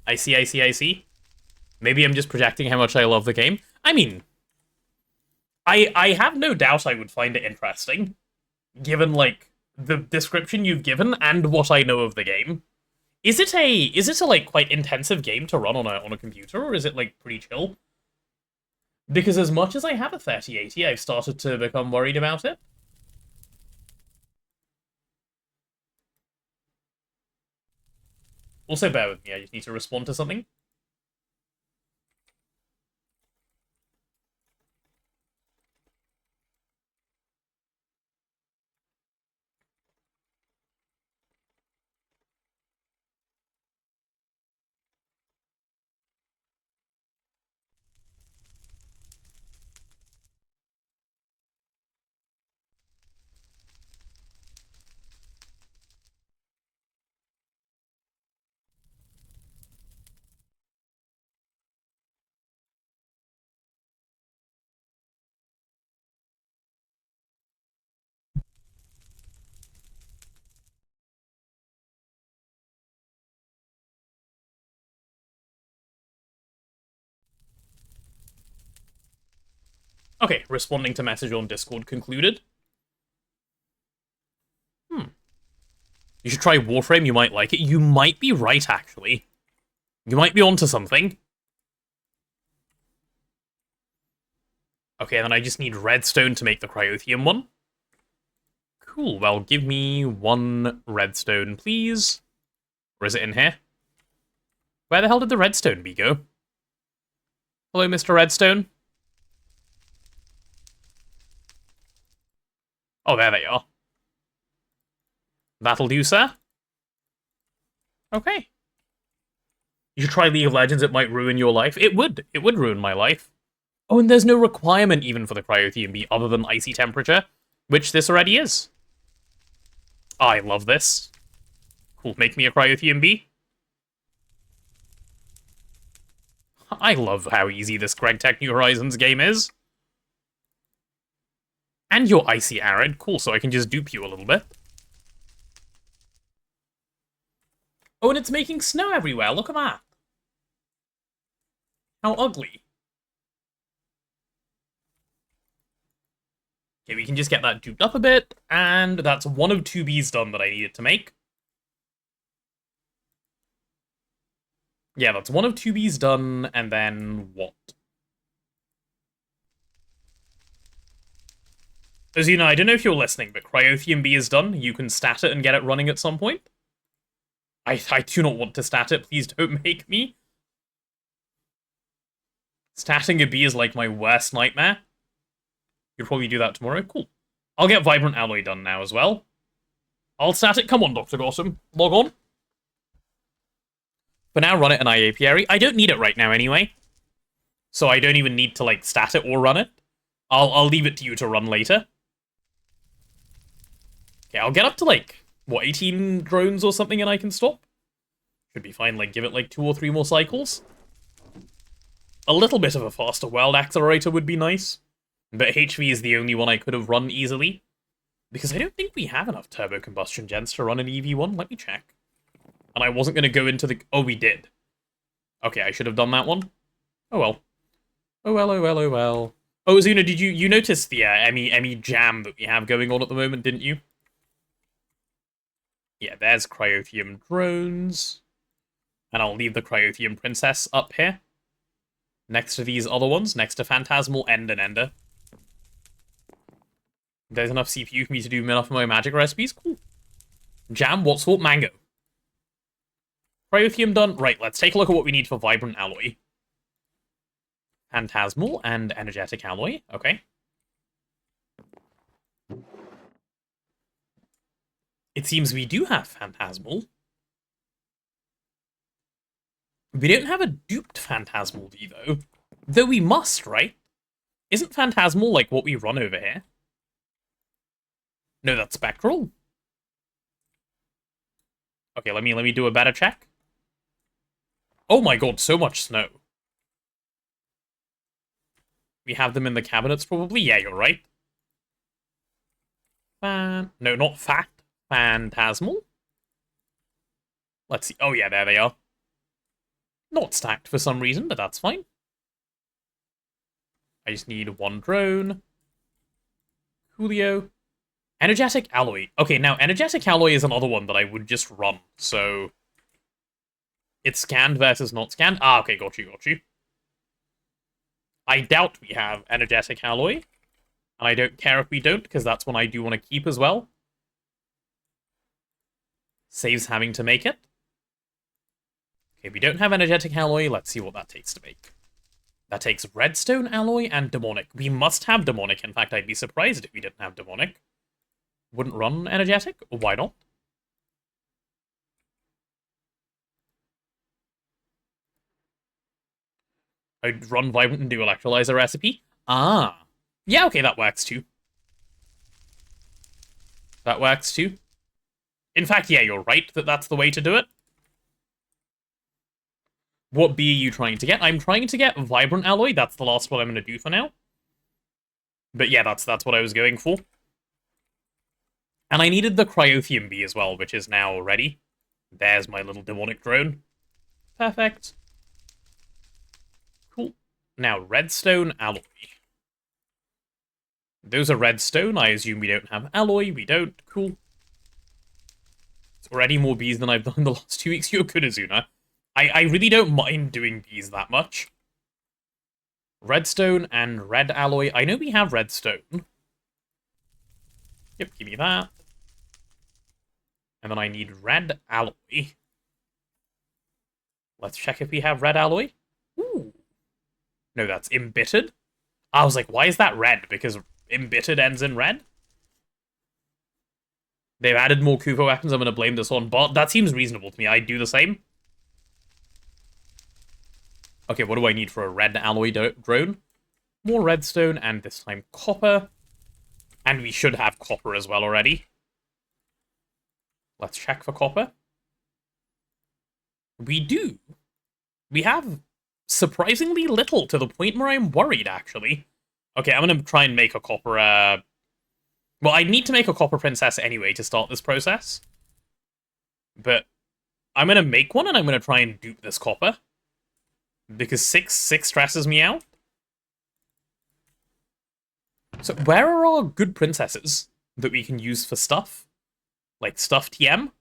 I see. Maybe I'm just projecting how much I love the game. I mean, I have no doubt I would find it interesting, given, like, the description you've given and what I know of the game. Is it a like, quite intensive game to run on a computer, or is it, like, pretty chill? Because as much as I have a 3080, I've started to become worried about it. Also, bear with me, I just need to respond to something. Okay, responding to message on Discord concluded. You should try Warframe, you might like it. You might be right, actually. You might be onto something. Okay, then I just need redstone to make the cryotheum one. Cool, well, give me 1 redstone, please. Or is it in here? Where the hell did the redstone bee go? Hello, Mr. Redstone. Oh, there they are. That'll do, sir. Okay. You should try League of Legends, it might ruin your life. It would. It would ruin my life. Oh, and there's no requirement even for the cryotheum bee other than icy temperature, which this already is. I love this. Cool, make me a cryotheum bee. I love how easy this Greg Tech New Horizons game is. And you're icy arid. Cool, so I can just dupe you a little bit. Oh, and it's making snow everywhere. Look at that. How ugly. Okay, we can just get that duped up a bit, and that's 1 of 2 bees done that I needed to make. Yeah, that's 1 of 2 bees done, and then what? Azuna, I don't know if you're listening, but cryotheum bee is done. You can stat it and get it running at some point. I do not want to stat it. Please don't make me. Statting a bee is like my worst nightmare. You'll probably do that tomorrow. Cool. I'll get Vibrant Alloy done now as well. I'll stat it. Come on, Dr. Gotham. Log on. For now, run it in IA Apiary. I don't need it right now anyway. So I don't even need to, like, stat it or run it. I'll leave it to you to run later. Okay, I'll get up to, like, what, 18 drones or something and I can stop? Should be fine, like, give it, like, 2 or 3 more cycles. A little bit of a faster world accelerator would be nice. But HV is the only one I could have run easily. Because I don't think we have enough turbo combustion gens to run an EV1. Let me check. And I wasn't going to go into the... Oh, we did. Okay, I should have done that one. Oh well. Oh well, oh well, oh well. Oh, Azuna, did you notice the Emmy jam that we have going on at the moment, didn't you? Yeah, there's cryotheum drones. And I'll leave the cryotheum princess up here. Next to these other ones, next to Phantasmal, End, and Ender. There's enough CPU for me to do enough of my magic recipes. Cool. Jam, what sort? Mango. Cryotheum done. Right, let's take a look at what we need for Vibrant Alloy. Phantasmal and Energetic Alloy. Okay. It seems we do have Phantasmal. We don't have a duped Phantasmal V, though. Though we must, right? Isn't Phantasmal like what we run over here? No, that's Spectral. Okay, let me do a better check. Oh my god, so much snow. We have them in the cabinets, probably? Yeah, you're right. No, not Fat. Phantasmal. Let's see. Oh yeah, there they are. Not stacked for some reason, but that's fine. I just need 1 drone. Coolio. Energetic Alloy. Okay, now Energetic Alloy is another one that I would just run, so... It's scanned versus not scanned. Ah, okay, got you, got you. I doubt we have Energetic Alloy. And I don't care if we don't, because that's one I do want to keep as well. Saves having to make it. Okay, we don't have energetic alloy. Let's see what that takes to make. That takes redstone alloy and demonic. We must have demonic. In fact, I'd be surprised if we didn't have demonic. Wouldn't run energetic? Why not? I'd run vibrant and do electrolyzer recipe. Ah. Yeah, okay, that works too. That works too. In fact, yeah, you're right that that's the way to do it. What B are you trying to get? I'm trying to get vibrant alloy. That's the last one I'm going to do for now. But yeah, that's what I was going for. And I needed the cryothium B as well, which is now ready. There's my little demonic drone. Perfect. Cool. Now, redstone alloy. Those are redstone. I assume we don't have alloy. We don't. Cool. It's already more bees than I've done in the last 2 weeks. You're good, Azuna. I really don't mind doing bees that much. Redstone and red alloy. I know we have redstone. Yep, give me that. And then I need red alloy. Let's check if we have red alloy. Ooh. No, that's embittered. I was like, why is that red? Because embittered ends in red? They've added more Kufa weapons. I'm going to blame this on bot. That seems reasonable to me. I'd do the same. Okay, what do I need for a red alloy drone? More redstone, and this time copper. And we should have copper as well already. Let's check for copper. We do. We have surprisingly little, to the point where I'm worried, actually. Okay, I'm going to try and make a copper... Well, I need to make a copper princess anyway to start this process. But I'm going to make one, and I'm going to try and dupe this copper. Because 6 stresses me out. So where are our good princesses that we can use for stuff? Like stuff TM?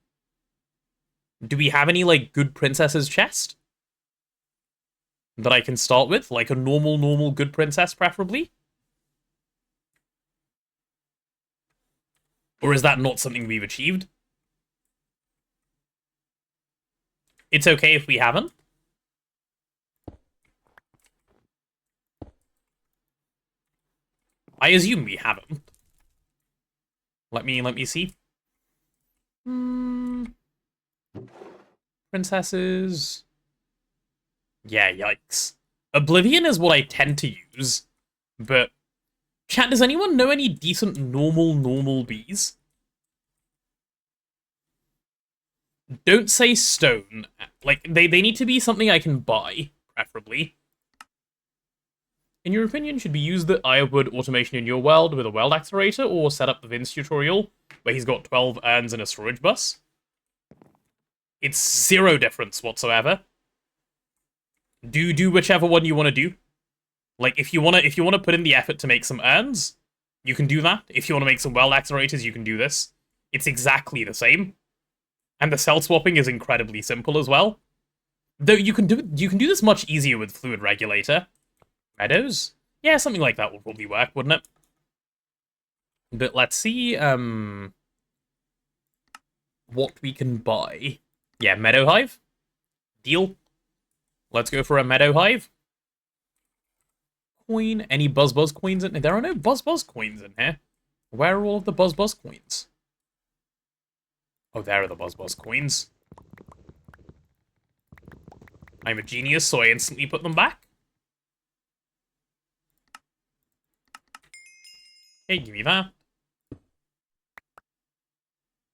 Do we have any, like, good princesses chest? That I can start with? Like a normal good princess, preferably? Or is that not something we've achieved? It's okay if we haven't. I assume we haven't. Let me see. Princesses. Yeah, yikes. Oblivion is what I tend to use. But chat, does anyone know any decent normal bees? Don't say stone. Like, they need to be something I can buy, preferably. In your opinion, should we use the Ironwood automation in your world with a weld accelerator, or set up the Vince tutorial, where he's got 12 urns and a storage bus? It's zero difference whatsoever. Do whichever one you want to do. Like, if you want to put in the effort to make some urns, you can do that. If you want to make some weld accelerators, you can do this. It's exactly the same. And the cell swapping is incredibly simple as well. Though you can do this much easier with fluid regulator. Meadows? Yeah, something like that would probably work, wouldn't it? But let's see what we can buy. Yeah, Meadow Hive. Deal. Let's go for a Meadow Hive. Coin. Any Buzz coins in here? There are no Buzz coins in here. Where are all of the Buzz coins? Oh, there are the Buzz coins. I'm a genius, so I instantly put them back. Hey, give me that.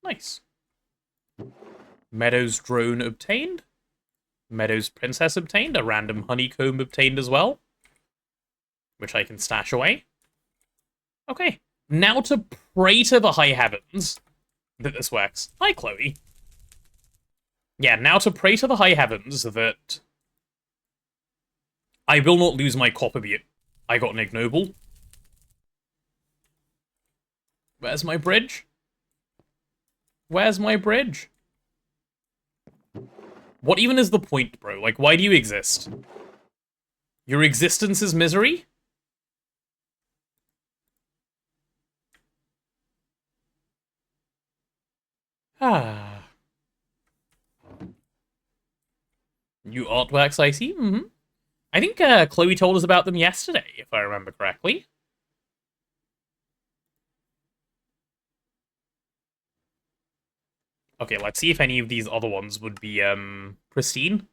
Nice. Meadows drone obtained. Meadows princess obtained. A random honeycomb obtained as well, which I can stash away. Okay, now to pray to the high heavens that this works. Hi, Chloe. Yeah, now to pray to the high heavens that I will not lose my copper beat. I got an ignoble. Where's my bridge? Where's my bridge? What even is the point, bro? Like, why do you exist? Your existence is misery? Ah. New artworks, I see. I think Chloe told us about them yesterday, if I remember correctly. Okay, let's see if any of these other ones would be, pristine.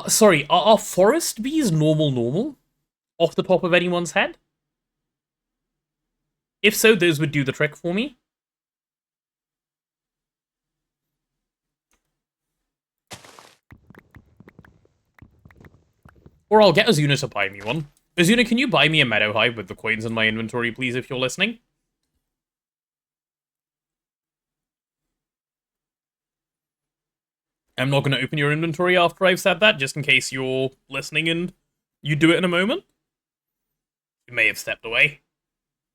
Sorry, are forest bees normal? Off the top of anyone's head? If so, those would do the trick for me. Or I'll get Azuna to buy me one. Azuna, can you buy me a meadow hive with the coins in my inventory, please, if you're listening? I'm not going to open your inventory after I've said that, just in case you're listening and you do it in a moment. He may have stepped away.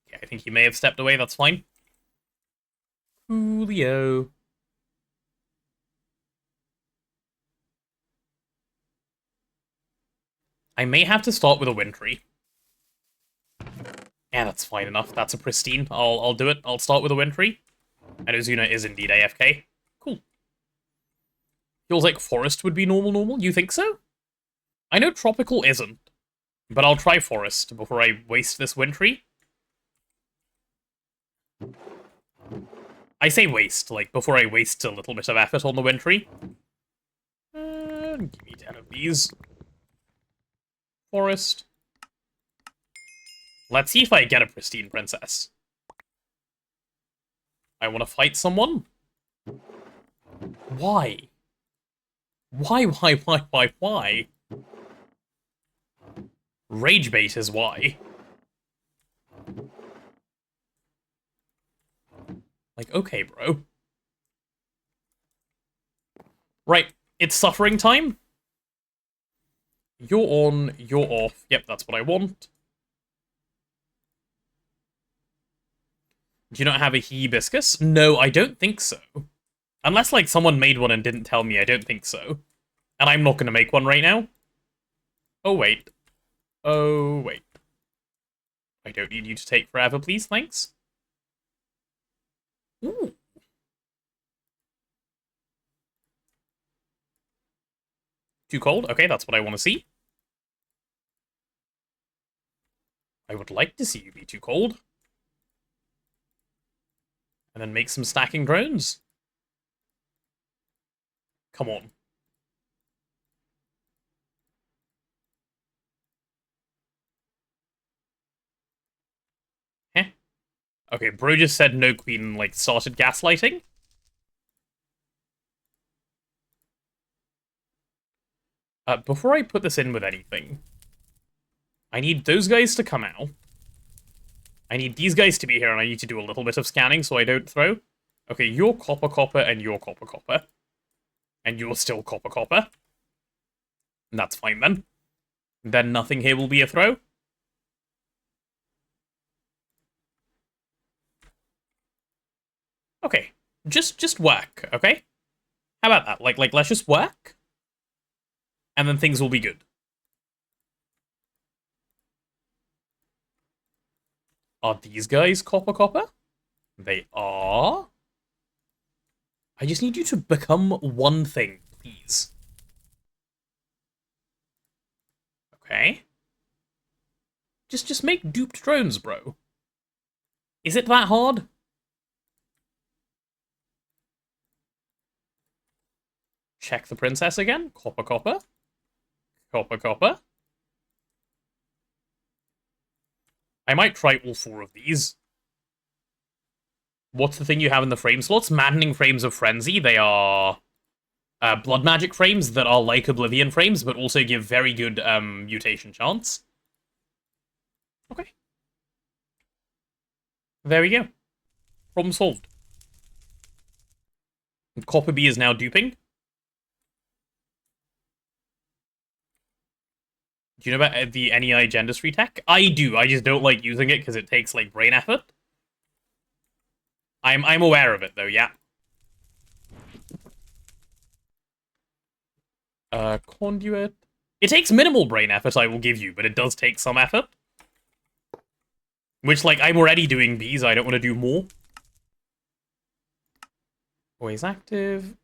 Yeah, I think he may have stepped away, that's fine. Julio. I may have to start with a wintry. Yeah, that's fine enough. That's a pristine. I'll do it. I'll start with a wintry. And Azuna is indeed AFK. Cool. Feels like forest would be normal. You think so? I know tropical isn't. But I'll try forest before I waste this wintry. I say waste, like, before I waste a little bit of effort on the wintry. Give me 10 of these. Forest. Let's see if I get a pristine princess. I want to fight someone? Why? Why? Rage bait is why. Like, okay, bro. Right, it's suffering time. You're on, you're off. Yep, that's what I want. Do you not have a hibiscus? No, I don't think so. Unless, like, someone made one and didn't tell me, I don't think so. And I'm not going to make one right now. Oh, wait. Oh, wait. I don't need you to take forever, please, thanks. Ooh. Too cold? Okay, that's what I want to see. I would like to see you be too cold. And then make some stacking drones. Come on. Heh. Okay, bro just said no queen and, like, started gaslighting. Before I put this in with anything, I need those guys to come out. I need these guys to be here, and I need to do a little bit of scanning so I don't throw. Okay, you're copper, and you're copper. And you're still copper. And that's fine then. Then nothing here will be a throw. Okay, just work, okay? How about that? Like let's just work, and then things will be good. Are these guys copper? They are. I just need you to become one thing, please. Okay. Just make duped drones, bro. Is it that hard? Check the princess again. Copper. I might try all 4 of these. What's the thing you have in the frame slots? Maddening Frames of Frenzy. They are blood magic frames that are like Oblivion frames, but also give very good mutation chance. Okay. There we go. Problem solved. Copper Bee is now duping. Do you know about the NEI Gendustry tech? I do, I just don't like using it because it takes, like, brain effort. I'm aware of it, though, yeah. Conduit. It takes minimal brain effort, I will give you, but it does take some effort. Which, like, I'm already doing bees, I don't want to do more. Always active.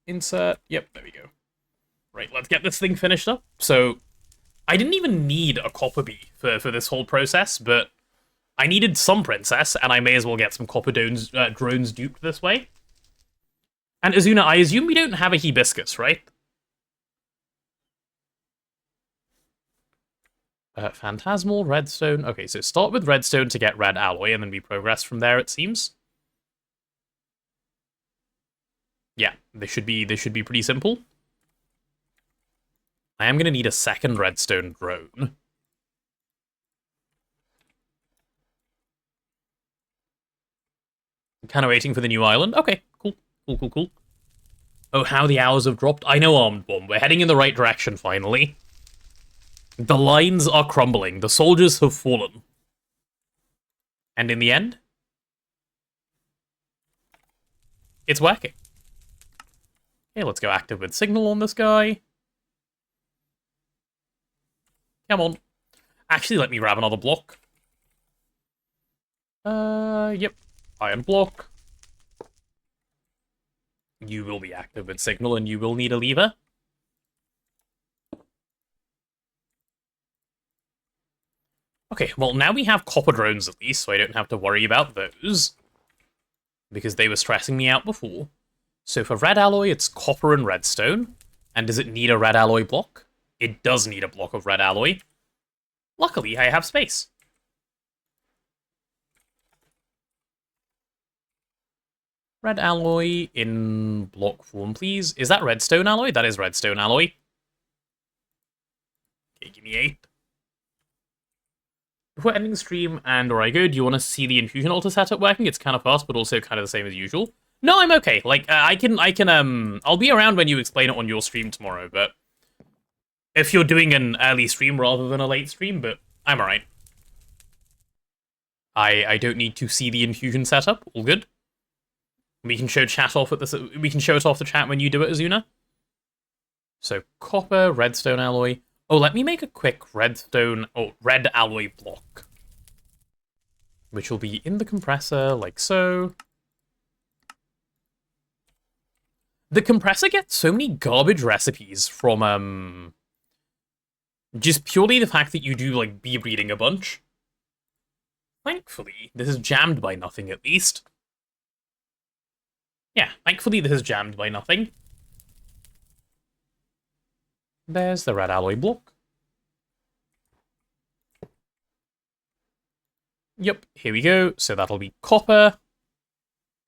Insert. Yep, there we go. Right, let's get this thing finished up. So, I didn't even need a copper bee for this whole process, but I needed some princess, and I may as well get some copper drones duped this way. And Azuna, I assume we don't have a hibiscus, right? Phantasmal, redstone. Okay, so start with redstone to get red alloy, and then we progress from there, it seems. Yeah, this should be pretty simple. I am going to need a second redstone drone. I'm kind of waiting for the new island. Okay, cool. Cool. Oh, how the hours have dropped. I know, Armed Bomb. We're heading in the right direction, finally. The lines are crumbling. The soldiers have fallen. And in the end, it's working. Okay, let's go active with signal on this guy. Come on. Actually, let me grab another block. Yep. Iron block. You will be active with signal, and you will need a lever. Okay, well, now we have copper drones at least, so I don't have to worry about those. Because they were stressing me out before. So for red alloy, it's copper and redstone. And does it need a red alloy block? It does need a block of red alloy. Luckily, I have space. Red alloy in block form, please. Is that redstone alloy? That is redstone alloy. Okay, give me 8. Before ending the stream and or I go, do you want to see the infusion altar setup working? It's kind of fast, but also kind of the same as usual. No, I'm okay. Like, I'll be around when you explain it on your stream tomorrow, but if you're doing an early stream rather than a late stream, but I'm alright. I don't need to see the infusion setup. All good. We can show chat off at this. We can show it off the chat when you do it, Azuna. So copper, redstone alloy. Oh, let me make a quick redstone or red alloy block, which will be in the compressor like so. The compressor gets so many garbage recipes from just purely the fact that you do like bee breeding a bunch. Thankfully, this is jammed by nothing at least. Yeah, thankfully this is jammed by nothing. There's the red alloy block. Yep, here we go. So that'll be copper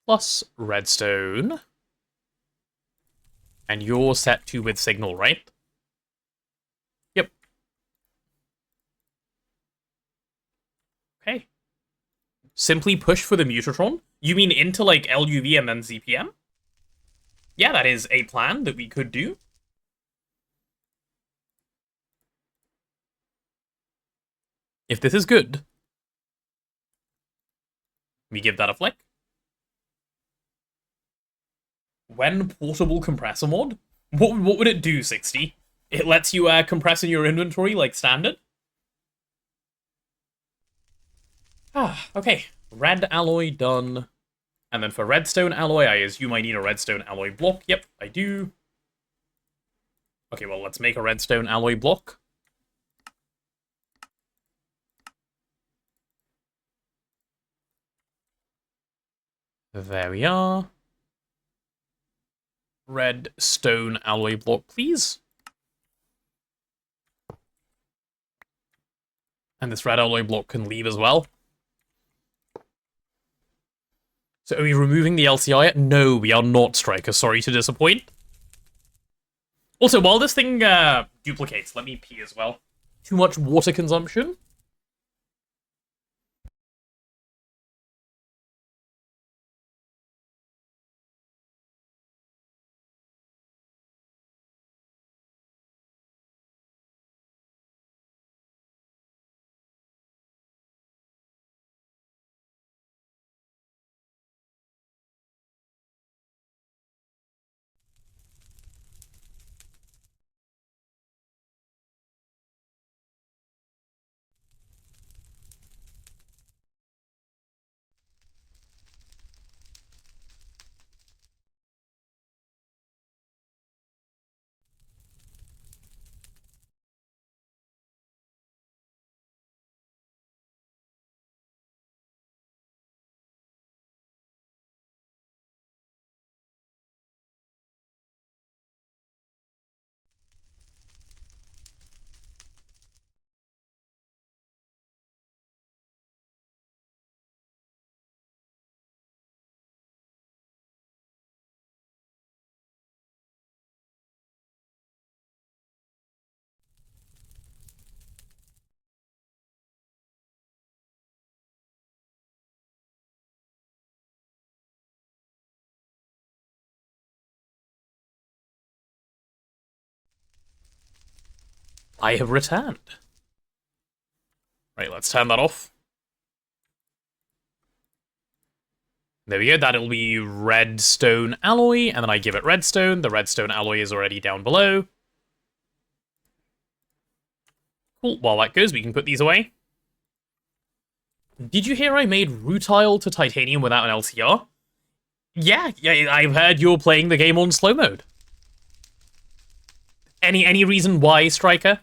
plus redstone. And you're set to with signal, right? Yep. Okay. Simply push for the Mutatron? You mean into, like, LUV and then ZPM? Yeah, that is a plan that we could do. If this is good, we give that a flick. When portable compressor mod? What would it do, 60? It lets you compress in your inventory like standard? Ah, okay. Red alloy done. And then for redstone alloy, I assume I need a redstone alloy block. Yep, I do. Okay, well, let's make a redstone alloy block. There we are. Redstone alloy block, please. And this red alloy block can leave as well. So are we removing the LCI? No, we are not, Striker. Sorry to disappoint. Also, while this thing duplicates, let me pee as well. Too much water consumption. I have returned. Right, let's turn that off. There we go, that'll be redstone alloy, and then I give it redstone. The redstone alloy is already down below. Cool, while that goes, we can put these away. Did you hear I made rutile to titanium without an LCR? Yeah, I've heard you're playing the game on slow mode. Any reason why, Striker?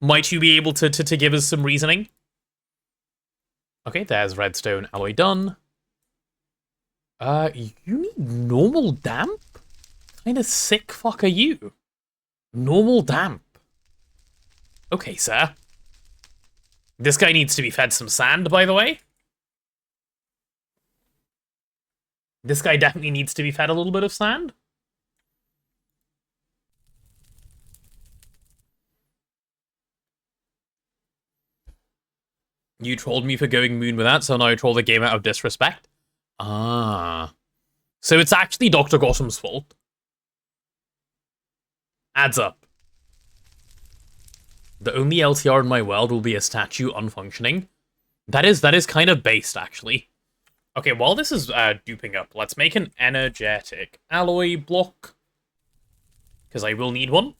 Might you be able to give us some reasoning? Okay, there's redstone alloy done. You need normal damp? Kinda sick fuck are you? Normal damp. Okay, sir. This guy needs to be fed some sand, by the way. This guy definitely needs to be fed a little bit of sand. You trolled me for going moon with that, so now I troll the game out of disrespect. Ah. So it's actually Dr. Gotham's fault. Adds up. The only LTR in my world will be a statue unfunctioning. That is kind of based, actually. Okay, while this is duping up, let's make an energetic alloy block. Because I will need one.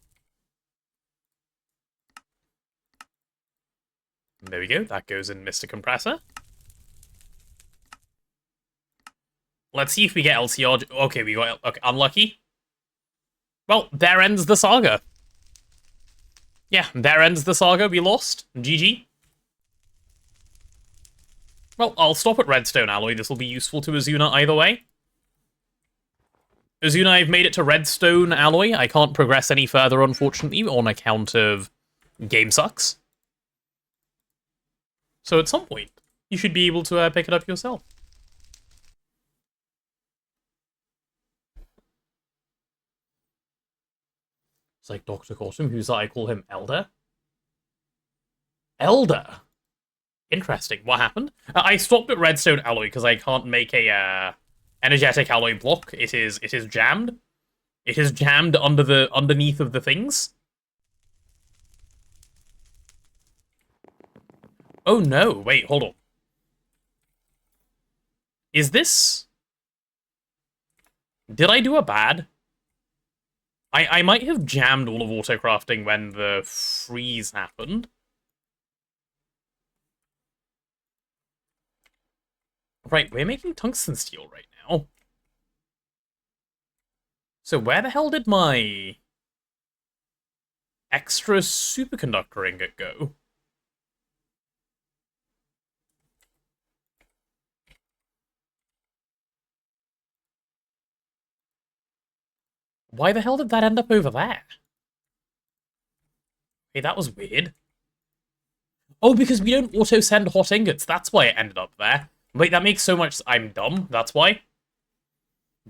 There we go, that goes in Mr. Compressor. Let's see if we get LCR. Okay, we got... Okay, unlucky. Well, there ends the saga. Yeah, there ends the saga. We lost. GG. Well, I'll stop at redstone alloy. This will be useful to Azuna either way. Azuna, I've made it to redstone alloy. I can't progress any further, unfortunately, on account of game sucks. So at some point, you should be able to pick it up yourself. It's like Dr. Gotham, who's I call him Elder. Elder? Interesting. What happened? I stopped at redstone alloy because I can't make a energetic alloy block. It is jammed. It is jammed underneath of the things. Oh no, wait, hold on. Is this... Did I do a bad? I might have jammed all of autocrafting when the freeze happened. Right, we're making tungsten steel right now. So where the hell did my extra superconductor ingot go? Why the hell did that end up over there? Hey, that was weird. Oh, because we don't auto-send hot ingots. That's why it ended up there. Wait, that makes so much... I'm dumb. That's why.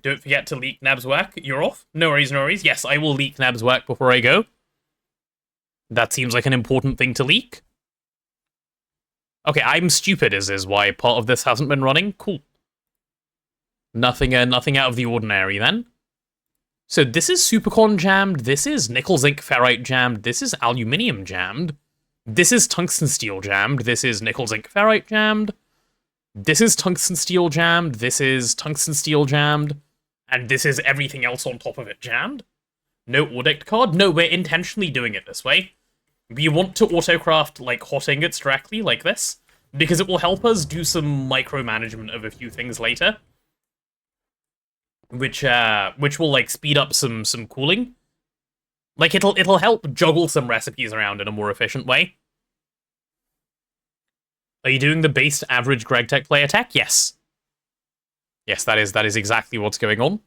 Don't forget to leak Nab's work. You're off? No worries, no worries. Yes, I will leak Nab's work before I go. That seems like an important thing to leak. Okay, I'm stupid is why part of this hasn't been running. Cool. Nothing out of the ordinary, then. So this is supercon jammed, this is nickel zinc ferrite jammed, this is aluminium jammed, this is tungsten steel jammed, this is nickel zinc ferrite jammed, this is tungsten steel jammed, this is tungsten steel jammed, and this is everything else on top of it jammed. No audit card? No, we're intentionally doing it this way. We want to autocraft like hot ingots directly, like this, because it will help us do some micromanagement of a few things later. Which will like speed up some cooling. Like it'll help juggle some recipes around in a more efficient way. Are you doing the based average Greg Tech player tech? Yes. Yes, that is exactly what's going on.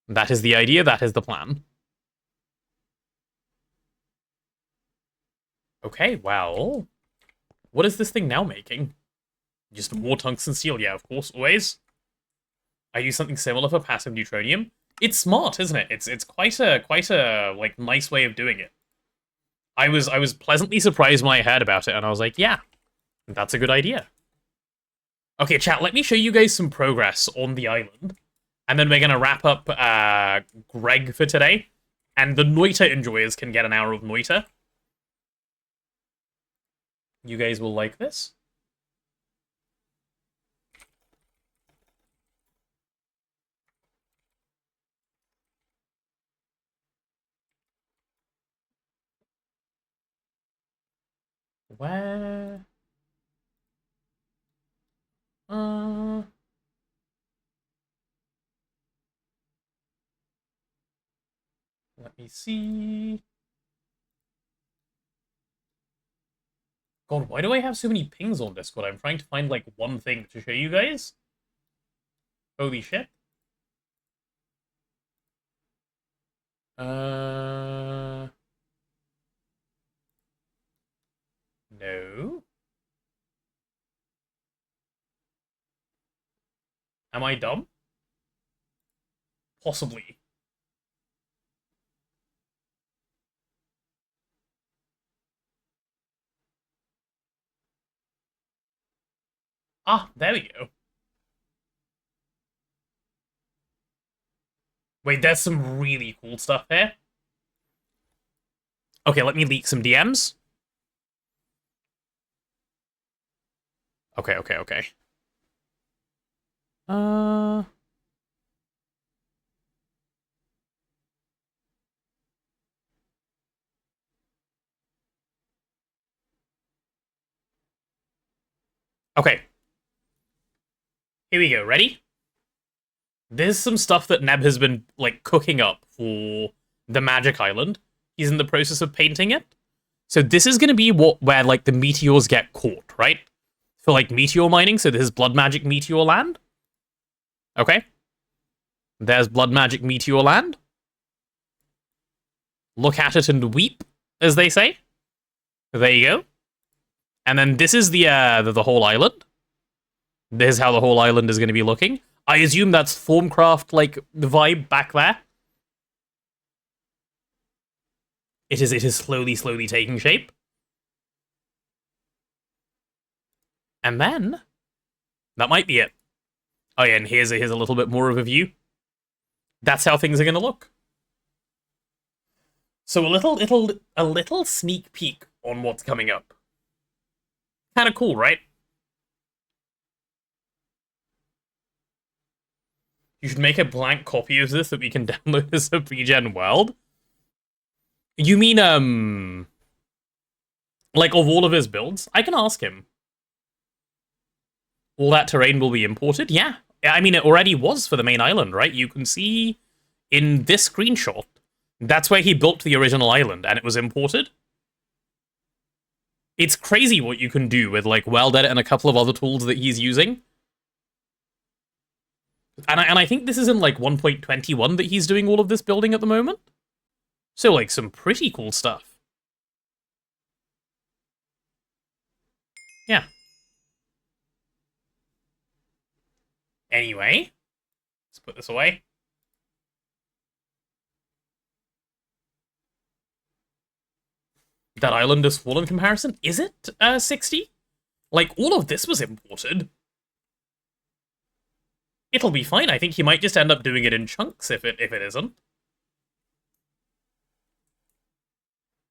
That is the idea, that is the plan. Okay, well. What is this thing now making? Just more tungsten steel, yeah, of course, always. I use something similar for passive neutronium. It's smart, isn't it? It's quite a like nice way of doing it. I was pleasantly surprised when I heard about it, and I was like, yeah, that's a good idea. Okay, chat, let me show you guys some progress on the island, and then we're gonna wrap up Greg for today, And the Noita enjoyers can get an hour of Noita. You guys will like this. Where? Let me see. God, why do I have so many pings on Discord? I'm trying to find, like, one thing to show you guys. Holy shit. No. Am I dumb? Possibly. Ah, there we go. Wait, there's some really cool stuff here. Okay, let me leak some DMs. Okay. Okay. Here we go. Ready? There's some stuff that Neb has been, like, cooking up for the Magic Island. He's in the process of painting it. So this is going to be where, like, the meteors get caught, right? For, like, meteor mining, so this is Blood Magic Meteor Land. Okay. There's Blood Magic Meteor Land. Look at it and weep, as they say. There you go. And then this is the whole island. This is how the whole island is going to be looking. I assume that's Formcraft, like, the vibe back there. It is slowly taking shape. And then, that might be it. Oh yeah, and here's a little bit more of a view. That's how things are going to look. So a little sneak peek on what's coming up. Kind of cool, right? You should make a blank copy of this that we can download as a pre-gen world. You mean, like, of all of his builds? I can ask him. All that terrain will be imported? Yeah. I mean, it already was for the main island, right? You can see in this screenshot, that's where he built the original island, and it was imported. It's crazy what you can do with, like, WorldEdit and a couple of other tools that he's using. And I think this is in, like, 1.21 that he's doing all of this building at the moment. So, like, some pretty cool stuff. Yeah. Anyway, let's put this away. That island is full in comparison? Is it 60? Like, all of this was imported. It'll be fine. I think he might just end up doing it in chunks if it isn't.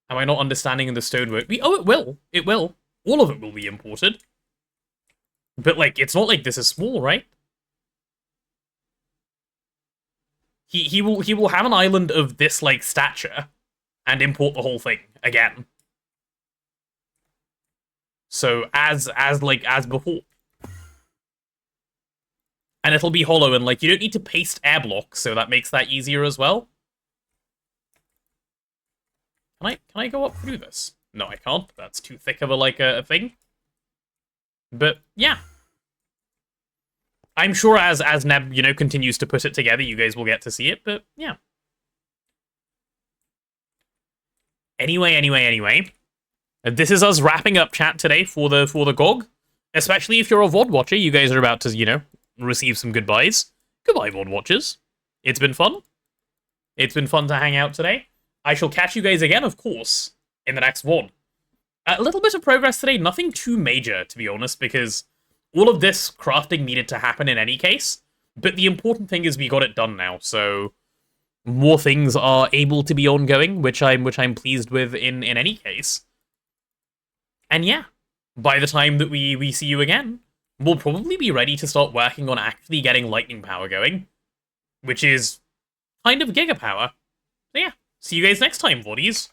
Am I not understanding the stonework? Oh, it will. It will. All of it will be imported. But, like, it's not like this is small, right? He will have an island of this, like, stature and import the whole thing again. So, as before. And it'll be hollow, and, like, you don't need to paste air blocks, so that makes that easier as well. Can I go up through this? No, I can't. That's too thick of a thing. But, yeah. I'm sure as Neb, you know, continues to put it together, you guys will get to see it, but, yeah. Anyway. This is us wrapping up chat today for the GOG. Especially if you're a VOD watcher, you guys are about to, you know, receive some goodbyes. Goodbye, VOD watchers. It's been fun. It's been fun to hang out today. I shall catch you guys again, of course, in the next VOD. A little bit of progress today, nothing too major, to be honest, because all of this crafting needed to happen in any case. But the important thing is we got it done now, so more things are able to be ongoing, which I'm pleased with in any case. And yeah, by the time that we see you again, we'll probably be ready to start working on actually getting lightning power going, which is kind of gigapower. So yeah, see you guys next time, VODs.